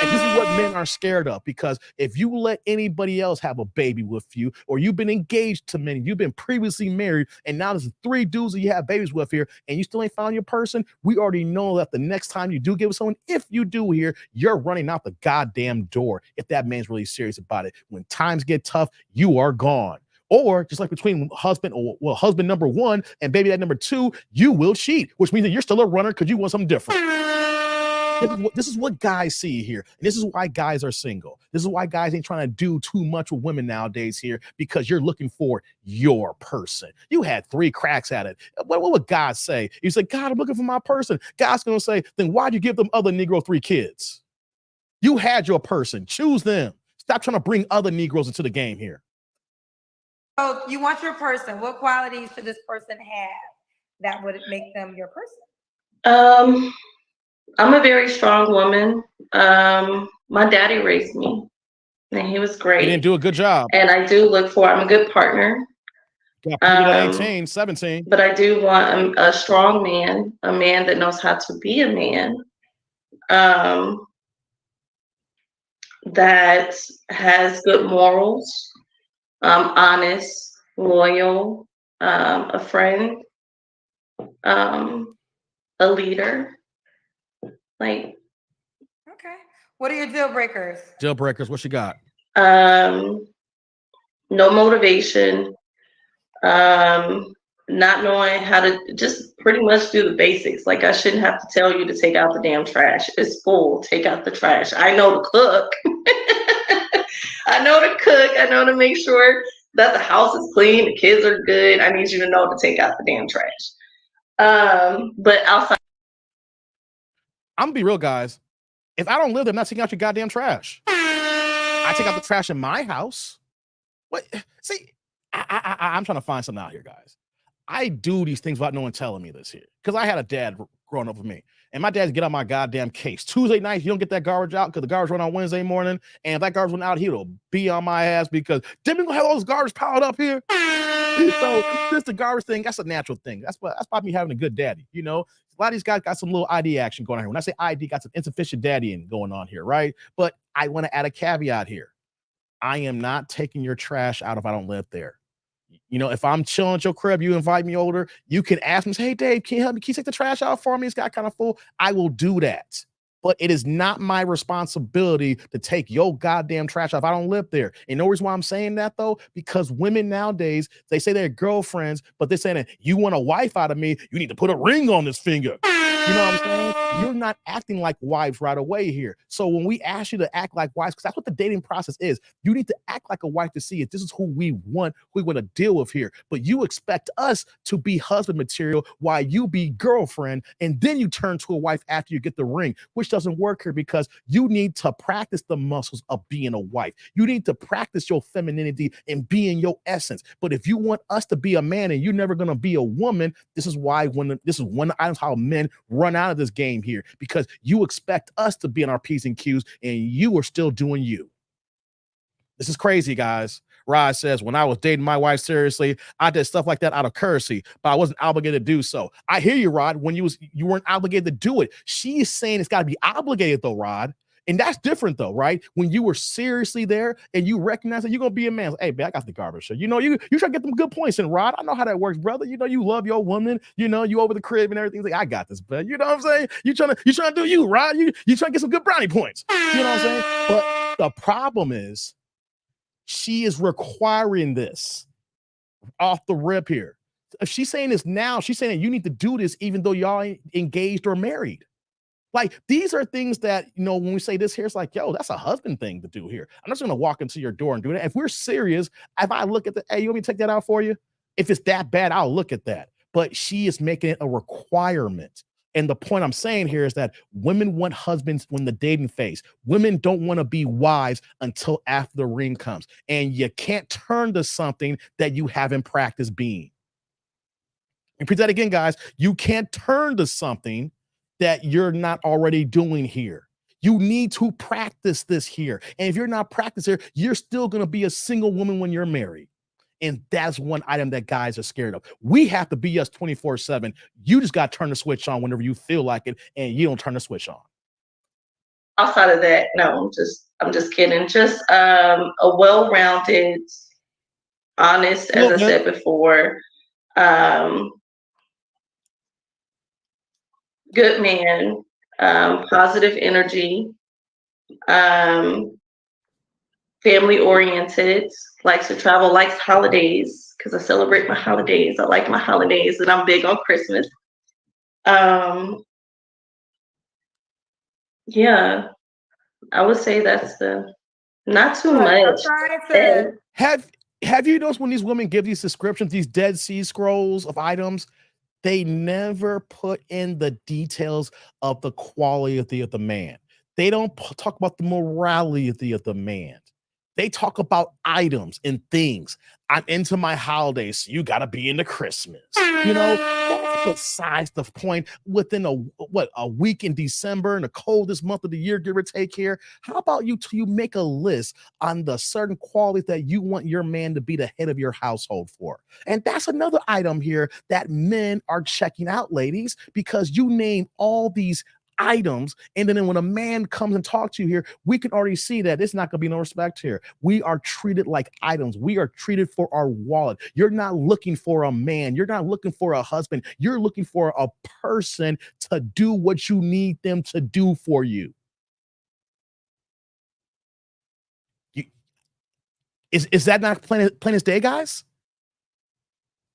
And this is what men are scared of, because if you let anybody else have a baby with you, or you've been engaged to many, you've been previously married, and now there's 3 dudes that you have babies with here, and you still ain't found your person, we already know that the next time you do get with someone, if you do here, you're running out the goddamn door if that man's really serious about it. When times get tough, you are gone. Or just like between husband number 1 and baby dad number 2, you will cheat, which means that you're still a runner because you want something different. This is what guys see here. And this is why guys are single. This is why guys ain't trying to do too much with women nowadays here, because you're looking for your person. You had 3 cracks at it. What would God say? You say, God, I'm looking for my person. God's going to say, then why'd you give them other Negro 3 kids? You had your person. Choose them. Stop trying to bring other Negroes into the game here. So you want your person. What qualities should this person have that would make them your person? I'm a very strong woman. My daddy raised me, and he was great. He didn't do a good job. And I do look for, I'm a good partner. Yeah, 18, 17. But I do want a strong man, a man that knows how to be a man, that has good morals, honest, loyal, a friend, a leader. Like, okay. What are your deal breakers? Deal breakers, what you got? No motivation, not knowing how to, just pretty much do the basics. Like, I shouldn't have to tell you to take out the damn trash. It's full, take out the trash. I know to cook. I know to cook. I know to make sure that the house is clean, the kids are good. I need you to know to take out the damn trash. But outside, I'm gonna be real, guys. If I don't live there, I'm not taking out your goddamn trash. I take out the trash in my house. What? See, I'm trying to find something out here, guys. I do these things without no one telling me this here, because I had a dad growing up with me, and my dad get on my goddamn case. Tuesday night, you don't get that garbage out because the garbage run on Wednesday morning, and if that garbage went out, he'll be on my ass because then we gonna have all this garbage piled up here. So this the garbage thing, that's a natural thing. That's about me having a good daddy, you know. A lot of these guys got some little ID action going on here. When I say ID, got some insufficient daddying going on here, right? But I want to add a caveat here. I am not taking your trash out if I don't live there. You know, if I'm chilling at your crib, you invite me over, you can ask me, say, hey, Dave, can you help me? Can you take the trash out for me? It's got kind of full. I will do that. But it is not my responsibility to take your goddamn trash off. I don't live there. And no reason why I'm saying that, though, because women nowadays, they say they're girlfriends, but they're saying that you want a wife out of me, you need to put a ring on this finger. You know what I'm saying? you're not acting like wives right away here. So when we ask you to act like wives, because that's what the dating process is, you need to act like a wife to see if this is who we want to deal with here. But you expect us to be husband material while you be girlfriend, and then you turn to a wife after you get the ring, which doesn't work here because you need to practice the muscles of being a wife. You need to practice your femininity and being your essence. But if you want us to be a man and you're never going to be a woman, this is why this is one of the items how men run out of this game here, because you expect us to be in our P's and Q's and you are still doing you. This is crazy, guys. Rod says, when I was dating my wife seriously, I did stuff like that out of courtesy, but I wasn't obligated to do so. I hear you, Rod, when you weren't obligated to do it. She's saying it's got to be obligated though, Rod. And that's different though, right? When you were seriously there and you recognize that you're going to be a man. Hey, man, I got the garbage shirt. You try to get them good points in, Rod. I know how that works, brother. You love your woman. You over the crib and everything. Like, I got this, man. You know what I'm saying? You trying to do you, Rod. You trying to get some good brownie points. You know what I'm saying? But the problem is she is requiring this off the rip here. If she's saying this now, she's saying that you need to do this even though y'all ain't engaged or married. Like, these are things that, when we say this here, it's like, yo, that's a husband thing to do here. I'm not just going to walk into your door and do that. If we're serious, if I look at hey, you want me to take that out for you? If it's that bad, I'll look at that. But she is making it a requirement. And the point I'm saying here is that women want husbands when the dating phase. Women don't want to be wives until after the ring comes. And you can't turn to something that you haven't practiced being. Repeat that again, guys. You can't turn to something that you're not already doing here. You need to practice this here. And if you're not practicing here, you're still going to be a single woman when you're married. And that's one item that guys are scared of. We have to be us 24/7. You just got to turn the switch on whenever you feel like it, and you don't turn the switch on. Outside of that, no, I'm just kidding. Just a well-rounded, honest, as I said before, good man, positive energy, family oriented, likes to travel, likes holidays, because I celebrate my holidays. I like my holidays, and I'm big on Christmas. Yeah, I would say that's not too much. Have you noticed when these women give these descriptions, these Dead Sea Scrolls of items, they never put in the details of the quality of the man. They don't talk about the morality of the man. They talk about items and things. I'm into my holidays, so you got to be into Christmas. That's besides the point. Within a week in December, in the coldest month of the year, give or take here, how about you make a list on the certain qualities that you want your man to be the head of your household for? And that's another item here that men are checking out, ladies, because you name all these items, and then when a man comes and talks to you here, we can already see that it's not going to be no respect here. We are treated like items. We are treated for our wallet. You're not looking for a man. You're not looking for a husband. You're looking for a person to do what you need them to do for you. Is that not plain as day, guys?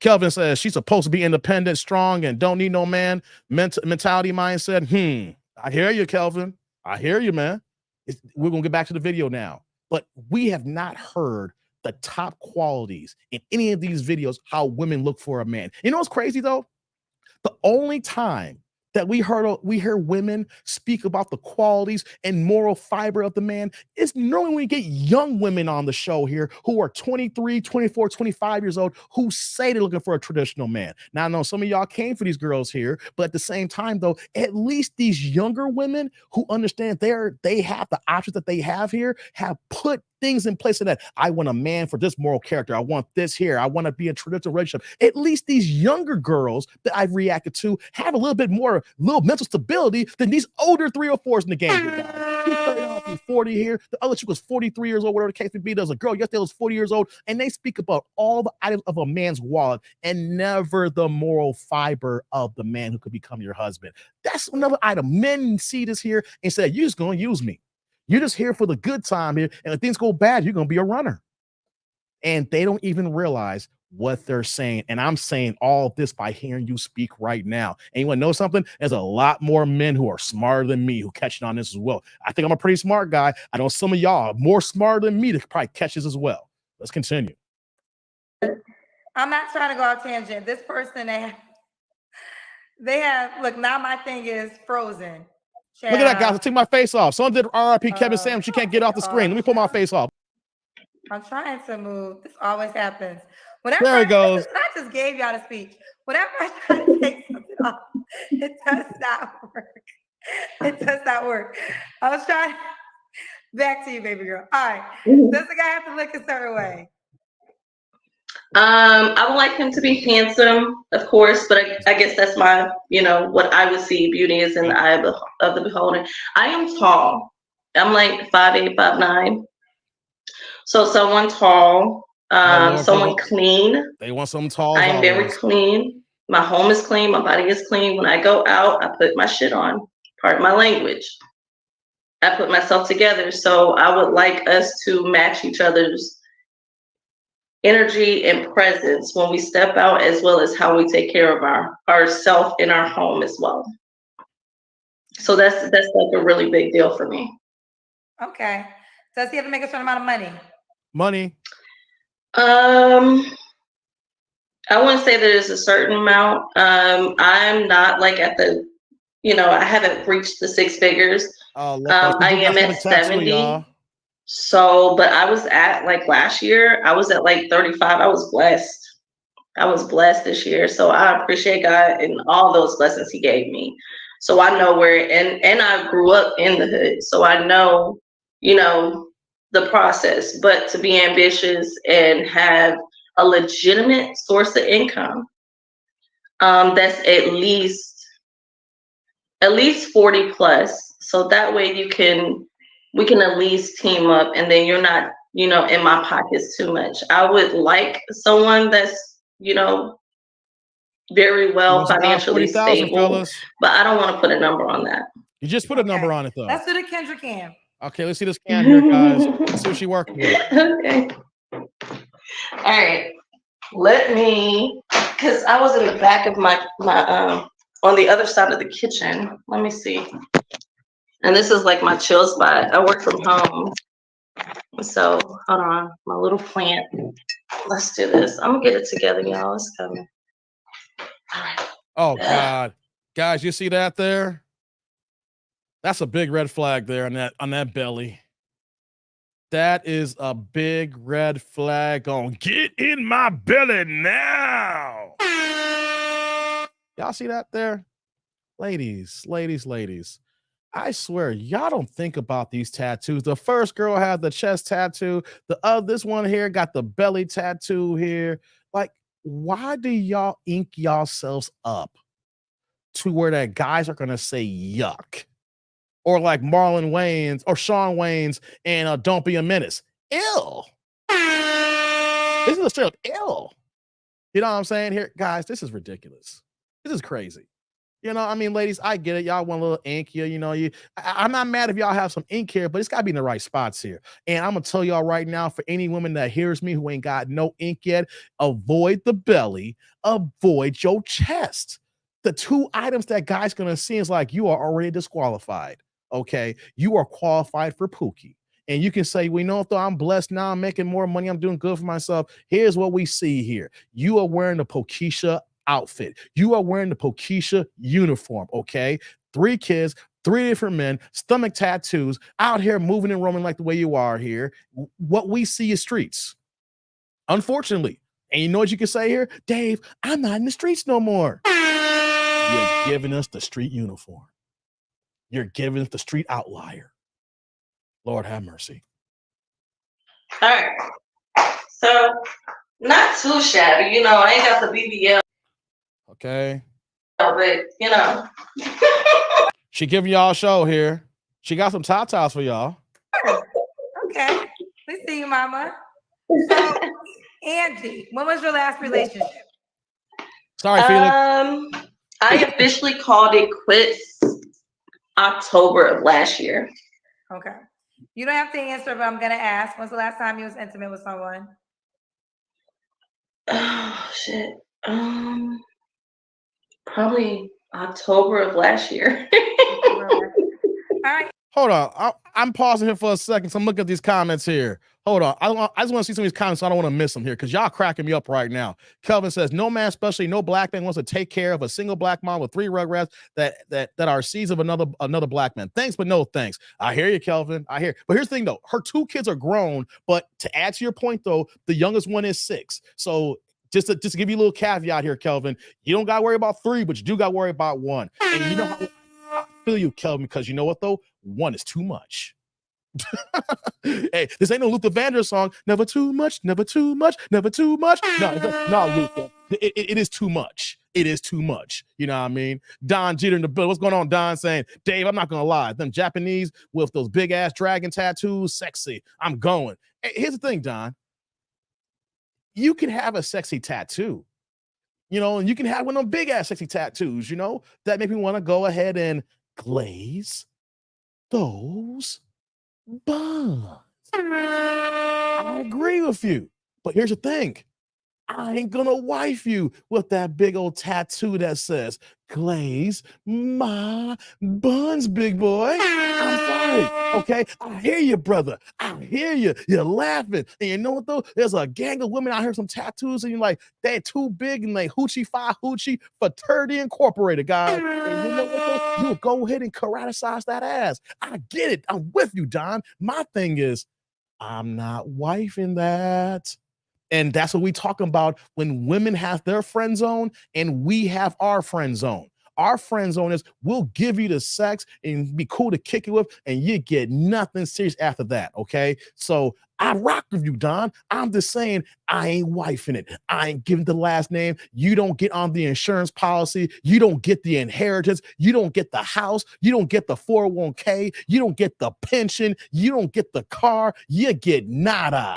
Kelvin says she's supposed to be independent, strong, and don't need no man. Mentality, mindset. I hear you, Kelvin. I hear you, man. We're going to get back to the video now. But we have not heard the top qualities in any of these videos, how women look for a man. You know what's crazy, though? The only time that we hear women speak about the qualities and moral fiber of the man is normally when we get young women on the show here who are 23, 24, 25 years old who say they're looking for a traditional man. Now, I know some of y'all came for these girls here, but at the same time, though, at least these younger women who understand they have the options that they have here have put things in place that I want a man for this moral character. I want this here. I want to be a traditional relationship. At least these younger girls that I've reacted to have a little bit more mental stability than these older 3 or 4s in the game. She's 40 here. The other chick was 43 years old, whatever the case may be. There's a girl yesterday was 40 years old, and they speak about all the items of a man's wallet and never the moral fiber of the man who could become your husband. That's another item. Men see this here and say, you're just going to use me. You're just here for the good time here. And if things go bad, you're going to be a runner. And they don't even realize what they're saying. And I'm saying all this by hearing you speak right now. Anyone know something? There's a lot more men who are smarter than me who catching on this as well. I think I'm a pretty smart guy. I know some of y'all are more smarter than me to probably catch this as well. Let's continue. I'm not trying to go off tangent. This person, they have, look, now my thing is frozen. Look at that, guys. I'll take my face off. Someone did RIP Kevin Samuels. She can't get off the screen. Let me pull my face off. I'm trying to move. This always happens. Whenever there it goes. I just gave y'all the speech. Whenever I try to take something off, it does not work. It does not work. I was trying. Back to you, baby girl. All right. Does the guy have to look a certain way? I would like him to be handsome, of course, but I guess that's my, what I would see. Beauty is in the eye of the beholder. I am tall. I'm like 5'8", 5'9". So someone tall, someone clean. They want someone tall. I am very clean. My home is clean. My body is clean. When I go out, I put my shit on. Pardon my language. I put myself together. So I would like us to match each other's energy and presence when we step out, as well as how we take care of ourself in our home as well. So that's like a really big deal for me. Okay. Does he have to make a certain amount of money? Money. I wouldn't say there's a certain amount. I'm not like at the, I haven't reached the 6 figures. I am at 70. So, but I was at like last year, I was at like 35. I was blessed this year. So I appreciate God and all those blessings he gave me. So I know and I grew up in the hood. So I know, the process, but to be ambitious and have a legitimate source of income, that's at least 40 plus. So that way we can at least team up, and then you're not, in my pockets too much. I would like someone that's, very well financially stable, but I don't want to put a number on that. You just put a number on it, though. Let's do the Kendra cam. Okay, let's see this cam here, guys. Let's see what she working with. Okay. All right. Let me, because I was in the back of my on the other side of the kitchen. Let me see. And this is like my chill spot. I work from home. So hold on, my little plant. Let's do this. I'm gonna get it together, y'all. It's coming. All right. Oh God. Guys, you see that there? That's a big red flag there on that belly. That is a big red flag on get in my belly now. Y'all see that there? Ladies. I swear, y'all don't think about these tattoos. The first girl had the chest tattoo. This one here got the belly tattoo here. Like, why do y'all ink yourselves up to where that guys are gonna say yuck? Or like Marlon Wayans or Sean Wayans and Don't Be a Menace. Ill. This is a straight up ill. You know what I'm saying here? Guys, this is ridiculous. This is crazy. Ladies, I get it. Y'all want a little ink here. I'm not mad if y'all have some ink here, but it's got to be in the right spots here. And I'm going to tell y'all right now, for any woman that hears me who ain't got no ink yet, avoid the belly, avoid your chest. The 2 items that guys going to see is like, you are already disqualified. Okay, you are qualified for Pookie. And you can say, though I'm blessed now, I'm making more money, I'm doing good for myself. Here's what we see here. You are wearing the Pokesha outfit. You are wearing the Pokesha uniform, okay? 3 kids, 3 different men, stomach tattoos, out here moving and roaming like the way you are here. What we see is streets, unfortunately. And you know what you can say here? Dave, I'm not in the streets no more. You're giving us the street uniform. You're giving us the street outlier. Lord have mercy. All right. So, not too shabby. I ain't got the BBL. Okay. But, She giving y'all a show here. She got some tatas for y'all. Okay. We see you, mama. So, Angie, when was your last relationship? Sorry, Felix. I officially called it quits October of last year. Okay. You don't have to answer, but I'm going to ask. When's the last time you was intimate with someone? Oh shit. Probably October of last year. All right. Hold on. I'm pausing here for a second. So I'm looking at these comments here. Hold on. I just want to see some of these comments, so I don't want to miss them here because y'all cracking me up right now. Kelvin says, no man, especially no black man, wants to take care of a single black mom with 3 rugrats that are seeds of another black man. Thanks, but no thanks. I hear you, Kelvin. I hear. But here's the thing, though. Her 2 kids are grown. But to add to your point, though, the youngest one is 6. So just to give you a little caveat here, Kelvin, you don't got to worry about 3, but you do got to worry about 1. And you know how I feel you, Kelvin, because you know what, though? 1 is too much. Hey, this ain't no Luther Vandross song. Never too much, never too much, never too much. No, Luther. It is too much. It is too much. You know what I mean? Don Jeter in the bill. What's going on, Don? Saying, Dave, I'm not going to lie. Them Japanese with those big ass dragon tattoos, sexy. I'm going. Hey, here's the thing, Don. You can have a sexy tattoo, you know, and you can have one of them big ass sexy tattoos, you know, that make me want to go ahead and glaze those buns. I agree with you. But here's the thing. I ain't gonna wife you with that big old tattoo that says glaze my buns, big boy. I'm sorry. Okay. I hear you, brother. I hear you. You're laughing. And you know what though? There's a gang of women out here, some tattoos, and you're like, they're too big and they hoochie fi hoochie fraternity incorporated, guys. And you know what though? You go ahead and karatecize that ass. I get it. I'm with you, Don. My thing is, I'm not wifing that. And that's what we talk about when women have their friend zone and we have our friend zone. Our friend zone is we'll give you the sex and be cool to kick it with, and you get nothing serious after that. Okay. So I rock with you, Don. I'm just saying I ain't wifing it. I ain't giving the last name. You don't get on the insurance policy. You don't get the inheritance. You don't get the house. You don't get the 401k. You don't get the pension. You don't get the car. You get nada.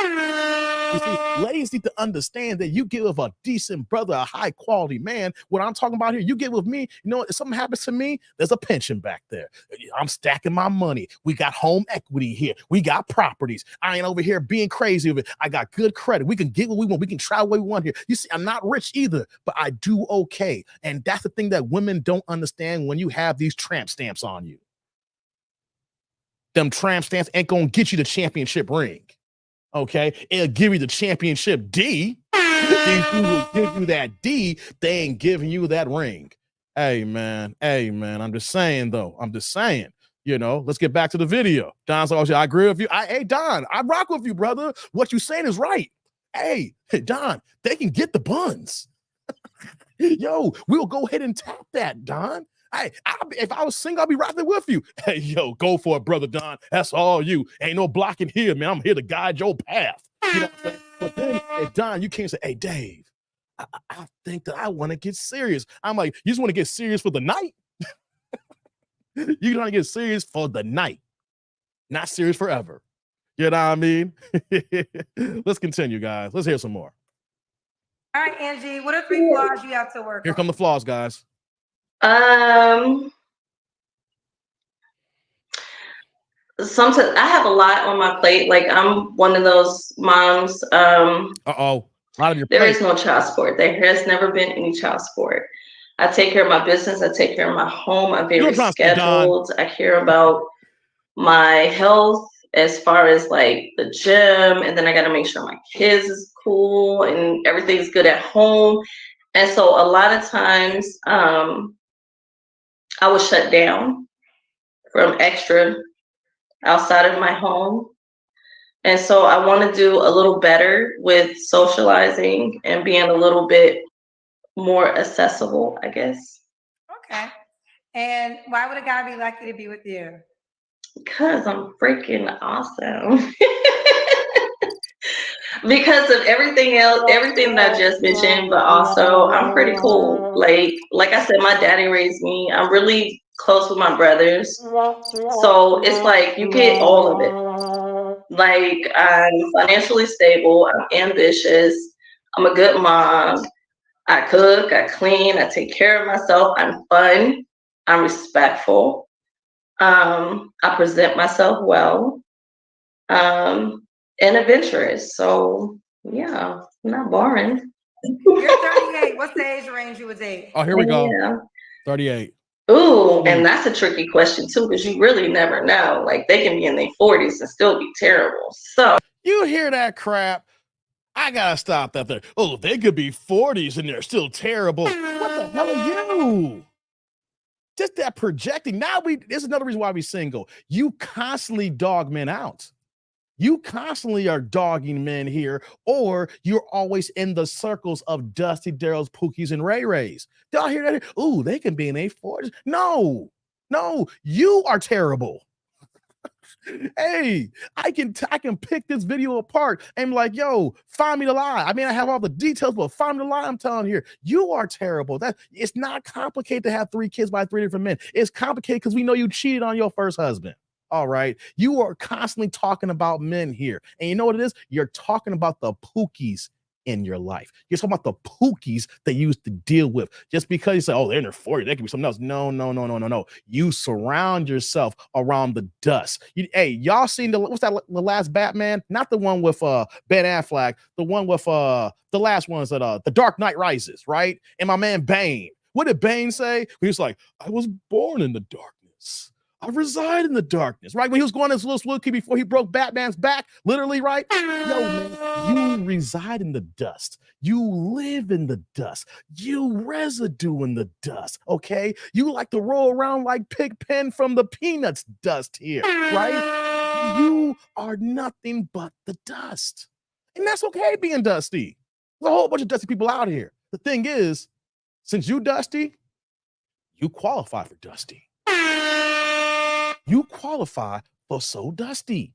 You see, ladies need to understand that you get with a decent brother, a high quality man. What I'm talking about here, you get with me, you know, if something happens to me, there's a pension back there. I'm stacking my money. We got home equity here. We got properties. I ain't over here being crazy with it. I got good credit. We can get what we want. We can try what we want here. You see, I'm not rich either, but I do okay. And that's the thing that women don't understand when you have these tramp stamps on you. Them tramp stamps ain't gonna get you the championship ring. Okay, it'll give you the championship D. These dudes will give you that D. They ain't giving you that ring. Hey man. I'm just saying though. You know, let's get back to the video. Don's like, oh, I agree with you. Hey Don, I rock with you, brother. What you saying is right. Hey Don, they can get the buns. Yo, we'll go ahead and tap that, Don. Hey, if I was single, I'd be rocking with you. Hey, yo, go for it, brother Don. That's all you. Ain't no blocking here, man. I'm here to guide your path. You know what I'm saying? But then, hey, Don, you can't say, hey, Dave, I think that I want to get serious. I'm like, you just want to get serious for the night? You want to get serious for the night, not serious forever. You know what I mean? Let's continue, guys. Let's hear some more. All right, Angie, what are 3 flaws you have to work on? Here come the flaws, guys. Sometimes I have a lot on my plate. Like I'm one of those moms. A lot of your there is no child support. There has never been any child support. I take care of my business. I take care of my home. I'm very scheduled. I care about my health as far as like the gym, and then I got to make sure my kids is cool and everything's good at home. And so a lot of times, I was shut down from extra outside of my home. And so I want to do a little better with socializing and being a little bit more accessible, I guess. Okay. And why would a guy be lucky to be with you? Because I'm freaking awesome. Because of everything else, everything that I just mentioned, but also I'm pretty cool. Like I said, my daddy raised me. I'm really close with my brothers. So it's like you get all of it. Like I'm financially stable, I'm ambitious, I'm a good mom, I cook, I clean, I take care of myself, I'm fun, I'm respectful, I present myself well. And adventurous. So yeah, not boring. You're 38. What's the age range you would date? Oh, here we go. Yeah. 38. Ooh, and that's a tricky question too, because you really never know. Like they can be in their 40s and still be terrible. So you hear that crap? I gotta stop that there. Oh, they could be 40s and they're still terrible. What the hell are you? Just that projecting. Now this is another reason why we single. You constantly dog men out. You constantly are dogging men here, or you're always in the circles of Dusty, Daryl's, Pookie's, and Ray Ray's. Y'all hear that? Ooh, they can be in their 40s. No, you are terrible. Hey, I can pick this video apart and be like, yo, find me the lie. I mean, I have all the details, but find me the lie I'm telling here. You are terrible. That it's not complicated to have 3 kids by 3 different men. It's complicated because we know you cheated on your first husband. All right. You are constantly talking about men here. And you know what it is? You're talking about the Pookies in your life. You're talking about the Pookies that you used to deal with. Just because you say, oh, they're in their 40s, they could be something else. No. You surround yourself around the dust. Hey, y'all seen the last Batman? Not the one with Ben Affleck, the one with the last one is that The Dark Knight Rises, right? And my man Bane. What did Bane say? He was like, I was born in the darkness. I reside in the darkness, right? When he was going as Little Swookie before he broke Batman's back, literally, right? Yo, man, you reside in the dust. You live in the dust. You residue in the dust, okay? You like to roll around like Pigpen from the Peanuts dust here, right? You are nothing but the dust. And that's okay being dusty. There's a whole bunch of dusty people out here. The thing is, since you dusty, you qualify for dusty. You qualify for so dusty.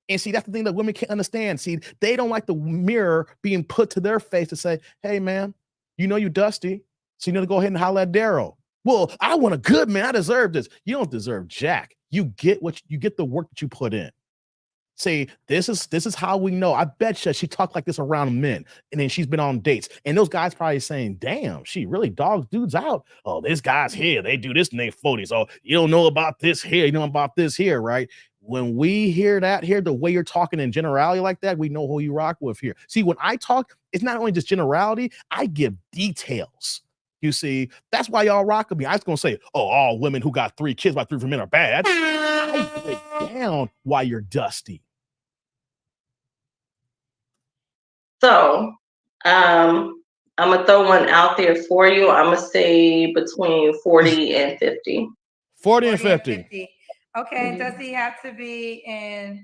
And see, that's the thing that women can't understand. See, they don't like the mirror being put to their face to say, hey, man, you know you dusty, so you need to go ahead and holler at Daryl. Well, I want a good man. I deserve this. You don't deserve jack. You get the work that you put in. See, this is how we know. I bet you she talked like this around men, and then she's been on dates, and those guys probably saying, "Damn, she really dogs dudes out." Oh, this guy's here. They do this in their 40s. Oh, you don't know about this here. You know about this here, right? When we hear that here, the way you're talking in generality like that, we know who you rock with here. See, when I talk, it's not only just generality. I give details. You see, that's why y'all rock with me. I was gonna say, oh, all women who got 3 kids by 3 men are bad. I break down why you're dusty. So, I'm gonna throw one out there for you. I'm gonna say between 40 and 50. 40 and 50. Okay, does he have to be in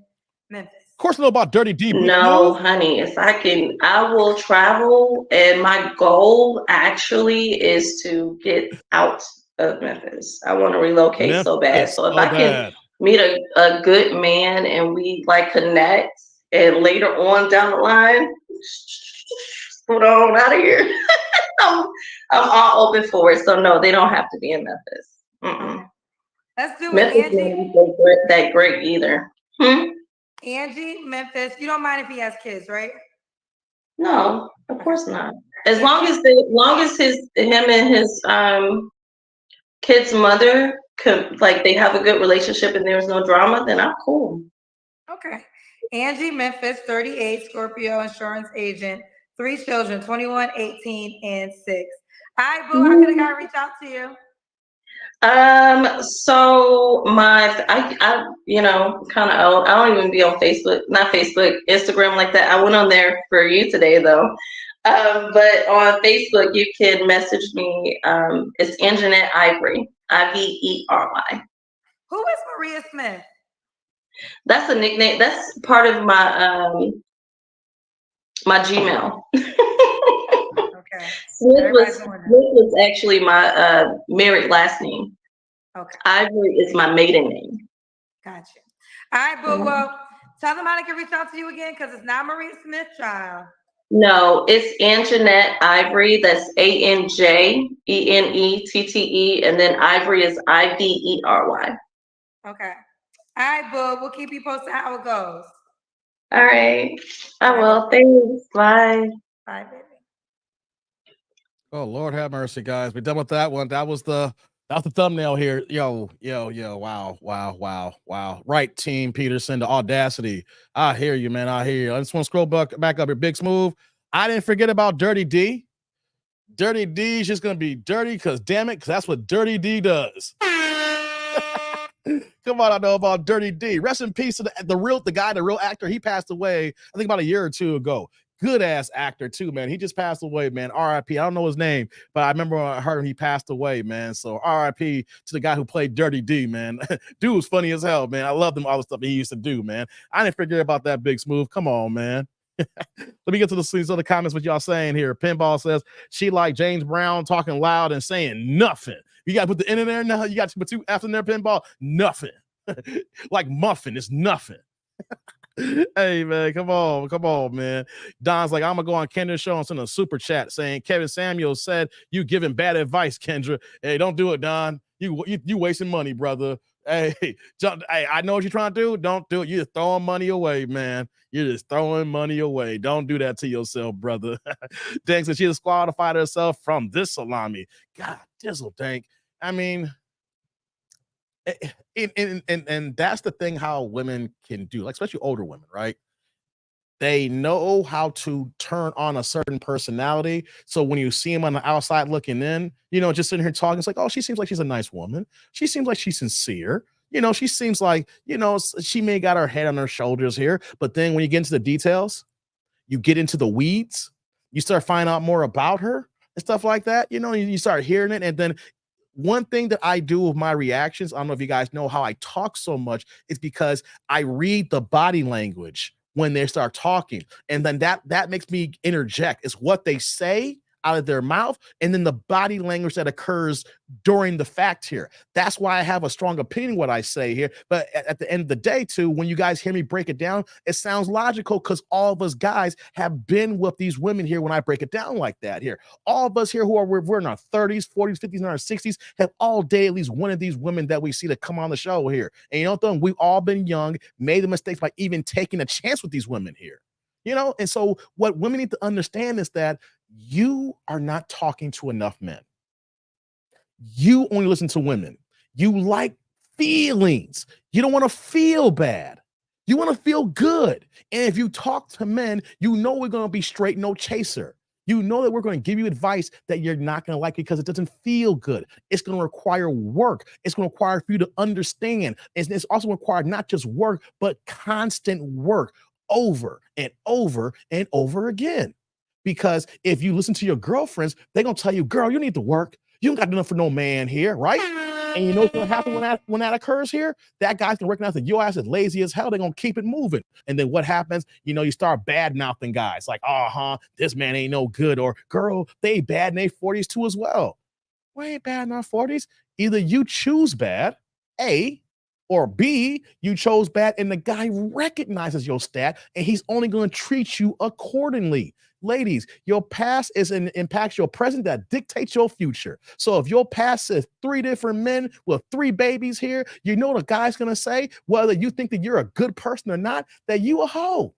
Memphis? Of course, I know about Dirty D. No, honey. If I will travel, and my goal actually is to get out of Memphis. I want to relocate so bad. So if I can meet a good man and we like connect, and later on down the line, put on out of here. I'm all open for it. So no, they don't have to be in Memphis. Mm-mm. Let's do Memphis it, Angie. Isn't that great either. Angie, Memphis. You don't mind if he has kids, right? No, of course not. As long as him and his kid's mother could, like, they have a good relationship and there's no drama, then I'm cool. Okay. Angie, Memphis, 38, Scorpio, insurance agent, 3 children, 21, 18, and 6. All right, boo, how can a guy reach out to you? So I you know, kind of old. I don't even be on Facebook, not Facebook, Instagram like that. I went on there for you today though. But on Facebook you can message me. It's Anjanette Ivory, Ivery. Who is Maria Smith? That's a nickname. That's part of my my Gmail. Okay. Smith was actually my married last name. Okay. Ivory is my maiden name. Gotcha. All right, boo. Well, tell them how they can reach out to you again, because it's not Maria Smith, child. No, it's Anjanette Ivory. That's ANJENETTE, and then Ivory is IVERY. Okay. All right, boo. We'll keep you posted how it goes. All right. I will. Thanks. Bye. Bye, baby. Oh, Lord have mercy, guys. We're done with that one. That was the thumbnail here. Yo. Wow. Right, Team Peterson, the audacity. I hear you, man. I hear you. I just want to scroll back up here. Big Smooth. I didn't forget about Dirty D. Dirty D is just gonna be dirty because damn it, because that's what Dirty D does. Come on, I know about Dirty D. Rest in peace to the real actor. He passed away, I think about a year or two ago. Good ass actor too, man. He just passed away, man. R.I.P. I don't know his name, but I remember when I heard him, he passed away, man. So R.I.P. to the guy who played Dirty D, man. Dude was funny as hell, man. I loved him, all the stuff he used to do, man. I didn't forget about that Big Smooth. Come on, man. Let me get to these other comments. What y'all saying here? Pinball says she like James Brown talking loud and saying nothing. You got to put the N in there now. You got to put 2 F's in there. Pinball, nothing. Like muffin, it's nothing. Hey man, come on, man. Don's like, I'm gonna go on Kendra's show and send a super chat saying Kevin Samuels said you giving bad advice, Kendra. Hey, don't do it, Don. You wasting money, brother. Hey, John, hey, I know what you're trying to do. Don't do it. You're just throwing money away, man. You're just throwing money away. Don't do that to yourself, brother. Dank said she disqualified herself from this salami. God, Dizzle Dank. I mean, and that's the thing how women can do, like especially older women, right? They know how to turn on a certain personality. So when you see them on the outside looking in, just sitting here talking, it's like, oh, she seems like she's a nice woman. She seems like she's sincere. She seems like, she may got her head on her shoulders here. But then when you get into the details, you get into the weeds, you start finding out more about her and stuff like that. You start hearing it. And then one thing that I do with my reactions, I don't know if you guys know how I talk so much, is because I read the body language when they start talking. And then that makes me interject. It's what they say out of their mouth and then the body language that occurs during the fact here. That's why I have a strong opinion what I say here. But at the end of the day, too, when you guys hear me break it down, it sounds logical because all of us guys have been with these women here when I break it down like that here. All of us here we're in our 30s, 40s, 50s, and our 60s have all dated at least one of these women that we see that come on the show here. And what, we've all been young, made the mistakes by even taking a chance with these women here. And so what women need to understand is that you are not talking to enough men. You only listen to women. You like feelings. You don't want to feel bad. You want to feel good. And if you talk to men, we're going to be straight, no chaser. You know that we're going to give you advice that you're not going to like because it doesn't feel good. It's going to require work. It's going to require for you to understand. It's also required not just work, but constant work over and over and over again. Because if you listen to your girlfriends, they're going to tell you, girl, you need to work. You don't got enough for no man here, right? And you know what's going to happen when that occurs here? That guy's going to recognize that your ass is lazy as hell. They're going to keep it moving. And then what happens? You start bad-mouthing guys like, this man ain't no good. Or, girl, they bad in their 40s too as well. We ain't bad in our 40s. Either you choose bad, A, or B, you chose bad and the guy recognizes your stat and he's only going to treat you accordingly. Ladies, your past impacts your present that dictates your future. So if your past says 3 different men with 3 babies here, you know the guy's going to say, whether you think that you're a good person or not, that you a hoe.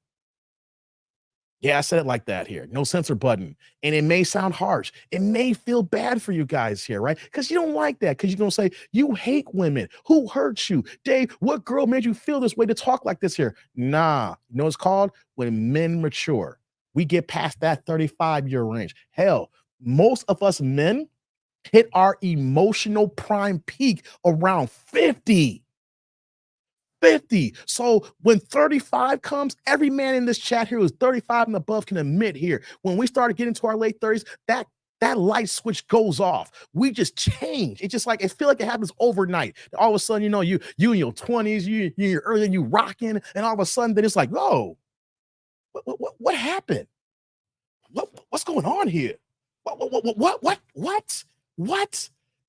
Yeah, I said it like that here. No censor button. And it may sound harsh. It may feel bad for you guys here, right? Because you don't like that. Because you're going to say, you hate women. Who hurt you? Dave, what girl made you feel this way to talk like this here? Nah. You know what it's called? When men mature. We get past that 35-year range. Hell, most of us men hit our emotional prime peak around 50. 50. So when 35 comes, every man in this chat here who's 35 and above can admit here, when we started getting to our late 30s, that light switch goes off. We just change. It's just like, it feel like it happens overnight. All of a sudden, you in your 20s, you in your early, you rocking, and all of a sudden then it's like, whoa, what happened? What's going on here? What?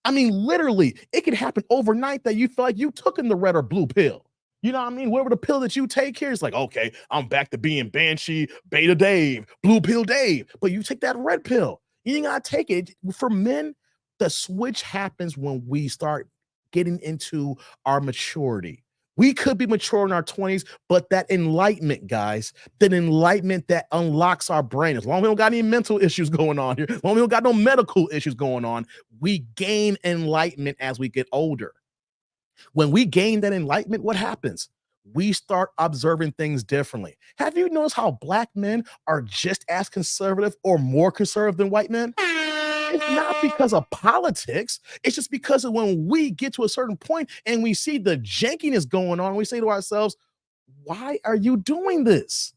I mean, literally, it could happen overnight that you feel like you took in the red or blue pill. You know what I mean? Whatever the pill that you take here is like, okay, I'm back to being Banshee, Beta Dave, Blue Pill Dave. But you take that red pill. You ain't got to take it. For men, the switch happens when we start getting into our maturity. We could be mature in our 20s, but that enlightenment, guys, that enlightenment that unlocks our brain, as long as we don't got any mental issues going on here, as long as we don't got no medical issues going on, we gain enlightenment as we get older. When we gain that enlightenment, what happens? We start observing things differently. Have you noticed how black men are just as conservative or more conservative than white men? It's not because of politics. It's just because of when we get to a certain point and we see the jankiness going on, we say to ourselves, why are you doing this?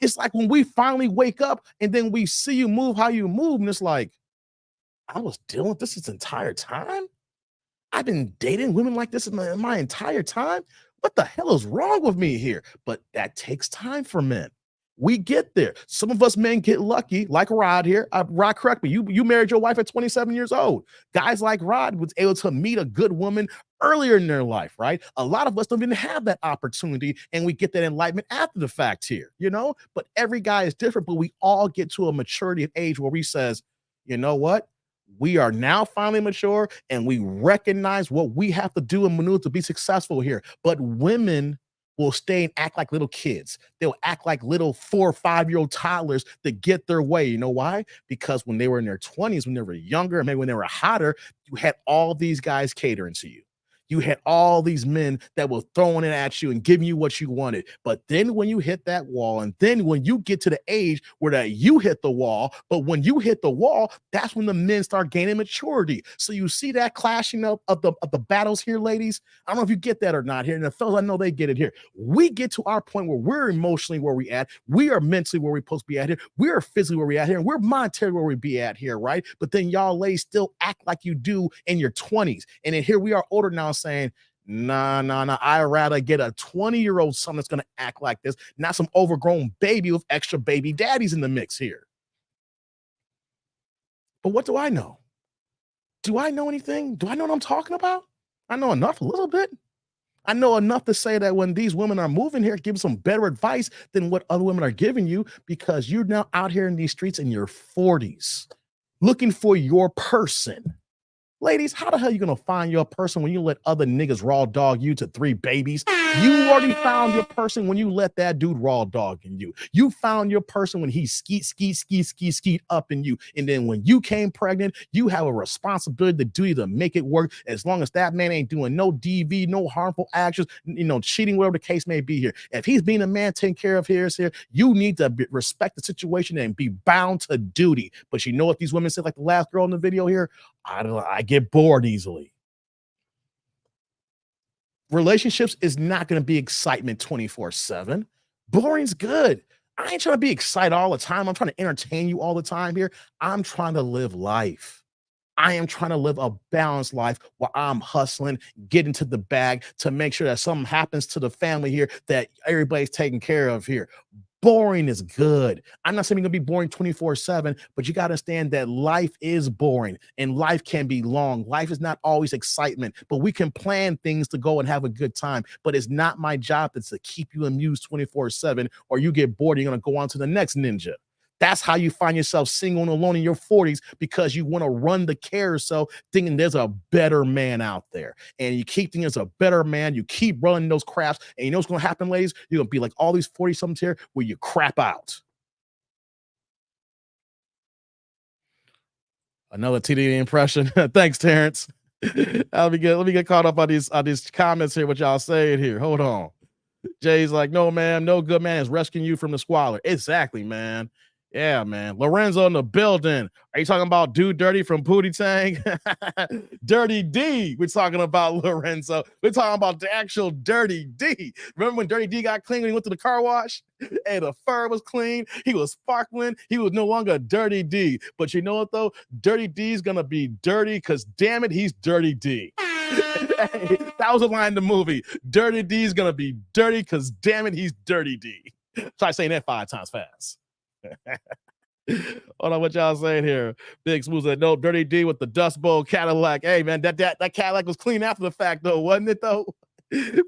It's like when we finally wake up and then we see you move how you move, and it's like, I was dealing with this entire time. I've been dating women like this in my entire time. What the hell is wrong with me here? But that takes time for men. We get there. Some of us men get lucky, like Rod here. Rod, correct me. You married your wife at 27 years old. Guys like Rod was able to meet a good woman earlier in their life, right? A lot of us don't even have that opportunity, and we get that enlightenment after the fact here, you know? But every guy is different, but we all get to a maturity of age where we says, you know what? We are now finally mature, and we recognize what we have to do and maneuver to be successful here. But women will stay and act like little kids. They'll act like little 4 or 5-year-old toddlers to get their way. You know why? Because when they were in their 20s, when they were younger, maybe when they were hotter, you had all these guys catering to you. You had all these men that were throwing it at you and giving you what you wanted. But then when you hit that wall, and then when you get to the age where that you hit the wall, but when you hit the wall, that's when the men start gaining maturity. So you see that clashing of the battles here, ladies. I don't know if you get that or not here. And the fellas, I know they get it here. We get to our point where we're emotionally where we at. We are mentally where we're supposed to be at here. We are physically where we at here. And we're monetarily where we be at here, right? But then y'all ladies still act like you do in your 20s. And then here we are older now saying, nah, I'd rather get a 20-year-old son that's going to act like this, not some overgrown baby with extra baby daddies in the mix here. But what do I know? Do I know anything? Do I know what I'm talking about? I know enough, a little bit. I know enough to say that when these women are moving here, give some better advice than what other women are giving you, because you're now out here in these streets in your 40s looking for your person. Ladies, how the hell are you going to find your person when you let other niggas raw dog you to 3 babies? You already found your person when you let that dude raw dog in you. You found your person when he skeet up in you. And then when you came pregnant, you have a responsibility, the duty to make it work, as long as that man ain't doing no DV, no harmful actions, cheating, whatever the case may be here. If he's being a man taking care of here, you need to respect the situation and be bound to duty. But you know what these women said, like the last girl in the video here? I get bored easily. Relationships is not going to be excitement 24/7. Boring's good. I ain't trying to be excited all the time. I'm trying to entertain you all the time here. I'm trying to live life. I am trying to live a balanced life while I'm hustling, getting to the bag to make sure that something happens to the family here, that everybody's taken care of here. Boring is good. I'm not saying you're gonna be boring 24/7, but you gotta understand that life is boring and life can be long. Life is not always excitement, but we can plan things to go and have a good time. But it's not my job to keep you amused 24/7, or you get bored, you're gonna go on to the next ninja. That's how you find yourself single and alone in your 40s, because you want to run the carousel thinking there's a better man out there. And you keep thinking there's a better man. You keep running those crafts. And you know what's going to happen, ladies? You're going to be like all these 40-somethings here where you crap out. Another TDE impression. Thanks, Terrence. Let me get caught up on these comments here, what y'all saying here. Hold on. Jay's like, no, man, no good man is rescuing you from the squalor. Exactly, man. Yeah, man. Lorenzo in the building. Are you talking about Dude Dirty from Pootie Tang? Dirty D. We're talking about Lorenzo. We're talking about the actual Dirty D. Remember when Dirty D got clean when he went to the car wash? And the fur was clean. He was sparkling. He was no longer Dirty D. But you know what, though? Dirty D is going to be dirty because, damn it, he's Dirty D. Hey, that was a line in the movie. Dirty D is going to be dirty because, damn it, he's Dirty D. Try saying that 5 times fast. Hold on, what y'all saying here? Big Smooth said, no, Dirty D with the Dust Bowl Cadillac. Hey, man, that Cadillac was clean after the fact, though, wasn't it, though?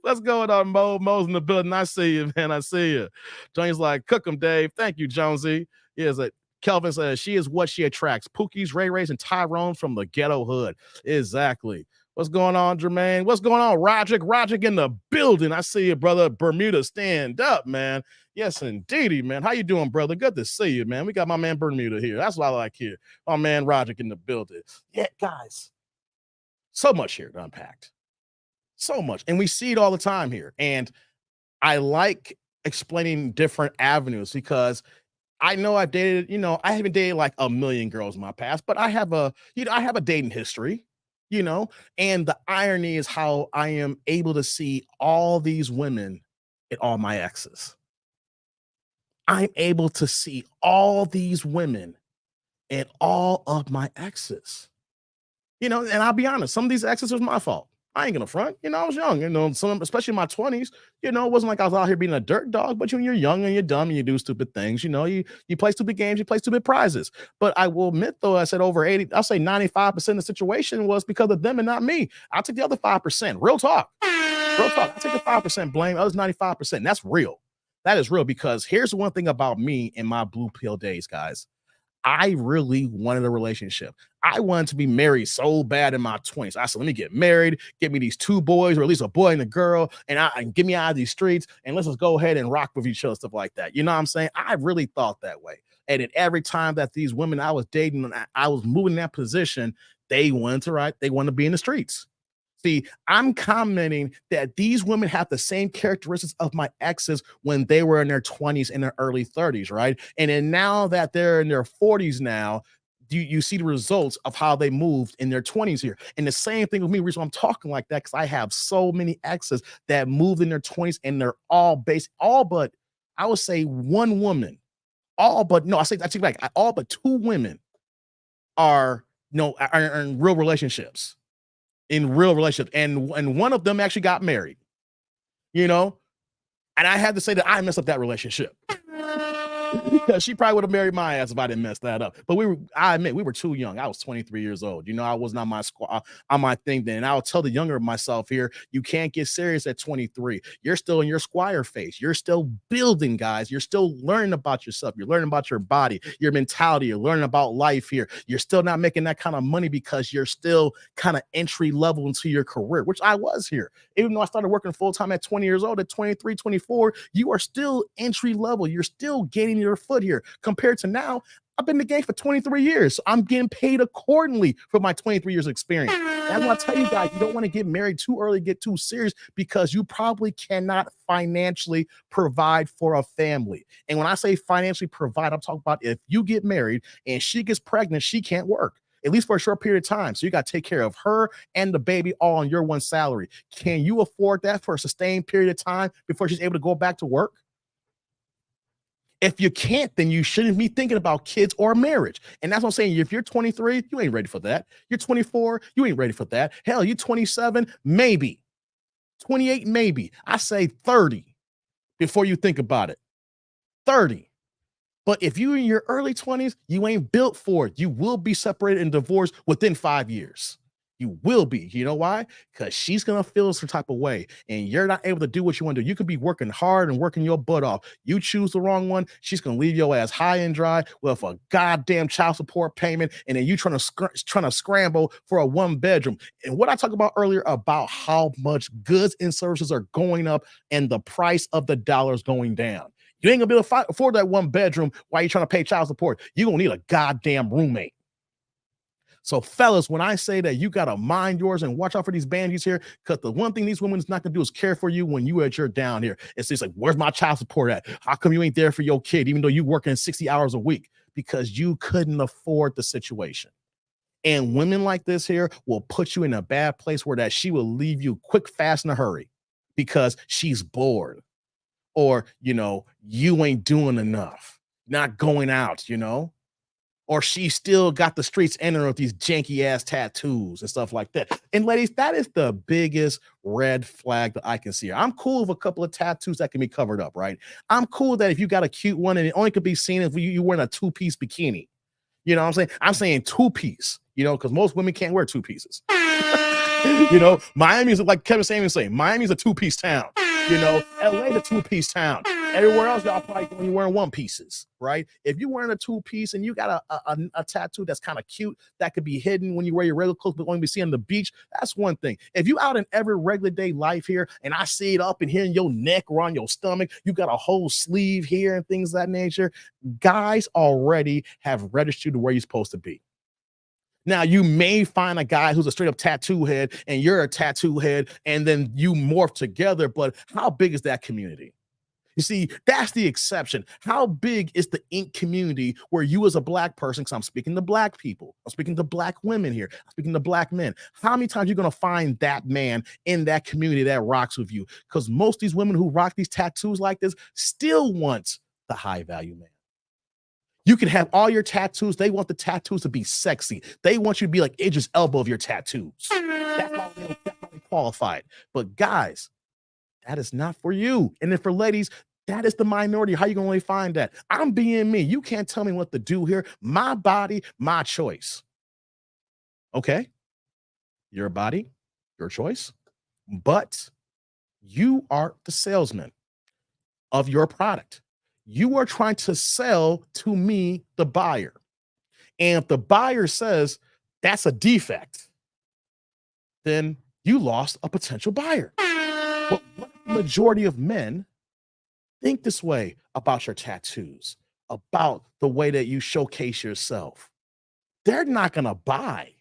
What's going on, Mo? Mo's in the building. I see you, man. I see you. Jones like, cook 'em, Dave. Thank you, Jonesy. Here's a Kelvin says, she is what she attracts. Pookies, Ray Rays, and Tyrone from the ghetto hood. Exactly. What's going on, Jermaine? What's going on, Roderick? Roderick in the building. I see you, brother. Bermuda, stand up, man. Yes, indeedy, man. How you doing, brother? Good to see you, man. We got my man Bermuda here. That's what I like here. My man Roderick in the building. Yeah, guys. So much here to unpack. So much. And we see it all the time here. And I like explaining different avenues because I know I've dated, I haven't dated like a million girls in my past, but I have I have a dating history, and the irony is how I am able to see all these women in all my exes. I'm able to see all these women in all of my exes. And I'll be honest, some of these exes was my fault. I ain't gonna front. I was young, some, especially in my 20s, it wasn't like I was out here being a dirt dog, but you're young and you're dumb and you do stupid things. You play stupid games, you play stupid prizes. But I will admit, though, I said over 80, I'll say 95% of the situation was because of them and not me. I'll take the other 5%. Real talk. Real talk. I'll take the 5% blame, others 95%. That's real. That is real, because here's the one thing about me in my blue pill days, guys. I really wanted a relationship. I wanted to be married so bad in my 20s. I said, let me get married, get me these 2 boys, or at least a boy and a girl, and get me out of these streets, and let's just go ahead and rock with each other, stuff like that. You know what I'm saying? I really thought that way. And at every time that these women I was dating, I was moving in that position, they wanted to be in the streets. See, I'm commenting that these women have the same characteristics of my exes when they were in their 20s and their early 30s, right? And then now that they're in their 40s now, you see the results of how they moved in their 20s here. And the same thing with me, reason I'm talking like that, because I have so many exes that moved in their 20s, and they're all but, I would say one woman, all but 2 women are in real relationships. And one of them actually got married, and I had to say that I messed up that relationship. Because she probably would have married my ass if I didn't mess that up. But I admit, we were too young. I was 23 years old. I was not on my thing then. And I'll tell the younger myself here, you can't get serious at 23. You're still in your squire phase. You're still building, guys. You're still learning about yourself. You're learning about your body, your mentality. You're learning about life here. You're still not making that kind of money because you're still kind of entry level into your career, which I was here. Even though I started working full time at 20 years old, at 23, 24, you are still entry level. You're still getting your foot here compared to now. I've been in the game for 23 years. So I'm getting paid accordingly for my 23 years of experience. And I want to tell you guys, you don't want to get married too early, get too serious, because you probably cannot financially provide for a family. And when I say financially provide, I'm talking about if you get married and she gets pregnant, she can't work, at least for a short period of time. So you got to take care of her and the baby all on your one salary. Can you afford that for a sustained period of time before she's able to go back to work? If you can't, then you shouldn't be thinking about kids or marriage. And that's what I'm saying. If you're 23, you ain't ready for that. You're 24, you ain't ready for that. Hell, you're 27, maybe. 28, maybe. I say 30 before you think about it. 30. But if you're in your early 20s, you ain't built for it. You will be separated and divorced within 5 years. You will be. You know why? Because she's going to feel some type of way, and you're not able to do what you want to do. You could be working hard and working your butt off. You choose the wrong one, she's going to leave your ass high and dry with a goddamn child support payment, and then you trying to scramble for a 1-bedroom. And what I talked about earlier about how much goods and services are going up and the price of the dollar is going down. You ain't going to be able to afford that 1-bedroom while you're trying to pay child support. You're going to need a goddamn roommate. So, fellas, when I say that you got to mind yours and watch out for these bandies here, because the one thing these women is not going to do is care for you when you at your down here. It's just like, where's my child support at? How come you ain't there for your kid, even though you working 60 hours a week? Because you couldn't afford the situation. And women like this here will put you in a bad place where that she will leave you quick, fast, in a hurry because she's bored. Or, you ain't doing enough, not going out, or she still got the streets in her with these janky ass tattoos and stuff like that. And ladies, that is the biggest red flag that I can see. I'm cool with a couple of tattoos that can be covered up, right? I'm cool that if you got a cute one and it only could be seen if you wearing a 2-piece bikini. You know what I'm saying? I'm saying 2-piece, because most women can't wear 2 pieces. Miami is, like Kevin Samuels saying, Miami's a 2-piece town. LA's a 2-piece town. Everywhere else, y'all probably when you're wearing 1 pieces, right? If you're wearing a 2-piece and you got a tattoo that's kind of cute, that could be hidden when you wear your regular clothes, but only be seen on the beach, that's one thing. If you out in every regular day life here, and I see it up in here in your neck or on your stomach, you got a whole sleeve here and things of that nature, guys already have registered to where you're supposed to be. Now, you may find a guy who's a straight up tattoo head and you're a tattoo head, and then you morph together, but how big is that community? You see, that's the exception. How big is the ink community where you as a black person, because I'm speaking to black people, I'm speaking to black women here, I'm speaking to black men. How many times are you going to find that man in that community that rocks with you? Because most of these women who rock these tattoos like this still want the high value man. You can have all your tattoos. They want the tattoos to be sexy. They want you to be like Idris Elba of your tattoos. That's why they qualified. But guys, that is not for you. And then for ladies, that is the minority. How you gonna really find that? I'm being me. You can't tell me what to do here. My body, my choice. Okay, your body, your choice. But you are the salesman of your product. You are trying to sell to me, the buyer. And if the buyer says that's a defect, then you lost a potential buyer. But what the majority of men think this way about your tattoos, about the way that you showcase yourself? They're not going to buy.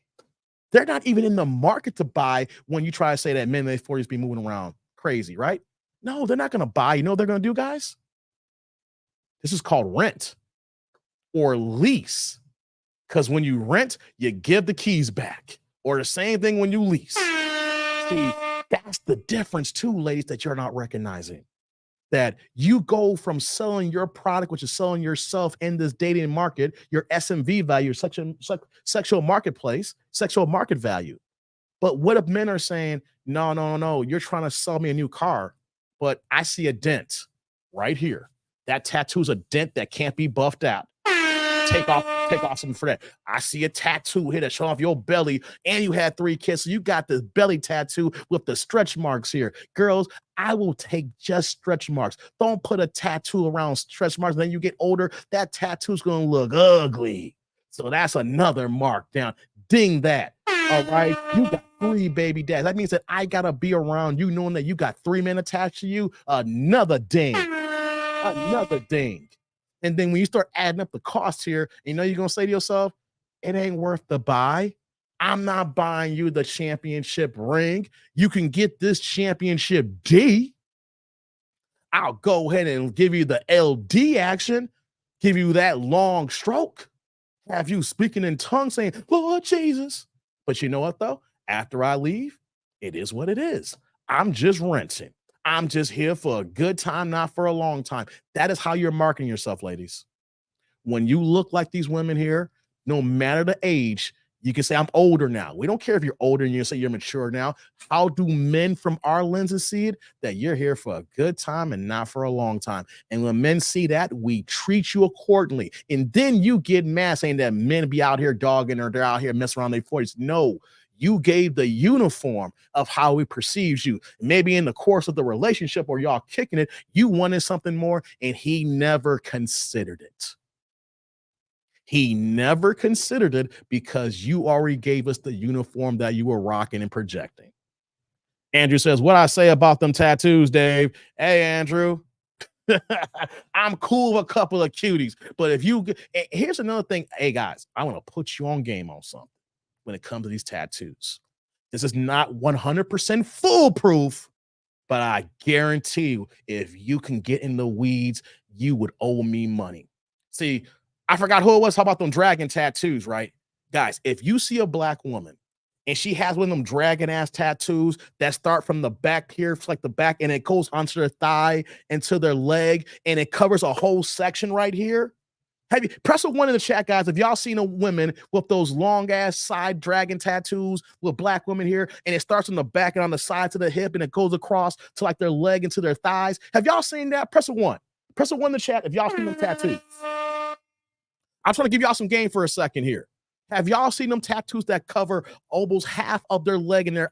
They're not even in the market to buy when you try to say that men in their 40s be moving around crazy, right? No, they're not going to buy. You know what they're going to do, guys? This is called rent or lease. Because when you rent, you give the keys back. Or the same thing when you lease. See, that's the difference too, ladies, that you're not recognizing. That you go from selling your product, which is selling yourself in this dating market, your SMV value, sexual marketplace, sexual market value. But what if men are saying, no, you're trying to sell me a new car, but I see a dent right here. That tattoo's a dent that can't be buffed out. Take off something for that. I see a tattoo here that show off your belly, and you had 3 kids, so you got this belly tattoo with the stretch marks here. Girls, I will take just stretch marks. Don't put a tattoo around stretch marks. Then you get older, that tattoo's gonna look ugly. So that's another mark down. Ding that. All right, you got 3 baby dads. That means that I gotta be around you knowing that you got 3 men attached to you. Another ding. Another ding. And then when you start adding up the costs here, you're going to say to yourself, it ain't worth the buy. I'm not buying you the championship ring. You can get this championship D. I'll go ahead and give you the LD action, give you that long stroke, have you speaking in tongues saying, Lord Jesus. But you know what, though? After I leave, it is what it is. I'm just renting. I'm just here for a good time, not for a long time. That is how you're marketing yourself, ladies. When you look like these women here, no matter the age, you can say, I'm older now. We don't care if you're older and you say you're mature now. How do men from our lenses see it? That you're here for a good time and not for a long time. And when men see that, we treat you accordingly. And then you get mad saying that men be out here dogging or they're out here messing around their 40s. No. You gave the uniform of how he perceives you. Maybe in the course of the relationship or y'all kicking it, you wanted something more and he never considered it. He never considered it because you already gave us the uniform that you were rocking and projecting. Andrew says, what I say about them tattoos, Dave? Hey, Andrew, I'm cool with a couple of cuties. But if you, here's another thing. Hey, guys, I want to put you on game on something. When it comes to these tattoos, this is not 100% foolproof, but I guarantee you, if you can get in the weeds, you would owe me money. See, I forgot who it was. How about them dragon tattoos, right? Guys, if you see a black woman and she has one of them dragon ass tattoos that start from the back here, it's like the back, and it goes onto their thigh and to their leg, and it covers a whole section right here. Have you press a 1 in the chat, guys? If y'all seen a women with those long ass side dragon tattoos with black women here, and it starts on the back and on the sides of the hip, and it goes across to like their leg and to their thighs. Have y'all seen that? Press a 1. Press a 1 in the chat if y'all seen them tattoos. I'm trying to give y'all some game for a second here. Have y'all seen them tattoos that cover almost half of their leg and their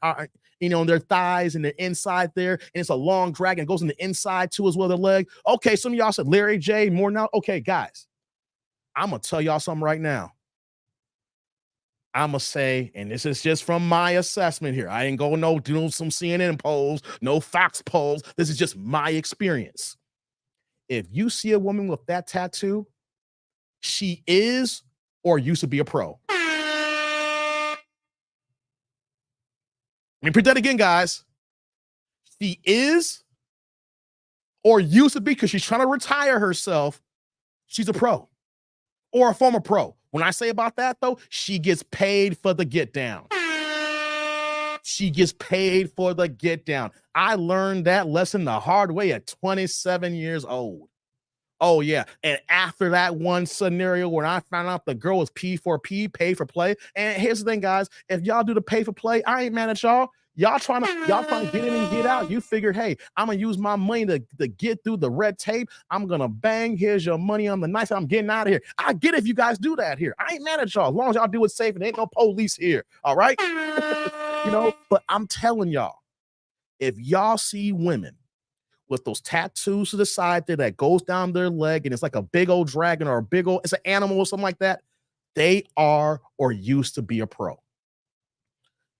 their thighs and their inside there, and it's a long dragon. It goes in the inside too as well, their leg. Okay, some of y'all said Larry J. more now. Okay, guys. I'm going to tell y'all something right now. I'm going to say, and this is just from my assessment here. I ain't going to do some CNN polls, no Fox polls. This is just my experience. If you see a woman with that tattoo, she is or used to be a pro. Let me repeat that again, guys. She is or used to be, because she's trying to retire herself, she's a pro or a former pro. When I say about that, though, she gets paid for the get down. She gets paid for the get down. I learned that lesson the hard way at 27 years old. Oh, yeah. And after that one scenario where I found out the girl was P4P, pay for play. And here's the thing, guys. If y'all do the pay for play, I ain't mad at y'all. Y'all trying to get in and get out. You figured, hey, I'm going to use my money to get through the red tape. I'm going to bang. Here's your money on the night. I'm getting out of here. I get it if you guys do that here. I ain't mad at y'all. As long as y'all do it safe and ain't no police here. All right? But I'm telling y'all, if y'all see women with those tattoos to the side there that goes down their leg and it's like a big old dragon or it's an animal or something like that, they are or used to be a pro.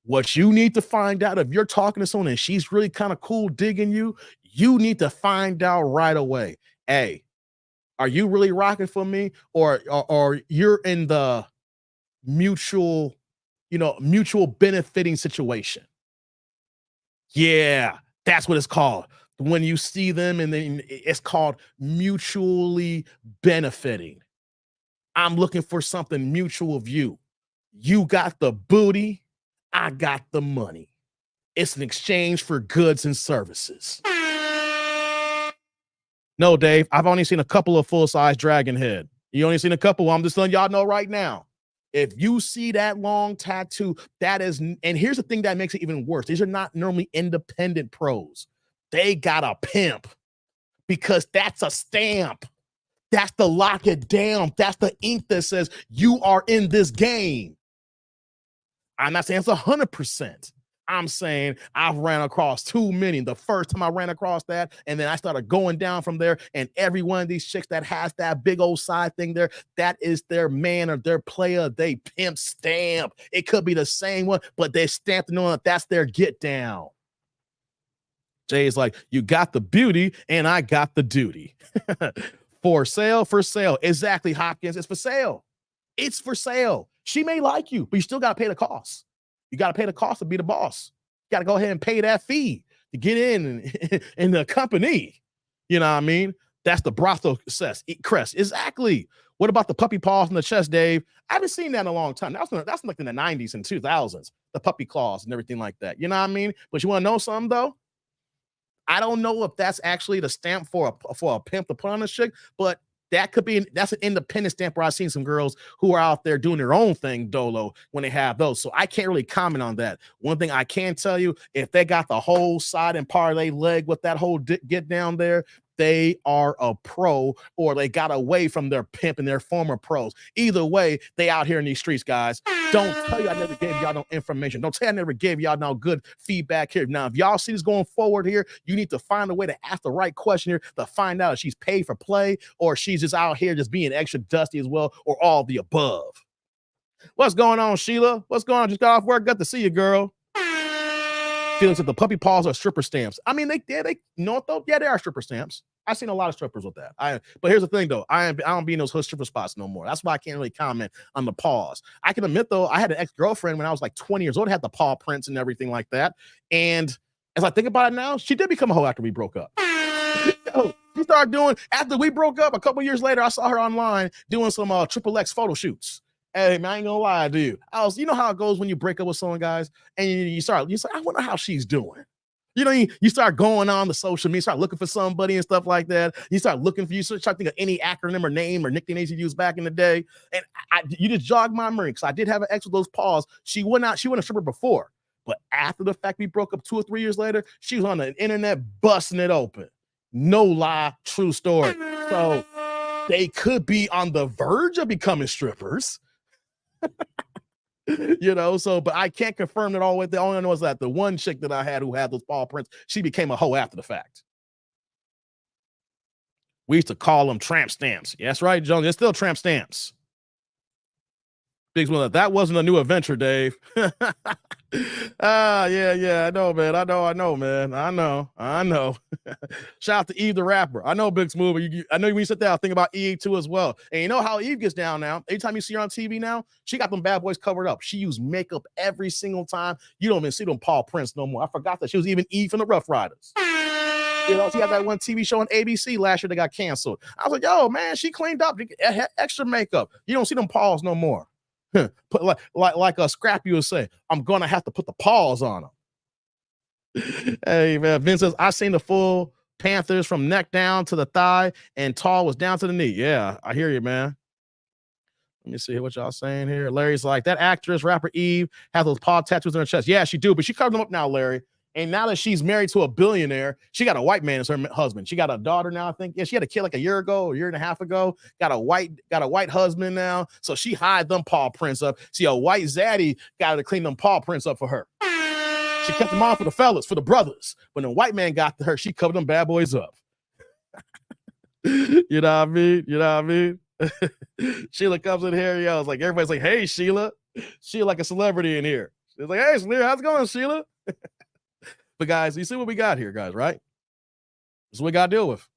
What you need to find out, if you're talking to someone and she's really kind of cool digging you, you need to find out right away. Hey, are you really rocking for me? Or you're in the mutual benefiting situation? Yeah, that's what it's called. When you see them, and then it's called mutually benefiting. I'm looking for something mutual of you. You got the booty, I got the money. It's an exchange for goods and services. No, Dave, I've only seen a couple of full-size dragon head. You only seen a couple. I'm just letting y'all know right now. If you see that long tattoo, that is, and here's the thing that makes it even worse. These are not normally independent pros. They got a pimp, because that's a stamp. That's the lock it down. That's the ink that says you are in this game. I'm not saying it's 100%. I'm saying I've ran across too many. The first time I ran across that, and then I started going down from there, and every one of these chicks that has that big old side thing there, that is their man or their player, they pimp stamp. It could be the same one, but they stamped it on it. That's their get down. Jay's like, you got the beauty, and I got the duty. For sale. Exactly, Hopkins. It's for sale. It's for sale. She may like you, but you still got to pay the cost. You got to pay the cost to be the boss. You got to go ahead and pay that fee to get in the company. You know what I mean? That's the brothel crest. Exactly. What about the puppy paws on the chest, Dave? I haven't seen that in a long time. That's like in the 90s and 2000s, the puppy claws and everything like that. You know what I mean? But you want to know something, though? I don't know if that's actually the stamp for a pimp to put on a chick, but that's an independent stamp where I've seen some girls who are out there doing their own thing, Dolo, when they have those. So I can't really comment on that. One thing I can tell you, if they got the whole side and part of their leg with that whole get down there, they are a pro, or they got away from their pimp and their former pros. Either way, they out here in these streets, guys. Don't tell you I never gave y'all no information. Don't tell you I never gave y'all no good feedback here. Now, if y'all see this going forward here, you need to find a way to ask the right question here to find out if she's paid for play, or she's just out here just being extra dusty as well, or all the above. What's going on, Sheila? What's going on? Just got off work. Good to see you, girl. Feelings that the puppy paws are stripper stamps. I mean, they you know what though? Yeah, they are stripper stamps. I've seen a lot of strippers with that. But here's the thing though, I don't be in those hood stripper spots no more. That's why I can't really comment on the paws. I can admit though, I had an ex-girlfriend when I was like 20 years old, had the paw prints and everything like that. And as I think about it now, she did become a hoe after we broke up. Yo, she started doing, after we broke up, a couple years later, I saw her online doing some XXX photo shoots. Hey, man, I ain't gonna lie to you. You know how it goes when you break up with someone, guys, and you say, I wonder how she's doing. You know, you start going on the social media, start looking for somebody and stuff like that. You start trying to think of any acronym or name or nickname you used back in the day. And you just jogged my memory, because I did have an ex with those paws. She wasn't a stripper before, but after the fact we broke up 2 or 3 years later, she was on the internet busting it open. No lie, true story. So they could be on the verge of becoming strippers. But I can't confirm it all with the only I know is that the one chick that I had who had those paw prints, she became a hoe after the fact. We used to call them tramp stamps. Yeah, that's right, Jones. They're still tramp stamps. Biggs, that wasn't a new adventure, Dave. Yeah, I know, man. I know, man. I know. Shout out to Eve the rapper. I know Big Smooth. I know when you sit there, I think about Eve too as well. And you know how Eve gets down now. Anytime you see her on TV now, she got them bad boys covered up. She used makeup every single time. You don't even see them paw prints no more. I forgot that she was even Eve from the Rough Riders. You know, she had that one TV show on ABC last year that got canceled. I was like, yo, man, she cleaned up, extra makeup. You don't see them paws no more. Put like a Scrappy would say, I'm gonna have to put the paws on them. Hey man, Vince says, I seen the full Panthers from neck down to the thigh, and tall was down to the knee. Yeah, I hear you, man. Let me see what y'all saying here. Larry's like, that actress, rapper Eve, has those paw tattoos on her chest. Yeah, she do, but she covered them up now, Larry. And now that she's married to a billionaire, she got a white man as her husband. She got a daughter now, I think. Yeah, she had a kid like a year and a half ago. Got a white husband now. So she hide them paw prints up. See, a white zaddy got to clean them paw prints up for her. She kept them on for the fellas, for the brothers. When the white man got to her, she covered them bad boys up. You know what I mean? Sheila comes in here, yo. It's like everybody's like, hey, Sheila. Sheila like a celebrity in here. It's like, hey, Sheila, how's it going, Sheila? But guys, you see what we got here, guys, right? This is what we got to deal with,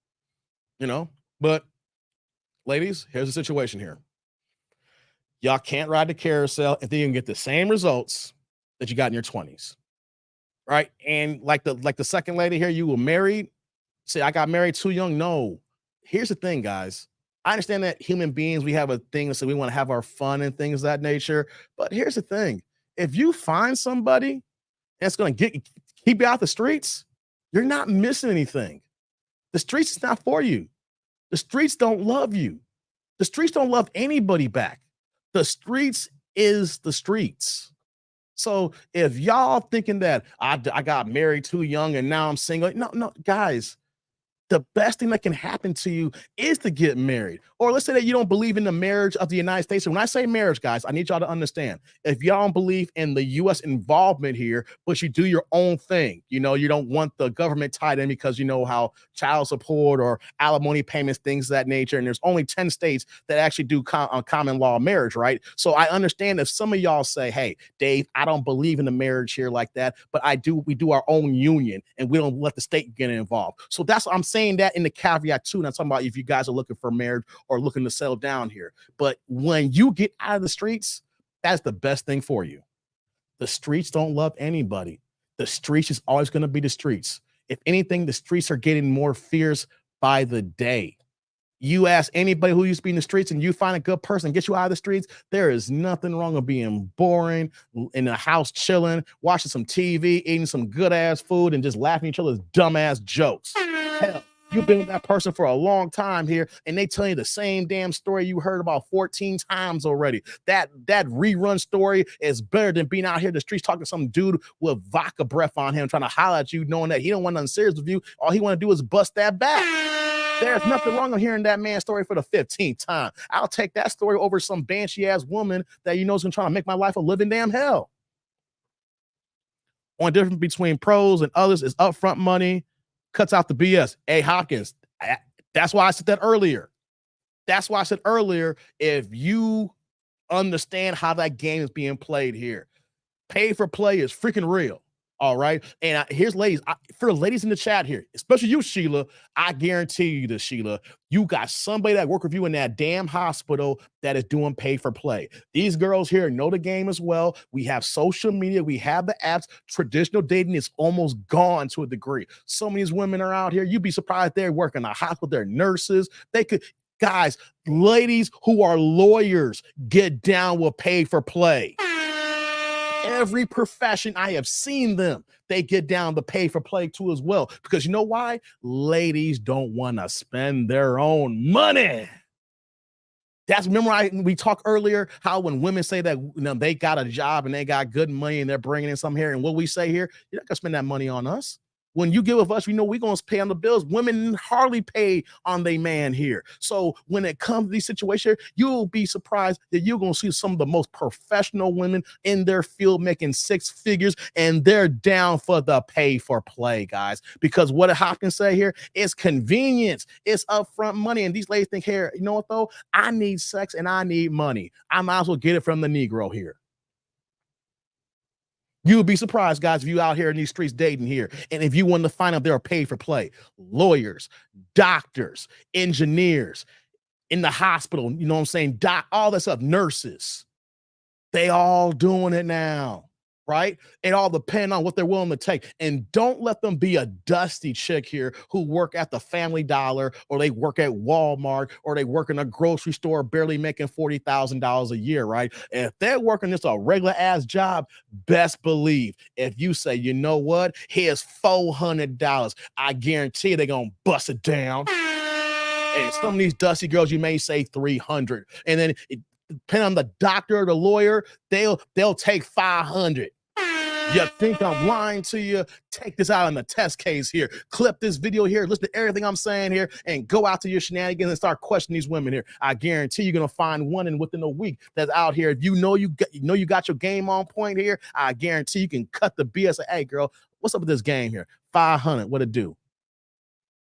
you know? But ladies, here's the situation here. Y'all can't ride the carousel if you can get the same results that you got in your 20s, right? And like the second lady here, you were married. Say, I got married too young. No. Here's the thing, guys. I understand that human beings, we have a thing that so we want to have our fun and things of that nature. But here's the thing. If you find somebody that's going to keep you out the streets, you're not missing anything. The streets is not for you. The streets don't love you. The streets don't love anybody back. The streets is the streets. So if y'all thinking that I got married too young and now I'm single, no, guys, the best thing that can happen to you is to get married. Or let's say that you don't believe in the marriage of the United States. And when I say marriage, guys, I need y'all to understand, if y'all don't believe in the U.S. involvement here, but you do your own thing, you know, you don't want the government tied in because you know how child support or alimony payments, things of that nature. And there's only 10 states that actually do common law marriage, right? So I understand if some of y'all say, hey, Dave, I don't believe in the marriage here like that, but we do our own union and we don't let the state get involved. So that's what I'm saying. That in the caveat too, and I'm talking about if you guys are looking for marriage or looking to settle down here. But when you get out of the streets, that's the best thing for you. The streets don't love anybody. The streets is always going to be the streets. If anything, the streets are getting more fierce by the day. You ask anybody who used to be in the streets and you find a good person and get you out of the streets, there is nothing wrong with being boring, in the house chilling, watching some TV, eating some good ass food, and just laughing at each other's dumb ass jokes. Hell, you've been with that person for a long time here, and they tell you the same damn story you heard about 14 times already. That rerun story is better than being out here in the streets talking to some dude with vodka breath on him, trying to holler at you, knowing that he don't want nothing serious with you. All he want to do is bust that back. There's nothing wrong with hearing that man's story for the 15th time. I'll take that story over some banshee-ass woman that you know is going to try to make my life a living damn hell. Only difference between pros and others is upfront money, cuts out the BS. Hey, Hopkins, that's why I said that earlier. That's why I said earlier, if you understand how that game is being played here, pay for play is freaking real. All right. And here's ladies, for the ladies in the chat here, especially you, Sheila, I guarantee you this, Sheila, you got somebody that work with you in that damn hospital that is doing pay for play. These girls here know the game as well. We have social media. We have the apps. Traditional dating is almost gone to a degree. So many women are out here. You'd be surprised they're working a hospital. They're nurses. They could, guys, ladies who are lawyers get down with pay for play. Every profession, I have seen them. They get down to pay for play too as well. Because you know why? Ladies don't want to spend their own money. That's, remember we talked earlier how when women say that, you know, they got a job and they got good money and they're bringing in some here. And what we say here, you're not going to spend that money on us. When you give with us, we know we're going to pay on the bills. Women hardly pay on their man here. So when it comes to these situations, you'll be surprised that you're going to see some of the most professional women in their field making six figures, and they're down for the pay for play, guys. Because what did Hopkins say here? It's convenience. It's upfront money. And these ladies think here, you know what, though? I need sex and I need money. I might as well get it from the Negro here. You'll be surprised, guys, if you out here in these streets dating here. And if you want to find out they're paid for play, lawyers, doctors, engineers, in the hospital, you know what I'm saying? All that stuff, nurses, they all doing it now, right? It all depends on what they're willing to take. And don't let them be a dusty chick here who work at the Family Dollar, or they work at Walmart, or they work in a grocery store barely making $40,000 a year, right? If they're working just a regular ass job, best believe if you say, you know what, here's $400, I guarantee they're going to bust it down. And some of these dusty girls, you may say 300. And then depending on the doctor or the lawyer, they'll take 500. You think I'm lying to you? Take this out in the test case here. Clip this video here. Listen to everything I'm saying here, and go out to your shenanigans and start questioning these women here. I guarantee you're gonna find one within a week that's out here. If you know you got your game on point here, I guarantee you can cut the BS. Like, hey, girl, what's up with this game here? 500. What it do?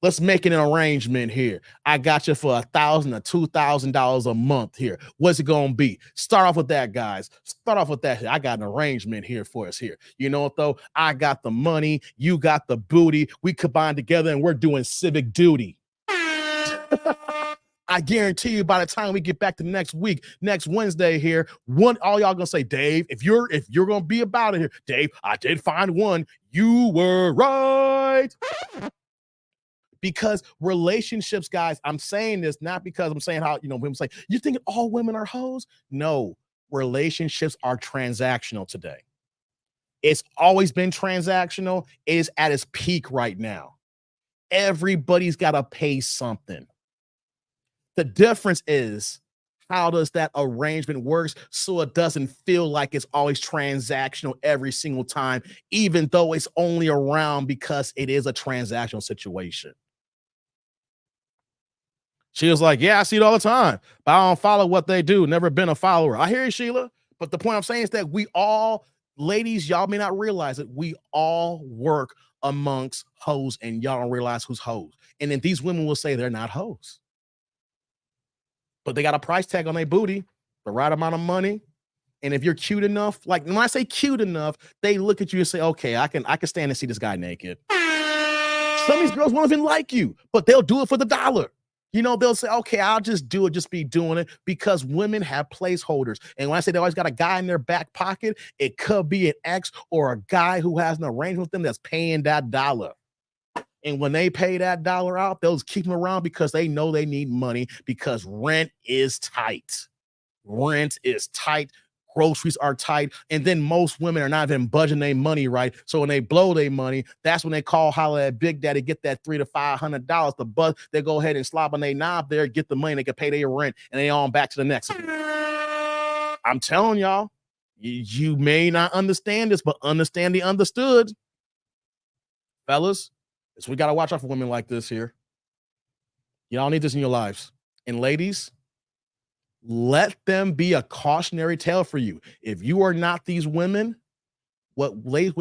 Let's make an arrangement here. I got you for $1,000 or $2,000 a month here. What's it gonna be? Start off with that, guys. Start off with that. I got an arrangement here for us here. You know what though? I got the money, you got the booty. We combine together and we're doing civic duty. I guarantee you, by the time we get back to next week, next Wednesday here, all y'all gonna say, Dave, if you're gonna be about it here, Dave, I did find one. You were right. Because relationships, guys, I'm saying this not because I'm saying how, women say, you think all women are hoes? No, relationships are transactional today. It's always been transactional. It is at its peak right now. Everybody's got to pay something. The difference is, how does that arrangement work so it doesn't feel like it's always transactional every single time, even though it's only around because it is a transactional situation. She was like, yeah, I see it all the time, but I don't follow what they do. Never been a follower. I hear you, Sheila. But the point I'm saying is that we all, ladies, y'all may not realize it. We all work amongst hoes, and y'all don't realize who's hoes. And then these women will say they're not hoes, but they got a price tag on their booty, the right amount of money. And if you're cute enough, like when I say cute enough, they look at you and say, okay, I can stand and see this guy naked. Some of these girls won't even like you, but they'll do it for the dollar. They'll say, okay, I'll just do it, just be doing it, because women have placeholders. And when I say they always got a guy in their back pocket, it could be an ex or a guy who has an arrangement with them that's paying that dollar. And when they pay that dollar out, they'll just keep them around because they know they need money, because rent is tight. Rent is tight. Groceries are tight. And then most women are not even budgeting their money right. So when they blow their money, that's when they call holler at Big Daddy, get that $300 to $500. The buzz, they go ahead and slop on their knob there, get the money, they can pay their rent, and they on back to the next one. I'm telling y'all, you may not understand this, but understand the understood. Fellas, so we got to watch out for women like this here. Y'all need this in your lives. And ladies, let them be a cautionary tale for you. If you are not these women, what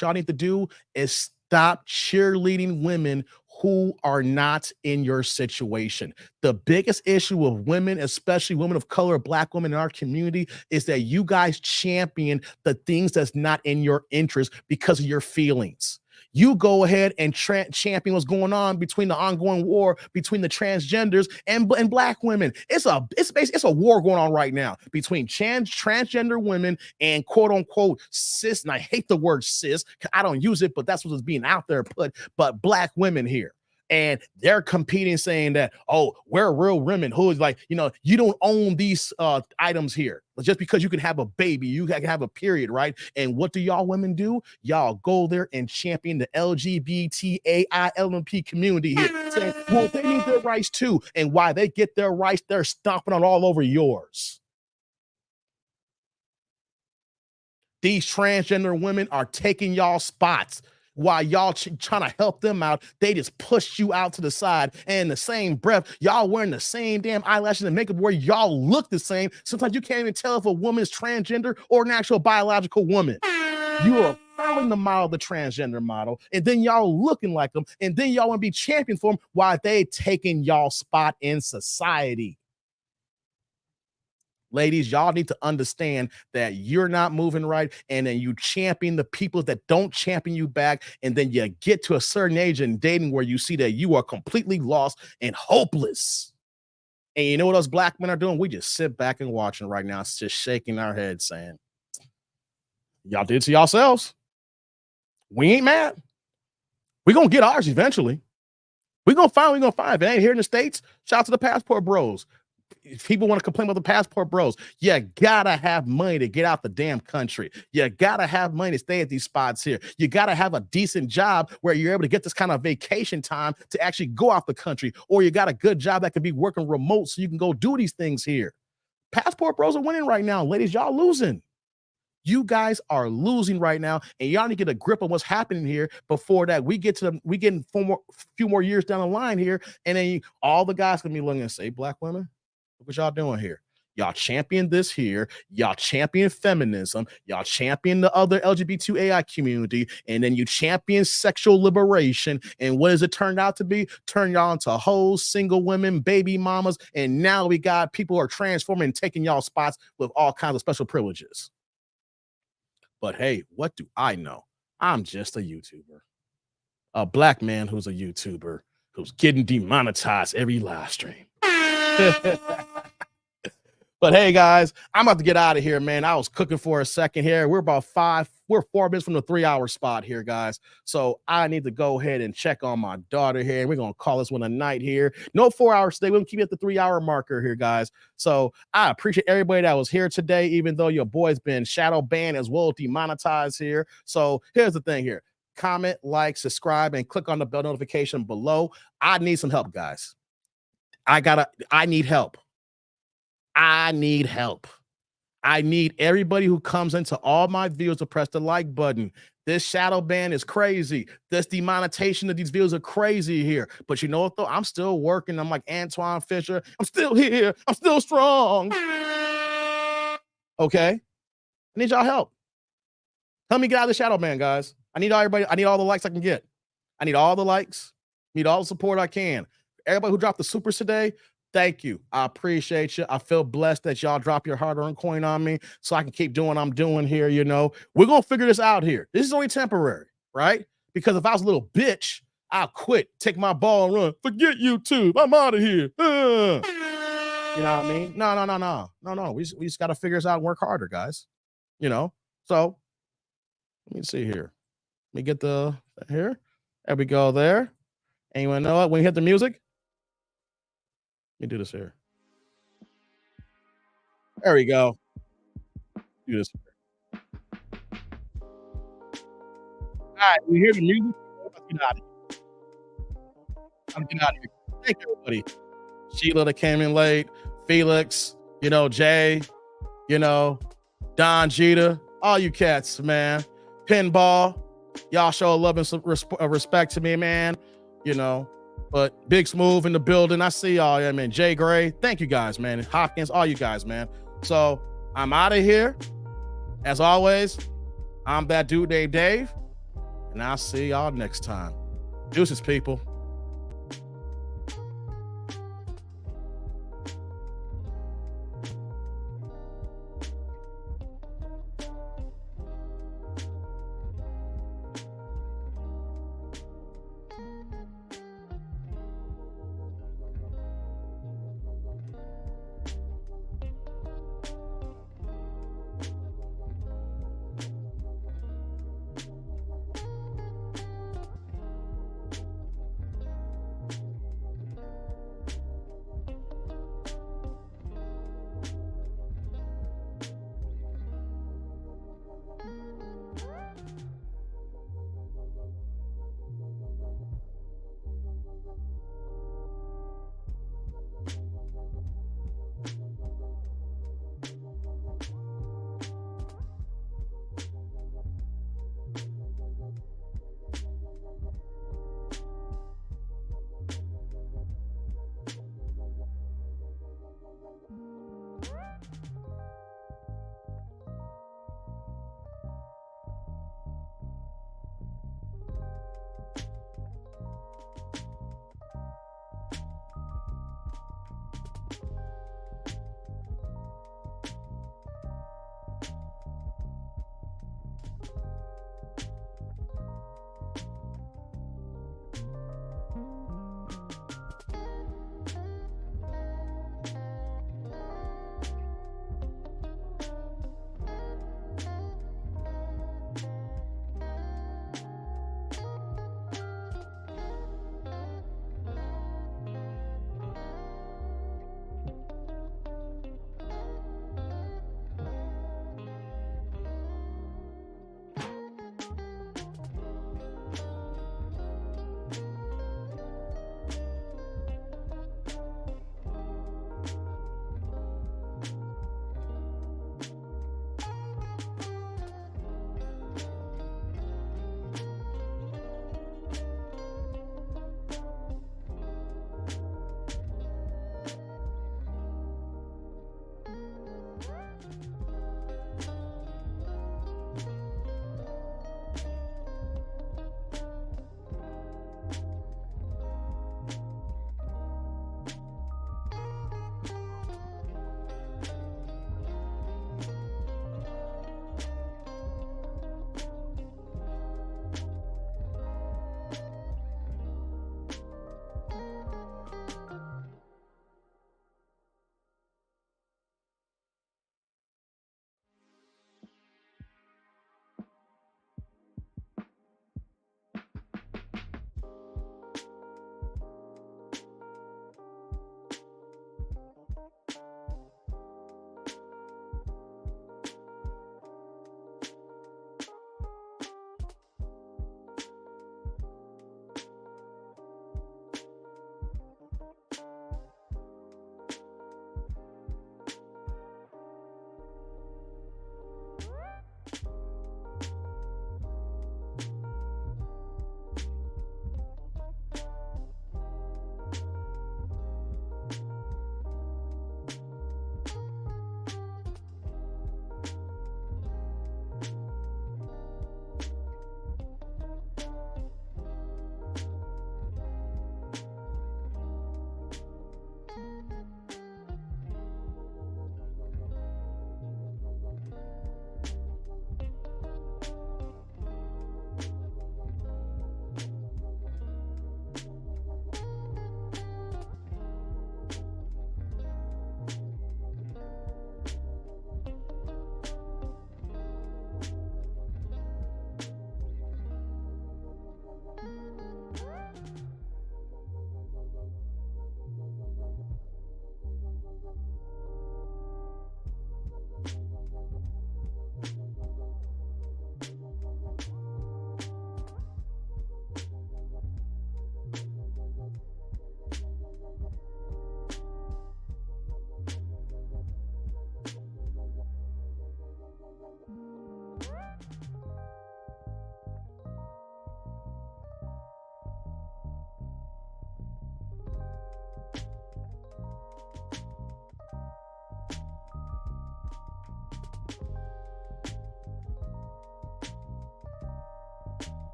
y'all need to do is stop cheerleading women who are not in your situation. The biggest issue with women, especially women of color, Black women in our community, is that you guys champion the things that's not in your interest because of your feelings. You go ahead and champion what's going on between the ongoing war between the transgenders and Black women. It's a war going on right now between transgender women and quote unquote cis. And I hate the word cis. I don't use it, but that's what's being out there put. But Black women here. And they're competing, saying that, oh, we're real women who is like, you don't own these items here. Just because you can have a baby, you can have a period, right? And what do y'all women do? Y'all go there and champion the LGBTAILMP community here, saying, well, they need their rights too. And why they get their rights, they're stomping on all over yours. These transgender women are taking y'all spots. While y'all trying to help them out, they just push you out to the side. And in the same breath, y'all wearing the same damn eyelashes and makeup where y'all look the same. Sometimes you can't even tell if a woman is transgender or an actual biological woman. You are following the model, the transgender model, and then y'all looking like them, and then y'all want to be champion for them while they taking y'all spot in society. Ladies, y'all need to understand that you're not moving right, and then you champion the people that don't champion you back, and then you get to a certain age in dating where you see that you are completely lost and hopeless. And you know what us Black men are doing? We just sit back and watching right now, just shaking our heads saying, Y'all did to yourselves. We ain't mad. We're going to get ours eventually. We're going to find. If it ain't here in the States, shout out to the Passport Bros. If people want to complain about the Passport Bros, you gotta have money to get out the damn country. You gotta have money to stay at these spots here. You gotta have a decent job where you're able to get this kind of vacation time to actually go out the country, or you got a good job that could be working remote so you can go do these things here. Passport Bros are winning right now, ladies. Y'all losing. You guys are losing right now, and y'all need to get a grip on what's happening here before that we get few more years down the line here, and then all the guys gonna be looking and say, "Black women, look what y'all doing here. Y'all champion this here. Y'all champion feminism. Y'all champion the other LGBTQAI community. And then you champion sexual liberation. And what does it turn out to be? Turn y'all into hoes, single women, baby mamas. And now we got people who are transforming and taking y'all spots with all kinds of special privileges. But hey, what do I know? I'm just a YouTuber. A black man who's a YouTuber who's getting demonetized every live stream. But hey, guys, I'm about to get out of here, man. I was cooking for a second here. We're 4 minutes from the 3-hour spot here, guys. So I need to go ahead and check on my daughter here. We're going to call this one a night here. No 4 hours today. We're going to keep it at the 3-hour marker here, guys. So I appreciate everybody that was here today, even though your boy's been shadow banned as well as demonetized here. So here's the thing here. Comment, like, subscribe, and click on the bell notification below. I need some help, guys. I need help. I need help. I need everybody who comes into all my videos to press the like button. This shadow ban is crazy. This demonetization of these videos are crazy here. But you know what, though? I'm still working. I'm like Antoine Fisher. I'm still here. I'm still strong. Okay? I need y'all help. Help me get out of the shadow ban, guys. I need everybody. I need all the likes I can get. I need all the likes. I need all the support I can. Everybody who dropped the supers today, thank you. I appreciate you. I feel blessed that y'all drop your hard-earned coin on me so I can keep doing what I'm doing here, you know. We're going to figure this out here. This is only temporary, right? Because if I was a little bitch, I'll quit, take my ball and run. Forget YouTube. I'm out of here. You know what I mean? No. We just got to figure this out and work harder, guys. You know? So, let me see here. Let me get here. There we go there. Anyone know it? When you hit the music? Let me do this here. There we go. Do this. All right, we hear the music. Get out of here. I'm getting out of here. Thank everybody. Sheila that came in late, Felix, you know, Jay, you know, Don Jeter, all you cats, man. Pinball, y'all show love and some respect to me, man. You know. But Big Smooth in the building. I see y'all, yeah, man. Jay Gray. Thank you guys, man. Hopkins, all you guys, man. So I'm out of here. As always, I'm that dude, Dave. And I'll see y'all next time. Deuces, people.